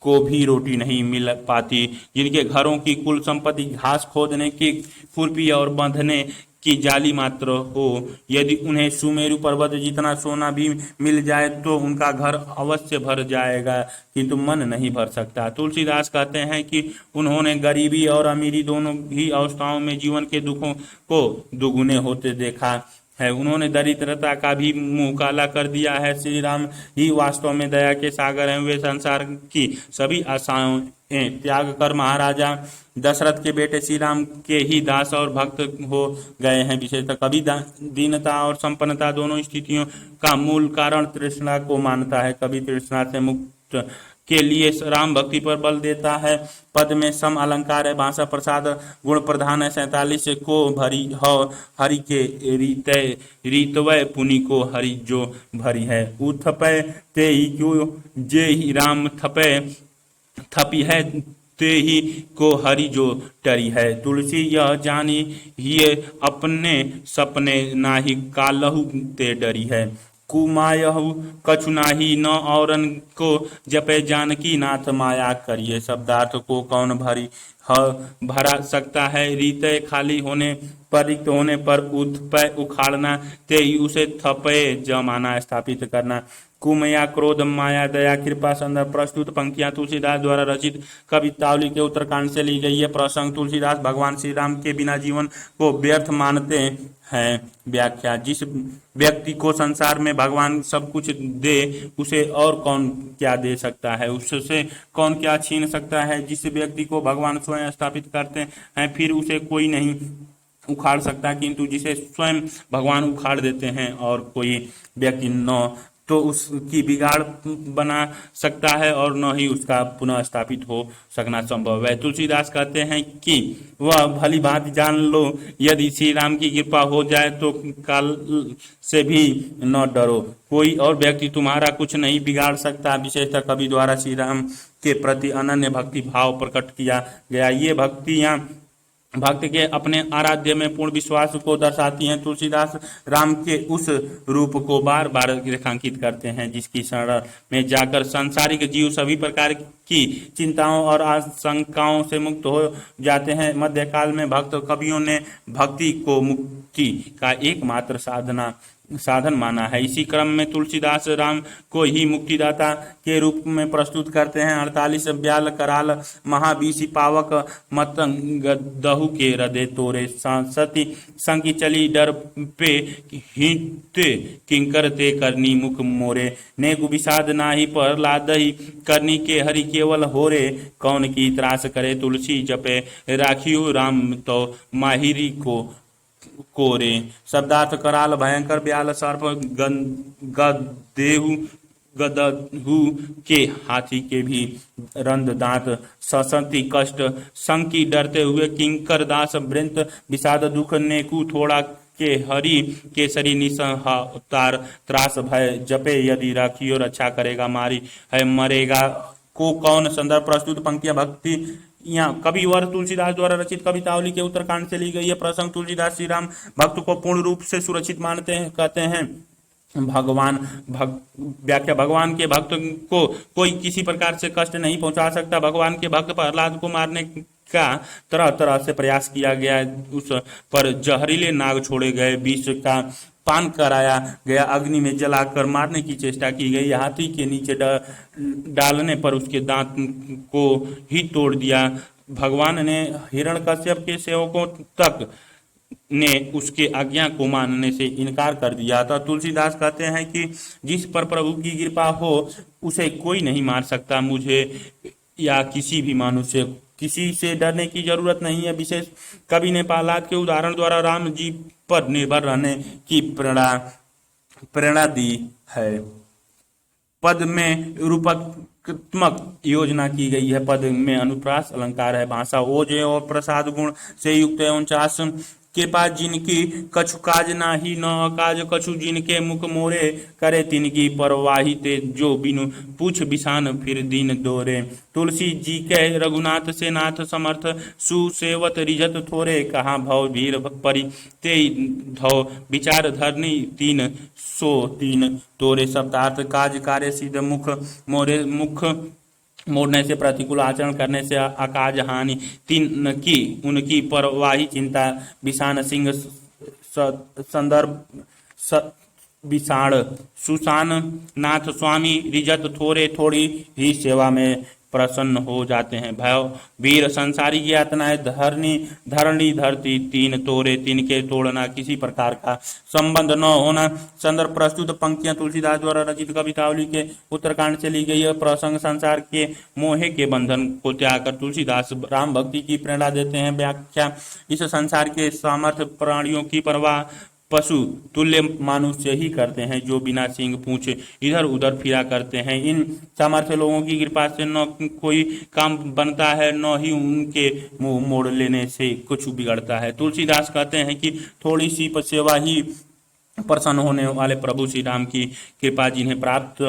को भी रोटी नहीं मिल पाती, जिनके घरों की कुल संपत्ति घास खोदने की खुरपी और बांधने की जाली मात्र हो, यदि उन्हें सुमेरु पर्वत जितना सोना भी मिल जाए तो उनका घर अवश्य भर जाएगा, किंतु मन नहीं भर सकता। तुलसीदास कहते हैं कि उन्होंने गरीबी और अमीरी दोनों ही अवस्थाओं में जीवन के दुखों को दुगुने होते देखा है। उन्होंने दरिद्रता का भी मुंह काला कर दिया है। श्री राम ही वास्तव में दया के सागर हैं। वे संसार की सभी आशाएं त्याग कर महाराजा दशरथ के बेटे श्री राम के ही दास और भक्त हो गए हैं। विशेषतः कवि दीनता और संपन्नता दोनों स्थितियों का मूल कारण तृष्णा को मानता है। कवि तृष्णा से मुक्त के लिए राम भक्ति पर बल देता है। पद में सम अलंकार है। भाषा प्रसाद गुण प्रधान है। 47 को भरी हो हरि के रीतवय पुनि को हरि जो भरी है। उथपय ते ही क्यों जे ही राम थपय थपी है ते ही को हरि जो टरी है। तुलसी यह जानी ये अपने सपने नाही कालहु ते डरी है। कुमायहु कछु नाही न औरन को जपे जानकी नाथ माया करिए। शब्दार्थ को कौन भरा सकता है। रीते खाली होने पर रिक्त होने पर उठपै उखाड़ना ते ही उसे थपे जमाना स्थापित करना। कुमया क्रोध माया दया कृपा संदर्भ प्रस्तुत पंक्तियां तुलसीदास द्वारा रचित कवितावली के उत्तरकांड से ली गई है। प्रसंग तुलसीदास भगवान श्री राम के बिना जीवन को व्यर्थ मानते हैं। व्याख्या जिस व्यक्ति को संसार में भगवान सब कुछ दे उसे और कौन क्या दे सकता है, उससे कौन क्या छीन सकता है। जिस व्यक्ति को भगवान स्वयं स्थापित करते हैं फिर उसे कोई नहीं उखाड़ सकता, किंतु जिसे स्वयं भगवान उखाड़ देते हैं और कोई व्यक्ति न तो उसकी बिगाड़ बना सकता है और न ही उसका पुनः स्थापित हो सकना संभव है। तुलसीदास कहते हैं कि वह भली भांति जान लो, यदि श्री राम की कृपा हो जाए तो काल से भी न डरो। कोई और व्यक्ति तुम्हारा कुछ नहीं बिगाड़ सकता। विशेषतः कवि द्वारा श्री राम के प्रति अनन्य भक्ति भाव प्रकट किया गया। ये भक्तियां भक्त के अपने आराध्य में पूर्ण विश्वास को दर्शाती हैं। तुलसीदास राम के उस रूप को बार बार रेखांकित करते हैं जिसकी शरण में जाकर सांसारिक जीव सभी प्रकार की चिंताओं और आशंकाओं से मुक्त हो जाते हैं। मध्यकाल में भक्त कवियों ने भक्ति को मुक्ति का एकमात्र साधन माना है। इसी क्रम में तुलसीदास राम को ही मुक्तिदाता के रूप में प्रस्तुत करते हैं। 48 ब्याल कराल महाबीसी पावक मतंगदहु के हृदय तोरे सती संकी चली डर पे हिते किंकर ते करनी मुख मोरे। नेगु विषाद नाही प्रहलादहि करनी के हरि केवल होरे। कौन की त्रास करे तुलसी जपे राखियो राम तो माहिरी को कोरे। शब्दार्थ कराल भयंकर ब्याल सर्प गदहु के हाथी के भी रंध दांत ससंति कष्ट संकी डरते हुए किंकर दास वृंत विषाद दुख नेकु थोड़ा के हरि केसरी निसहार त्रास भय जपे यदि राखियो रक्षा करेगा मारी है मरेगा को कौन। संदर्भ प्रस्तुत पंक्तियां भक्ति यहाँ कविवर तुलसीदास द्वारा रचित कवितावली के उत्तरकांड से ली गई है। प्रसंग तुलसीदास श्री राम भक्त को पूर्ण रूप से सुरक्षित मानते हैं। कहते हैं व्याख्या भगवान के भक्त को कोई किसी प्रकार से कष्ट नहीं पहुंचा सकता। भगवान के भक्त प्रहलाद को मारने का तरह तरह से प्रयास किया गया। उस पर जहरीले नाग छोड़े गए, विष का पान कराया गया, अग्नि में जलाकर मारने की चेष्टा की गई। हाथी के नीचे डालने पर उसके दांत को ही तोड़ दिया। भगवान ने हिरण्यकश्यप के सेवकों तक ने उसके आज्ञा को मानने से इनकार कर दिया था। तुलसीदास कहते हैं कि जिस पर प्रभु की कृपा हो उसे कोई नहीं मार सकता। मुझे या किसी भी मनुष्य किसी से डरने की जरूरत नहीं है। विशेष कवि ने प्रहलाद के उदाहरण द्वारा राम जी पर निर्भर रहने की प्रेरणा दी है। पद में रूपकात्मक योजना की गई है। पद में अनुप्रास अलंकार है। भाषा ओज और प्रसाद गुण से युक्त है। 49 के पास जिनकी कछु काज नाही न काज कछु जिनके मुख मोरे करे तिनकी परवाही ते जो बिनु पूछ बिसान फिर दीन दोरे। तुलसी जी के रघुनाथ से नाथ समर्थ सुसेवत रिजत थोरे कहाँ भव वीर परि ते धव विचार धरनी तीन सो तीन तोरे। शब्दार्थ काज कार्य सिद्ध मुख मोरे मुख मोड़ने से प्रतिकूल आचरण करने से अकाज हानि तीन की उनकी परवाही चिंता विषाण सिंह संदर्भ विषाण सुशान नाथ स्वामी रिजत थोड़े थोड़ी ही सेवा में प्रसन्न हो जाते हैं। भय वीर संसारी की यातनाएं धरणी धरती तीन तोरे तीन के तोड़ना किसी प्रकार का संबंध न होना। संदर्भ प्रस्तुत पंक्तियां तुलसीदास द्वारा रचित कवितावली के उत्तरकांड से ली गई है। प्रसंग संसार के मोहे के बंधन को त्याग कर तुलसीदास राम भक्ति की प्रेरणा देते हैं। व्याख्या इस संसार के सामर्थ्य प्राणियों की परवाह पशु तुल्य मनुष्य ही करते हैं जो बिना सींग पूंछ इधर उधर फिरा करते हैं। इन सामर्थ्य लोगों की कृपा से न कोई काम बनता है न ही उनके मुंह मोड़ लेने से कुछ बिगड़ता है। तुलसीदास कहते हैं कि थोड़ी सी सेवा ही प्रसन्न होने वाले प्रभु श्री राम की कृपा जिन्हें प्राप्त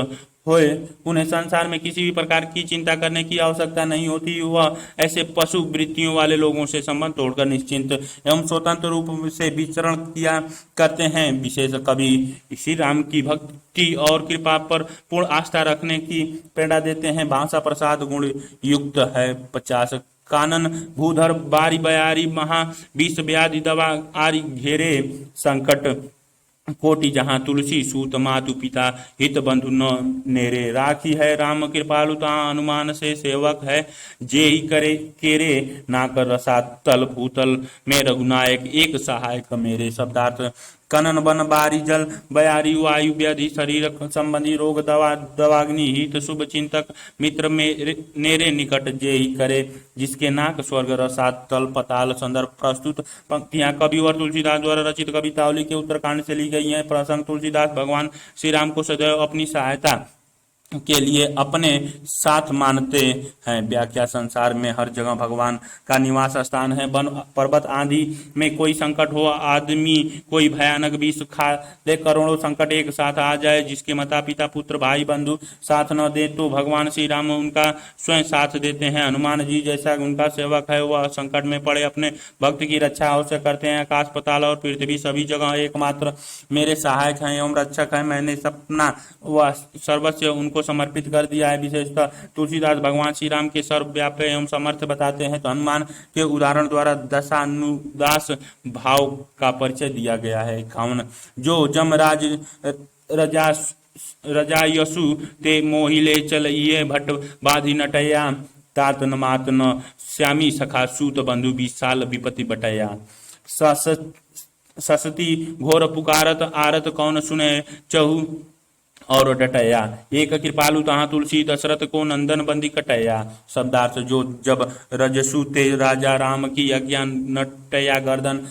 होए उन्हें संसार में किसी भी प्रकार की चिंता करने की आवश्यकता नहीं होती। वह ऐसे पशु वृत्तियों वाले लोगों से संबंध तोड़कर निश्चिंत एवं स्वतंत्र रूप से विचरण किया करते हैं। विशेष कवि श्री राम की भक्ति और कृपा पर पूर्ण आस्था रखने की प्रेरणा देते हैं। भाषा प्रसाद गुण युक्त है 50। कानन भूधर बारी बयारी महा विष व्याधि दवा आरि घेरे संकट कोटि जहाँ तुलसी सूत मातु पिता हित बंधु न नेरे। राखी है राम कृपालुता अनुमान से सेवक है जे ही करे केरे ना कर रसा तल भूतल में रघुनायक एक सहायक मेरे। शब्दार्थ कनन बन बारी जल बयारी वायु व्याधि शरीर संबंधी रोग दवा दवाग्नि हित शुभ चिंतक मित्र मेरे नेरे निकट जे ही करे जिसके नाक स्वर्ग रसात तल पताल। संदर्भ प्रस्तुत पंक्तियां कविवर तुलसीदास द्वारा रचित कवितावली के उत्तरकांड से ली गई हैं। प्रसंग तुलसीदास भगवान श्री राम को सदैव अपनी सहायता के लिए अपने साथ मानते हैं। व्याख्या संसार में हर जगह भगवान का निवास स्थान है। वन पर्वत आदि में कोई संकट हो, आदमी कोई भयानक विष खा ले, करोड़ों संकट एक साथ आ जाए, जिसके माता पिता पुत्र भाई बंधु साथ न दे तो भगवान श्री राम उनका स्वयं साथ देते हैं। हनुमान जी जैसा उनका सेवक है वह संकट में पड़े अपने भक्त की रक्षा अवश्य करते हैं। आकाश पाताल और पृथ्वी सभी जगह एकमात्र मेरे सहायक हैं एवं रक्षक हैं। मैंने सपना व सर्वस्व उनको समर्पित कर दिया है। विशेषतः तुलसीदास भगवान श्री राम के सर्वव्यापी एवं समर्थ बताते हैं तो हनुमान के उदाहरण द्वारा दशानुदास भाव का परिचय दिया गया है। 51 जो जमराज रजा रजायसु ते मोहिले चलिए भट्ट बाधि नटया तात न मात न श्यामी सखा सूत बंधु 20 साल विपत्ति बटया। ससती घोर पुकारत आरत कौन सुने चहु और डटया एक कृपालु तहाँ तुलसी दशरथ को नंदन बंदी कटया। शब्दार्थ जो जब रजसु ते राजा राम की आज्ञा नटया गर्दन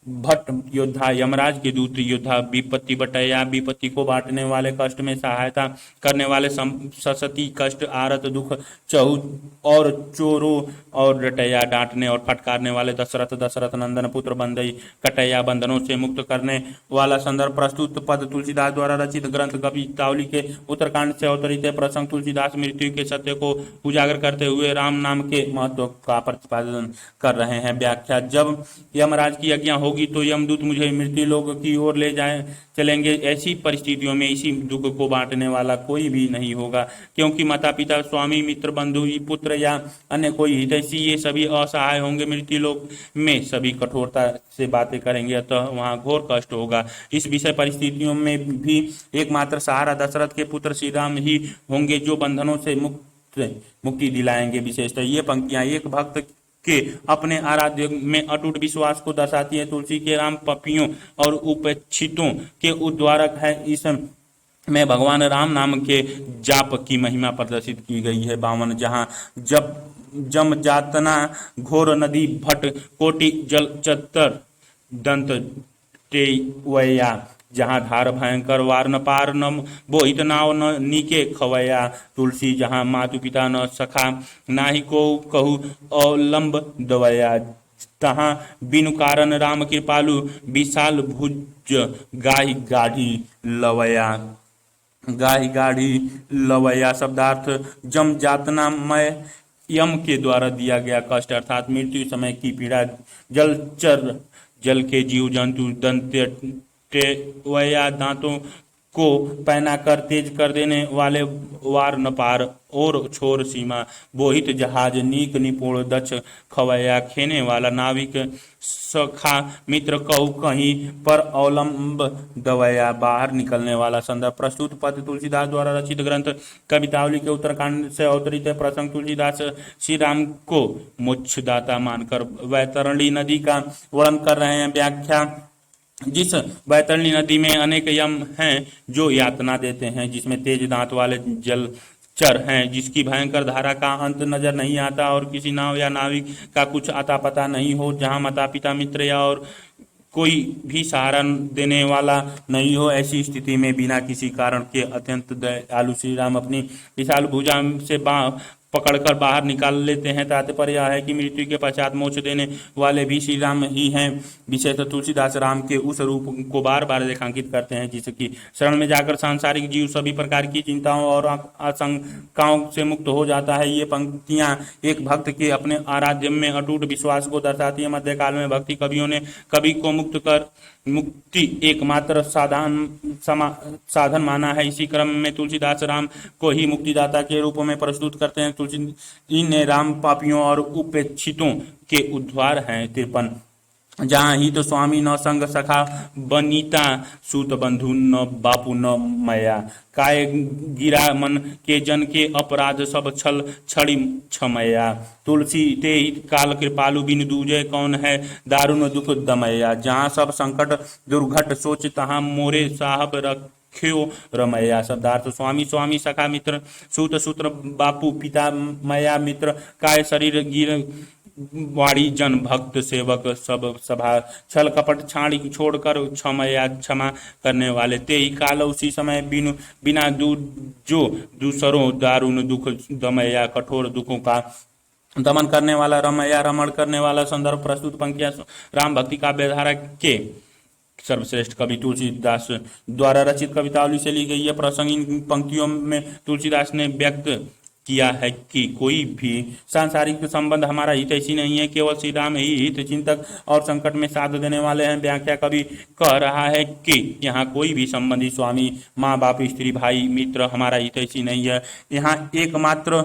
भट्ट योद्धा यमराज के दूत योद्धा विपत्ति बटया विपत्ति को बांटने वाले कष्ट में सहायता करने वाले ससती कष्ट आरत दुख चहु और चोरों और डटया डांटने और फटकारने वाले दशरथ नंदन पुत्र बंदई कटया बंधनों से मुक्त करने वाला। संदर्भ प्रस्तुत पद तुलसीदास द्वारा रचित ग्रंथ कवितावली के उत्तरकांड से अवतरित प्रसंग। तुलसीदास मृत्यु के सत्य को उजागर करते हुए राम नाम के महत्व का प्रतिपादन कर रहे हैं। व्याख्या जब यमराज की आज्ञा होगी तो यमदूत मुझे मृत्यु लोक की ओर ले चलेंगे। ऐसी परिस्थितियों में इसी दुख को बांटने वाला कोई भी नहीं होगा, क्योंकि माता पिता स्वामी मित्र बंधु पुत्र या अन्य कोई हितैषी ये सभी असहाय होंगे। मृत्यु लोक में सभी कठोरता से बातें करेंगे, अतः वहाँ घोर कष्ट होगा। इस विषय परिस्थितियों में भी एकमात्र सहारा दशरथ के पुत्र श्री राम ही होंगे जो बंधनों से मुक्ति दिलाएंगे। विशेषतः ये पंक्तियां एक भक्त के अपने आराध्य में अटूट विश्वास को दर्शाती है। तुलसी के राम पपियों और उपेक्षितों के उद्धारक है। इस में भगवान राम नाम के जाप की महिमा प्रदर्शित की गई है। 52 जहाँ जब जम जातना घोर नदी भट कोटि जल चतर दंत टेवया जहाँ धार भयंकर वार न पार न बोहित नाव न नीके खवया। तुलसी जहाँ मातु पिता न सखा नाही को कहू अवलंब दवया तहाँ बिनु कारण राम कृपालु विशाल भुज गाही गाढ़ी लवया। गाही गाढ़ी लवया शब्दार्थ जम जातनामय यम के द्वारा दिया गया कष्ट अर्थात मृत्यु समय की पीड़ा। जलचर जल के जीव जंतु दंत वया दांतों को पहनाकर तेज कर देने वाले वार न पार और छोर सीमा। बोहित जहाज नीक निपुण दक्ष खवया खेने वाला नाविक सखा मित्र कहू कहीं पर अवलंब दवया बाहर निकलने वाला। संदर्भ प्रस्तुत पद तुलसीदास द्वारा रचित ग्रंथ कवितावली के उत्तरकांड से अवतरित है। प्रसंग तुलसीदास श्री राम को मोक्षदाता मानकर वैतरणी नदी का वर्णन कर रहे हैं। व्याख्या जिस बैतरणी नदी में अनेक यम हैं जो यातना देते हैं, जिसमें तेज दांत वाले जलचर हैं, जिसकी भयंकर धारा का अंत नजर नहीं आता और किसी नाव या नाविक का कुछ अता पता नहीं हो, जहां माता पिता मित्र या और कोई भी सहारा देने वाला नहीं हो, ऐसी स्थिति में बिना किसी कारण के अत्यंत दयालु श्री राम अपनी विशाल भुजा से पकड़कर बाहर निकाल लेते हैं। तात्पर्य यह है कि मृत्यु के पश्चात मोक्ष देने वाले भी श्री राम ही हैं। विशेषतः तुलसीदास राम के उस रूप को बार बार रेखांकित करते हैं जिसकी शरण में जाकर सांसारिक जीव सभी प्रकार की चिंताओं और आशंकाओं से मुक्त हो जाता है। ये पंक्तियां एक भक्त के अपने आराध्य में अटूट विश्वास को दर्शाती है। मध्यकाल में भक्ति कवियों ने कवि को मुक्ति एकमात्र साधन माना है। इसी क्रम में तुलसीदास राम को ही मुक्तिदाता के रूप में प्रस्तुत करते हैं। तुलसी ने राम पापियों और उपेक्षितों के उद्धार हैं। 53 जहाँ हित स्वामी न संग सखा बनीता सूत बंधु न बापू न मया काय गिरा मन के जन के अपराध सब छल छड़ी छमया तुलसी ते हित काल कृपालु बिन दूजे कौन है दारुण दुख दमया जहाँ सब संकट दुर्घट सोच तहाँ मोरे साहब रख्यो रमैया। शब्दार्थ स्वामी स्वामी सखा मित्र सूत सूत्र बापू पिता मया मित्र काय शरीर गिर वाणी जन भक्त सेवक सब सभा छल कपट छाड़ी छोड़कर क्षमया क्षमा करने वाले ते ही काल उसी समय बिना जो दूसरों दारुण दुख दमया कठोर दुखों का दमन करने वाला रमया रमण करने वाला। संदर्भ प्रस्तुत पंक्तियां राम भक्ति काव्यधारा के सर्वश्रेष्ठ कवि तुलसीदास द्वारा रचित कवितावली से ली गई है। प्रसंग इन पंक्तियों में तुलसीदास ने व्यक्त किया है कि कोई भी सांसारिक संबंध हमारा हितैषी नहीं है, केवल श्री राम ही हित चिंतक और संकट में साथ देने वाले हैं। व्याख्या कवि कह रहा है कि यहाँ कोई भी संबंधी स्वामी माँ बाप स्त्री भाई मित्र हमारा हितैषी नहीं है। यहाँ एकमात्र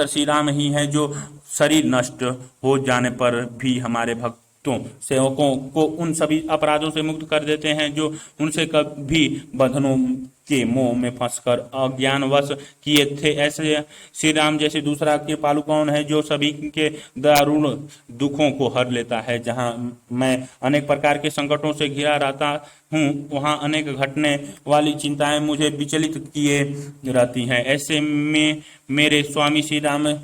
श्री राम ही है जो शरीर नष्ट हो जाने पर भी हमारे भक्तों सेवकों को उन सभी अपराधों से मुक्त कर देते हैं जो उनसे कभी बंधनों के मोह में फंसकर अज्ञानवश किए थे। ऐसे श्री राम जैसे दूसरा कृपालु कौन है जो सभी के दारुण दुखों को हर लेता है। जहाँ मैं अनेक प्रकार के संकटों से घिरा रहता हूँ वहाँ अनेक घटने वाली चिंताएं मुझे विचलित किए रहती हैं। ऐसे में मेरे स्वामी श्री राम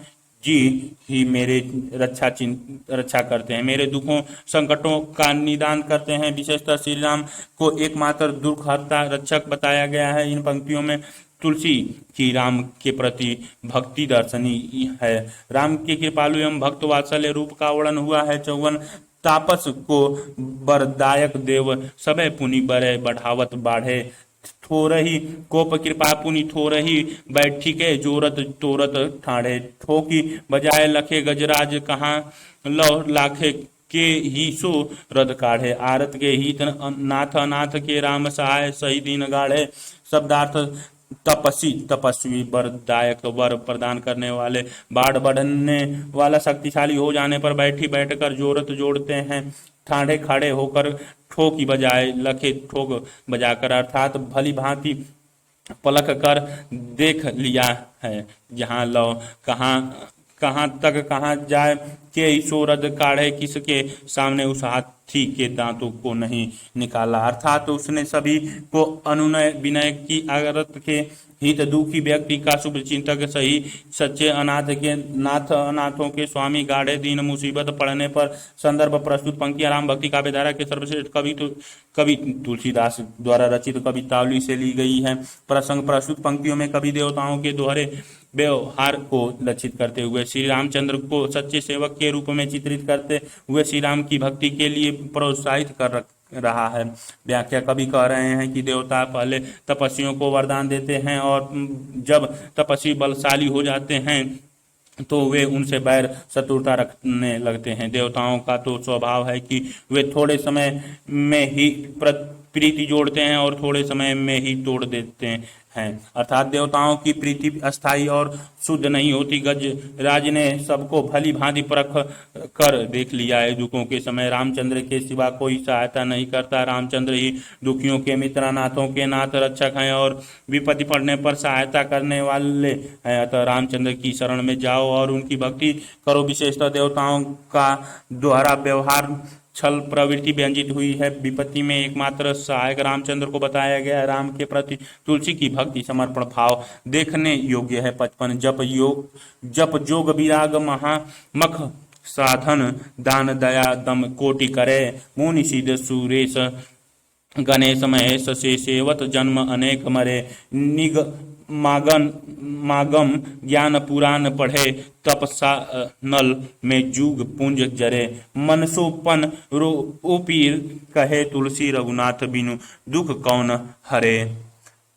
जी ही मेरे रक्षा करते हैं, मेरे दुखों संकटों का निदान करते हैं। विशेषतः श्री राम को एकमात्र दुखहर्ता रक्षक बताया गया है। इन पंक्तियों में तुलसी की राम के प्रति भक्ति दर्शनीय है। राम के कृपालु एवं भक्त वात्सल्य रूप का वर्णन हुआ है। 54 तापस को बरदायक देव सबे पुनि बरे बढ़ावत बाढ़े थोरही कोप कृपा पुनि थोरही बैठिके जोरत तोरत ठाढ़े ठोकी बजाय लखे गजराज कहाँ लौ लाखे के ही सो रद काढ़े आरत के हित नाथ अनाथ के राम सहाय सही दिन गाढ़े। शब्दार्थ तपस्वी वरदायक वर प्रदान करने वाले बाढ़ बढ़ने वाला शक्तिशाली हो जाने पर बैठकर जोरत जोड़ते हैं ठाढ़े खड़े होकर ठोकी बजाए लखे ठोक बजाकर अर्थात भली भांति पलक कर देख लिया है। जहाँ लो कहाँ तक कहाँ जाए के ईश्वरद काढ़े किसके सामने उस हाथी के दांतों को नहीं निकाला। अर्थात उसने सभी को अनुनय विनय की आगरत के हित दुखी व्यक्ति का शुभ चिंतक सही सच्चे नाथ अनाथों के स्वामी गाढ़े दीन मुसीबत पड़ने पर। संदर्भ प्रस्तुत पंक्तियां राम भक्ति काव्यधारा के सर्वश्रेष्ठ कवि तुलसीदास द्वारा रचित कवितावली से ली गई है। प्रसंग प्रस्तुत पंक्तियों में कवि देवताओं के दोहरे व्यवहार को लक्षित करते हुए श्री रामचंद्र को सच्चे सेवक के रूप में चित्रित करते हुए श्री राम की भक्ति के लिए प्रोत्साहित कर रहा है। व्याख्या कवि कह रहे हैं कि देवता पहले तपस्वियों को वरदान देते हैं और जब तपस्वी बलशाली हो जाते हैं तो वे उनसे बैर शत्रुता रखने लगते हैं। देवताओं का तो स्वभाव है कि वे थोड़े समय में ही प्रीति जोड़ते हैं और थोड़े समय में ही तोड़ देते हैं। अर्थात देवताओं की प्रीति अस्थायी और शुद्ध नहीं होती। गजराज ने सबको भली भांति परख कर देख लिया है। दुखों के समय रामचंद्र के सिवा कोई सहायता नहीं करता। रामचंद्र ही दुखियों के मित्र अनाथों के नाथ रक्षक हैं और विपत्ति पड़ने पर सहायता करने वाले हैं। अतः रामचंद्र की शरण में जाओ और उनकी भक्ति करो। विशेषतः देवताओं का दोहरा व्यवहार छल प्रवृत्ति व्यंजित हुई है। विपत्ति में एकमात्र सहायक रामचंद्र को बताया गया। राम के प्रति तुलसी की भक्ति समर्पण भाव देखने योग्य है। 55 जप जोग विराग महामख साधन दान दया दम कोटि करे मुनि सिद्ध सुरेश गणेश महेश से सेवत जन्म अनेक मरे, निगमागम मागम ज्ञान पुराण पढ़े, तपसा नल में जुग पुंज जरे, मनसोपन रो ओपीर कहे तुलसी रघुनाथ बिनु, दुख कौन हरे,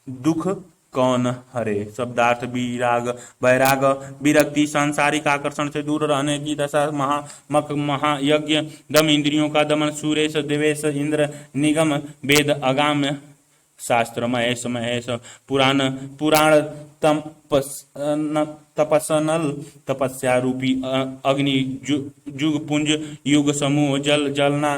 दुख कौन हरे। शब्दार्थ विराग वैराग विरक्ति सांसारिक आकर्षण से दूर रहने की दशा, महायज्ञ दम इंद्रियों का दमन, सुरेश देवेश इंद्र निगम वेद अगाम शास्त्र, महेश महेश पुराण पुराण तपसनल तपस्या रूपी अग्नि, जुग पुंज युग समूह जल जलना,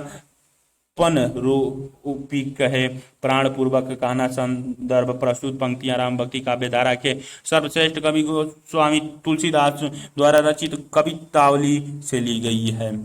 पन रूपी कहे प्राण पूर्वक कहना। संदर्भ प्रस्तुत पंक्तियां राम भक्ति काव्य धारा के सर्वश्रेष्ठ कवि गोस्वामी तुलसीदास द्वारा रचित कवितावली से ली गई है।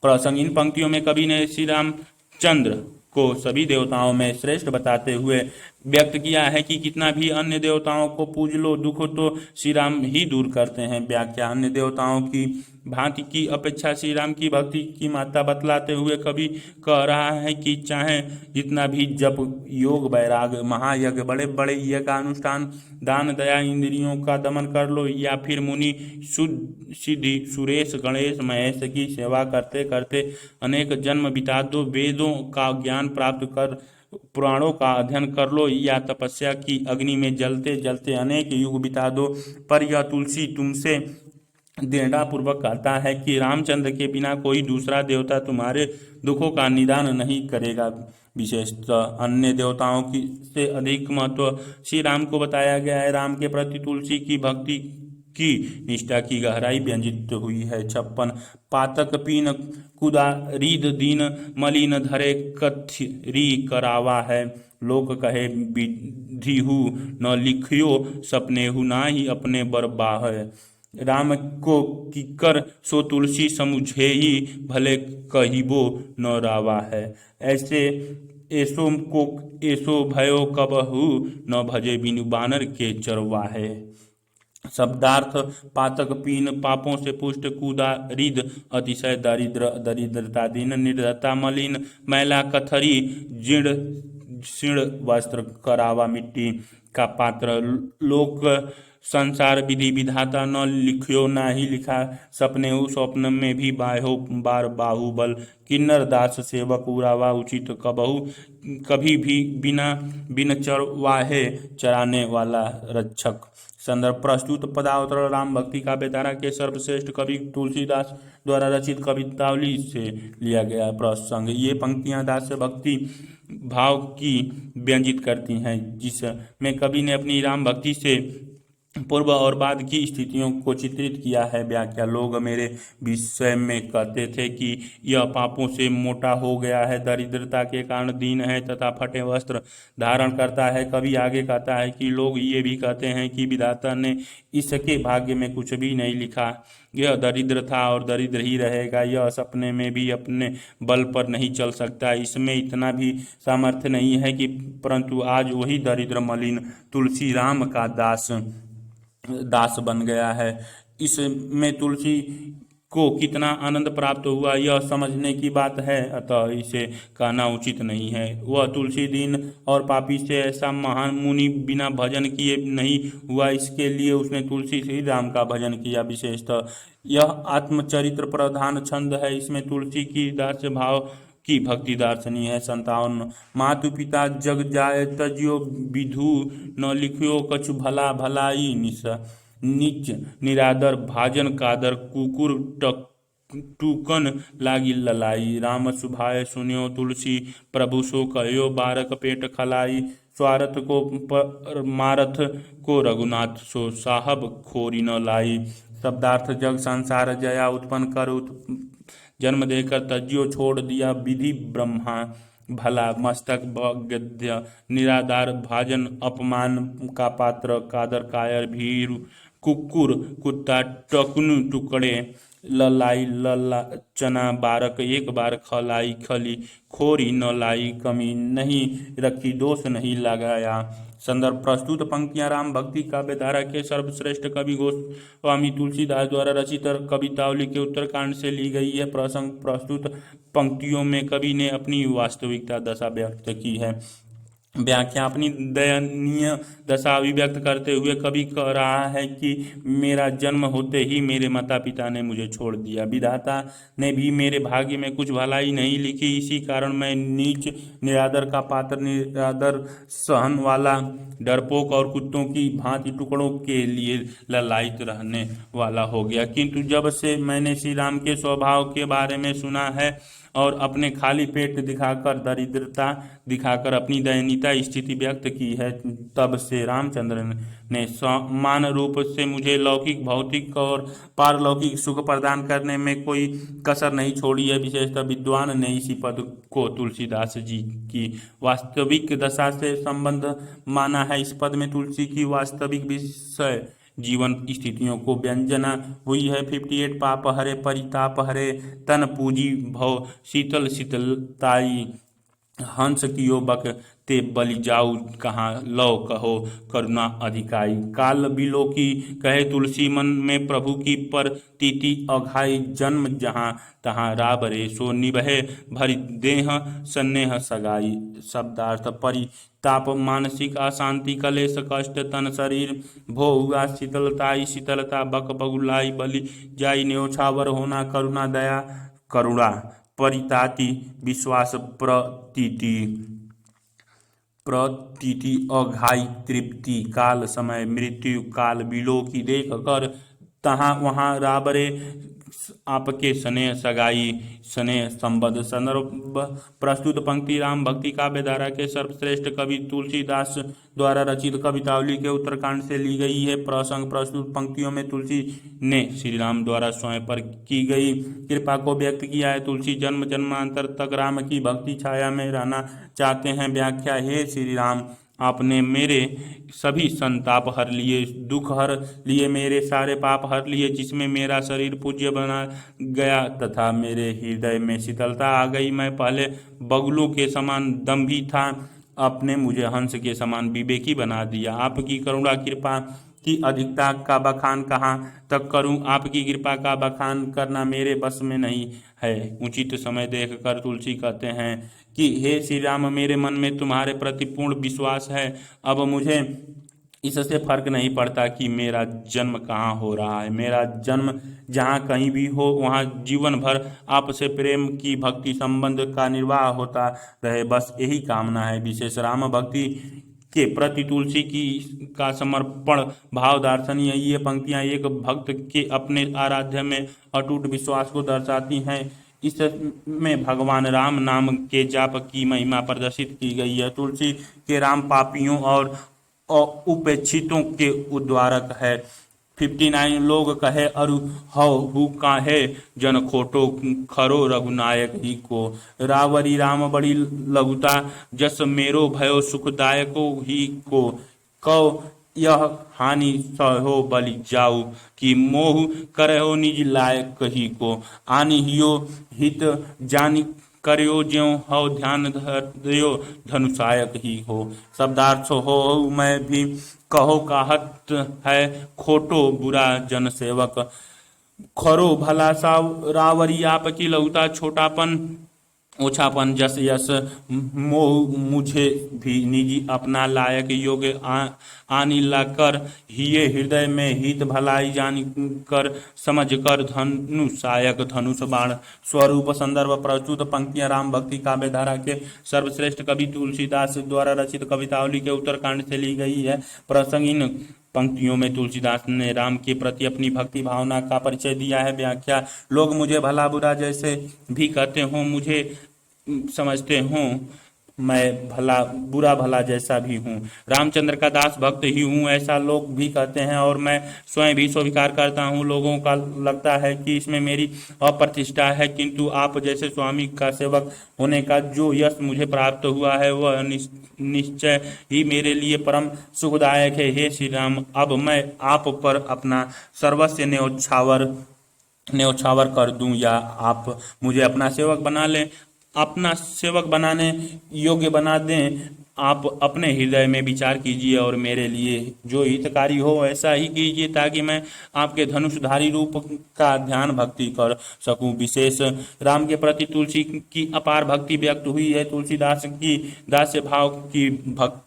प्रसंग, इन पंक्तियों में कवि ने श्री रामचंद्र को सभी देवताओं में श्रेष्ठ बताते हुए व्यक्त किया है कि कितना भी अन्य देवताओं को पूज लो, दुख तो श्री राम ही दूर करते हैं। व्याख्या, अन्य देवताओं की भांति की अपेक्षा श्री राम की भक्ति की मात्रा बतलाते हुए कवि कह रहा है कि चाहे जितना भी जप योग वैराग महायज्ञ बड़े बड़े यज्ञ का अनुष्ठान दान दया इंद्रियों का दमन कर लो, या फिर मुनि सिद्धि सुरेश गणेश महेश की सेवा करते करते अनेक जन्म बिता दो, वेदों का ज्ञान प्राप्त कर पुराणों का अध्ययन कर लो, या तपस्या की अग्नि में जलते जलते अनेक युग बिता दो, पर यह तुलसी तुमसे दृढ़तापूर्वक कहता है कि रामचंद्र के बिना कोई दूसरा देवता तुम्हारे दुखों का निदान नहीं करेगा। विशेषतः अन्य देवताओं की से अधिक महत्व श्री राम को बताया गया है। राम के प्रति तुलसी की भक्ति की निष्ठा की गहराई व्यंजित हुई है। 56 पातक पीन कुदा रीद दीन मलिन धरे कथरी करावा है, लोक कहे विधिहु न लिखियो सपनेहु नाही अपने बरबाह है। राम को किकर सो तुलसी समुझे ही भले कहिबो न रावा है, ऐसे ऐसो भयो कबहु न भजे बिनु बानर के चरवा है। शब्दार्थ, पातक पीन पापों से पुष्ट, कूदा रिद अतिशय दरिद्र दरिद्रता, दीन निर्धता, मलिन मैला कथरी जीर्ण शीर्ण वस्त्र, करावा मिट्टी का पात्र, लोक संसार विधि विधाता न लिखियो ना ही लिखा सपने स्वप्न में भी बाहो बार बाहुबल, किन्नर दास सेवक उरावा उचित कबहू कभी भी बिन चरवाहे चराने वाला रक्षक। संदर्भ प्रस्तुत पदावतरण राम भक्ति काव्य धारा के सर्वश्रेष्ठ कवि तुलसीदास द्वारा रचित कवितावली से लिया गया प्रसंग। ये पंक्तियां दास्य भक्ति भाव की व्यंजित करती हैं, जिसमें कवि ने अपनी राम भक्ति से पूर्व और बाद की स्थितियों को चित्रित किया है। व्याख्या, लोग मेरे विषय में कहते थे कि यह पापों से मोटा हो गया है, दरिद्रता के कारण दीन है तथा फटे वस्त्र धारण करता है। कवि आगे कहता है कि लोग ये भी कहते हैं कि विधाता ने इसके भाग्य में कुछ भी नहीं लिखा, यह दरिद्र था और दरिद्र ही रहेगा, यह सपने में भी अपने बल पर नहीं चल सकता, इसमें इतना भी सामर्थ्य नहीं है कि, परंतु आज वही दरिद्र मलिन तुलसी राम का दास बन गया है। इसमें तुलसी को कितना आनंद प्राप्त हुआ यह समझने की बात है, अतः इसे कहना उचित नहीं है। वह तुलसी दीन और पापी से ऐसा महान मुनि बिना भजन किए नहीं हुआ, इसके लिए उसने तुलसी श्री राम का भजन किया। विशेषतः यह आत्मचरित्र प्रधान छंद है, इसमें तुलसी की दास्य भाव की भक्ति दर्शनीय है। 57 मातु पिता जग जाय तजियो विधु न लिखियो कछु भला भलाई, नीच निरादर भाजन कादर कुकुर टूकन लागी ललाई, राम सुभाय सुनियो तुलसी प्रभु सो कहो बारक पेट खलाई, स्वार्थ को परमारथ को रघुनाथ सो साहब खोरी न लाई। शब्दार्थ, जग संसार जया उत्पन्न कर जन्म देकर तज्जियो छोड़ दिया विधि ब्रह्मा, भला मस्तक गद्य निराधार भाजन अपमान का पात्र, कादर कायर भीरु कुकुर कुत्ता टकुन टुकड़े, ललाई लल्ला चना बारक, एक बार खलाई खली, खोरी न लाई, कमी नहीं रखी, दोष नहीं लगाया। संदर्भ प्रस्तुत पंक्तियां राम भक्ति काव्य धारा के सर्वश्रेष्ठ कवि गोस्वामी तुलसीदास द्वारा रचित कवितावली के उत्तरकांड से ली गई है। प्रसंग प्रस्तुत पंक्तियों में कवि ने अपनी वास्तविकता दशा व्यक्त की है। व्याख्या अपनी दयनीय दशा अभिव्यक्त करते हुए कवि कह रहा है कि मेरा जन्म होते ही मेरे माता पिता ने मुझे छोड़ दिया। विधाता ने भी मेरे भाग्य में कुछ भलाई नहीं लिखी, इसी कारण मैं नीच निरादर का पात्र, निरादर सहन वाला, डरपोक और कुत्तों की भांति टुकड़ों के लिए ललायित रहने वाला हो गया। किंतु जब से मैंने श्री राम के स्वभाव के बारे में सुना है और अपने खाली पेट दिखाकर, दरिद्रता दिखाकर अपनी दयनीयता स्थिति व्यक्त की है, तब से रामचंद्र ने समान रूप से मुझे लौकिक, भौतिक और पारलौकिक सुख प्रदान करने में कोई कसर नहीं छोड़ी है। विशेषतः विद्वान ने इसी पद को तुलसीदास जी की वास्तविक दशा से संबंध माना है। इस पद में तुलसी की वास्तविक विषय जीवन स्थितियों को व्यंजना हुई है। 58 पाप हरे परिताप हरे, तन पूजी भव शीतल शीतलताई, हंस कियो बक ते बलि जाऊ, कहाँ लो कहो करुणा अधिकाई। काल बिलोकी कहे तुलसी, मन में प्रभु की पर तीति अघाई, जन्म जहाँ तहाँ राबरे, सो निभे भरि देह स्नेह सगाई। शब्दार्थ परिताप मानसिक अशांति, कलेश कष्ट तन शरीर, भो हुआ शीतलताई शीतलता, बक बगुलाई बलि जाई, न्योछावर होना करुणा दया करुणा, परिताति विश्वास प्रतीति, प्रतीति अघाई तृप्ति, काल समय मृत्यु, काल बिलोकी देख कर तहाँ वहाँ राबरे, आपके स्नेह सगाई, स्नेह संबद्ध। संदर्भ प्रस्तुत पंक्ति राम भक्ति काव्य धारा के सर्वश्रेष्ठ कवि तुलसीदास द्वारा रचित कवितावली के उत्तरकांड से ली गई है। प्रसंग प्रस्तुत पंक्तियों में तुलसी ने श्री राम द्वारा स्वयं पर की गई कृपा को व्यक्त किया है। तुलसी जन्म जन्मांतर तक राम की भक्ति छाया में रहना चाहते हैं। व्याख्या, हे श्री राम, आपने मेरे सभी संताप हर लिए, दुख हर लिए, मेरे सारे पाप हर लिए, जिसमें मेरा शरीर पूज्य बना गया तथा मेरे हृदय में शीतलता आ गई। मैं पहले बगुलों के समान दम्भी था, आपने मुझे हंस के समान विवेकी बना दिया। आपकी करुणा कृपा की अधिकता का बखान कहाँ तक करूं? आपकी कृपा का बखान करना मेरे बस में नहीं है। उचित समय देखकर तुलसी कहते हैं कि हे श्री राम, मेरे मन में तुम्हारे प्रति पूर्ण विश्वास है। अब मुझे इससे फर्क नहीं पड़ता कि मेरा जन्म कहाँ हो रहा है। मेरा जन्म जहाँ कहीं भी हो, वहाँ जीवन भर आपसे प्रेम की भक्ति संबंध का निर्वाह होता रहे, बस यही कामना है। विशेष राम भक्ति के प्रति तुलसी की का समर्पण भाव दर्शनीय। ये पंक्तियां एक भक्त के अपने आराध्य में अटूट विश्वास को दर्शाती हैं। इसमें भगवान राम नाम के जाप की महिमा प्रदर्शित की गई है। तुलसी के राम पापियों और उपेक्षितों के उद्धारक है। 59 लोग कहे अरु हव हु काहे, जन खोटो खरो रघुनायक ही को। रावरी राम बड़ी लघुता, जस मेरो भयो सुखदायको ही को। कौ यह हानि सहो बलि जाऊ, कि मोह करहो निज लायक ही को। आनि हियो हित जानि करयो, ज्यों हव ध्यान धर्यो धनुषायक ही हो। शब्दार्थ हो मैं भी कहो काहत है, खोटो बुरा जन सेवक। खरो भला साव रावरी, आपकी लघुता छोटापन ओछापन जस यस, मोह मुझे भी निजी अपना लायक योग्य आनी ला कर। हिये हृदय में हित भलाई जान कर, समझ कर धनुषायक धनुष बाण स्वरूप। संदर्भ प्रस्तुत पंक्तियां राम भक्ति काव्य धारा के सर्वश्रेष्ठ कवि तुलसीदास द्वारा रचित कवितावली के उत्तरकांड से ली गई है। प्रसंग इन पंक्तियों में तुलसीदास ने राम के प्रति अपनी भक्ति भावना का परिचय दिया है। व्याख्या, लोग मुझे भला बुरा जैसे भी कहते हों, मुझे समझते हों, मैं भला बुरा भला जैसा भी हूँ, रामचंद्र का दास भक्त ही हूँ, ऐसा लोग भी कहते हैं और मैं स्वयं भी स्वीकार करता हूँ। लोगों का लगता है कि इसमें मेरी अप्रतिष्ठा है, किंतु आप जैसे स्वामी का सेवक होने का जो यश मुझे प्राप्त हुआ है वह निश्चय ही मेरे लिए परम सुखदायक है। हे श्री राम, अब मैं आप पर अपना सर्वस्व न्योछावर न्यौछावर कर दूं या आप मुझे अपना सेवक बना लें, अपना सेवक बनाने योग्य बना दें। आप अपने हृदय में विचार कीजिए और मेरे लिए जो हितकारी हो ऐसा ही कीजिए, ताकि मैं आपके धनुषधारी रूप का ध्यान भक्ति कर सकूं। विशेष राम के प्रति तुलसी की अपार भक्ति व्यक्त हुई है। तुलसीदास की दास्य भाव की भक्ति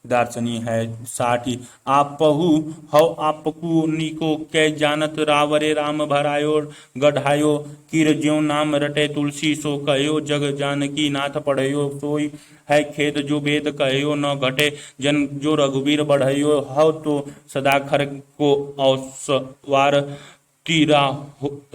दार्शनी है। साठी आपहु हौ आपकू नीको कै जानत रावरे राम भरायो गढ़ायो कीर ज्यों नाम रटे तुलसी सो कहो जग जानकी नाथ पढ़यो सोई है खेद जो वेद कहो न घटे जन जो रघुवीर बढ़यो हव तो सदा खर को अवसवार तीरा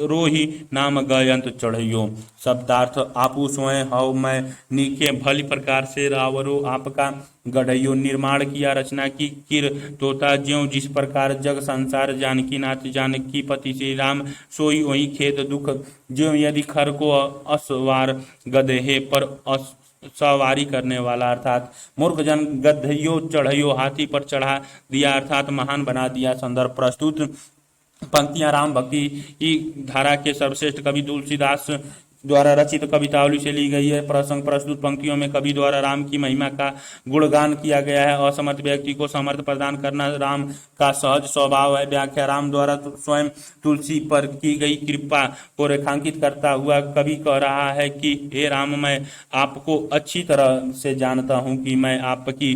रोही नाम गयंत चढ़ियो। शब्दार्थ आपू स्वयं हव मैं नीके भली प्रकार से रावरो आपका गढ़यो निर्माण किया रचना की किर तोता ज्यों जिस प्रकार जग संसार जानकी नाथ जानकी पति श्री राम सोई वही खेत दुख ज्यों यदि खर को असवार गधे पर सवारी करने वाला अर्थात मूर्ख जन गधयो चढ़यो हाथी पर चढ़ा दिया अर्थात महान बना दिया। संदर्भ प्रस्तुत पंक्तियां राम भक्ति की धारा के सर्वश्रेष्ठ कवि तुलसीदास द्वारा रचित कवितावली से ली गई है। प्रसंग प्रस्तुत पंक्तियों में कवि द्वारा राम की महिमा का गुणगान किया गया है। असमर्थ व्यक्ति को समर्थ प्रदान करना राम का सहज स्वभाव है। व्याख्या राम द्वारा स्वयं तुलसी पर की गई कृपा को रेखांकित करता हुआ कवि कह रहा है कि हे राम, मैं आपको अच्छी तरह से जानता हूँ कि मैं आपकी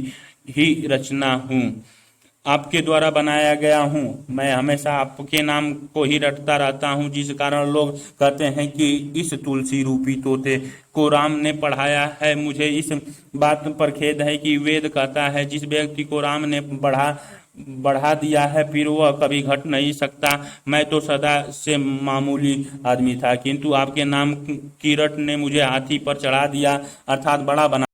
ही रचना हूँ, आपके द्वारा बनाया गया हूँ। मैं हमेशा आपके नाम को ही रटता रहता हूँ, जिस कारण लोग कहते हैं कि इस तुलसी रूपी तोते को राम ने पढ़ाया है। मुझे इस बात पर खेद है कि वेद कहता है जिस व्यक्ति को राम ने बढ़ा दिया है फिर वह कभी घट नहीं सकता। मैं तो सदा से मामूली आदमी था, किंतु आपके नाम की रट ने मुझे हाथी पर चढ़ा दिया अर्थात बड़ा बना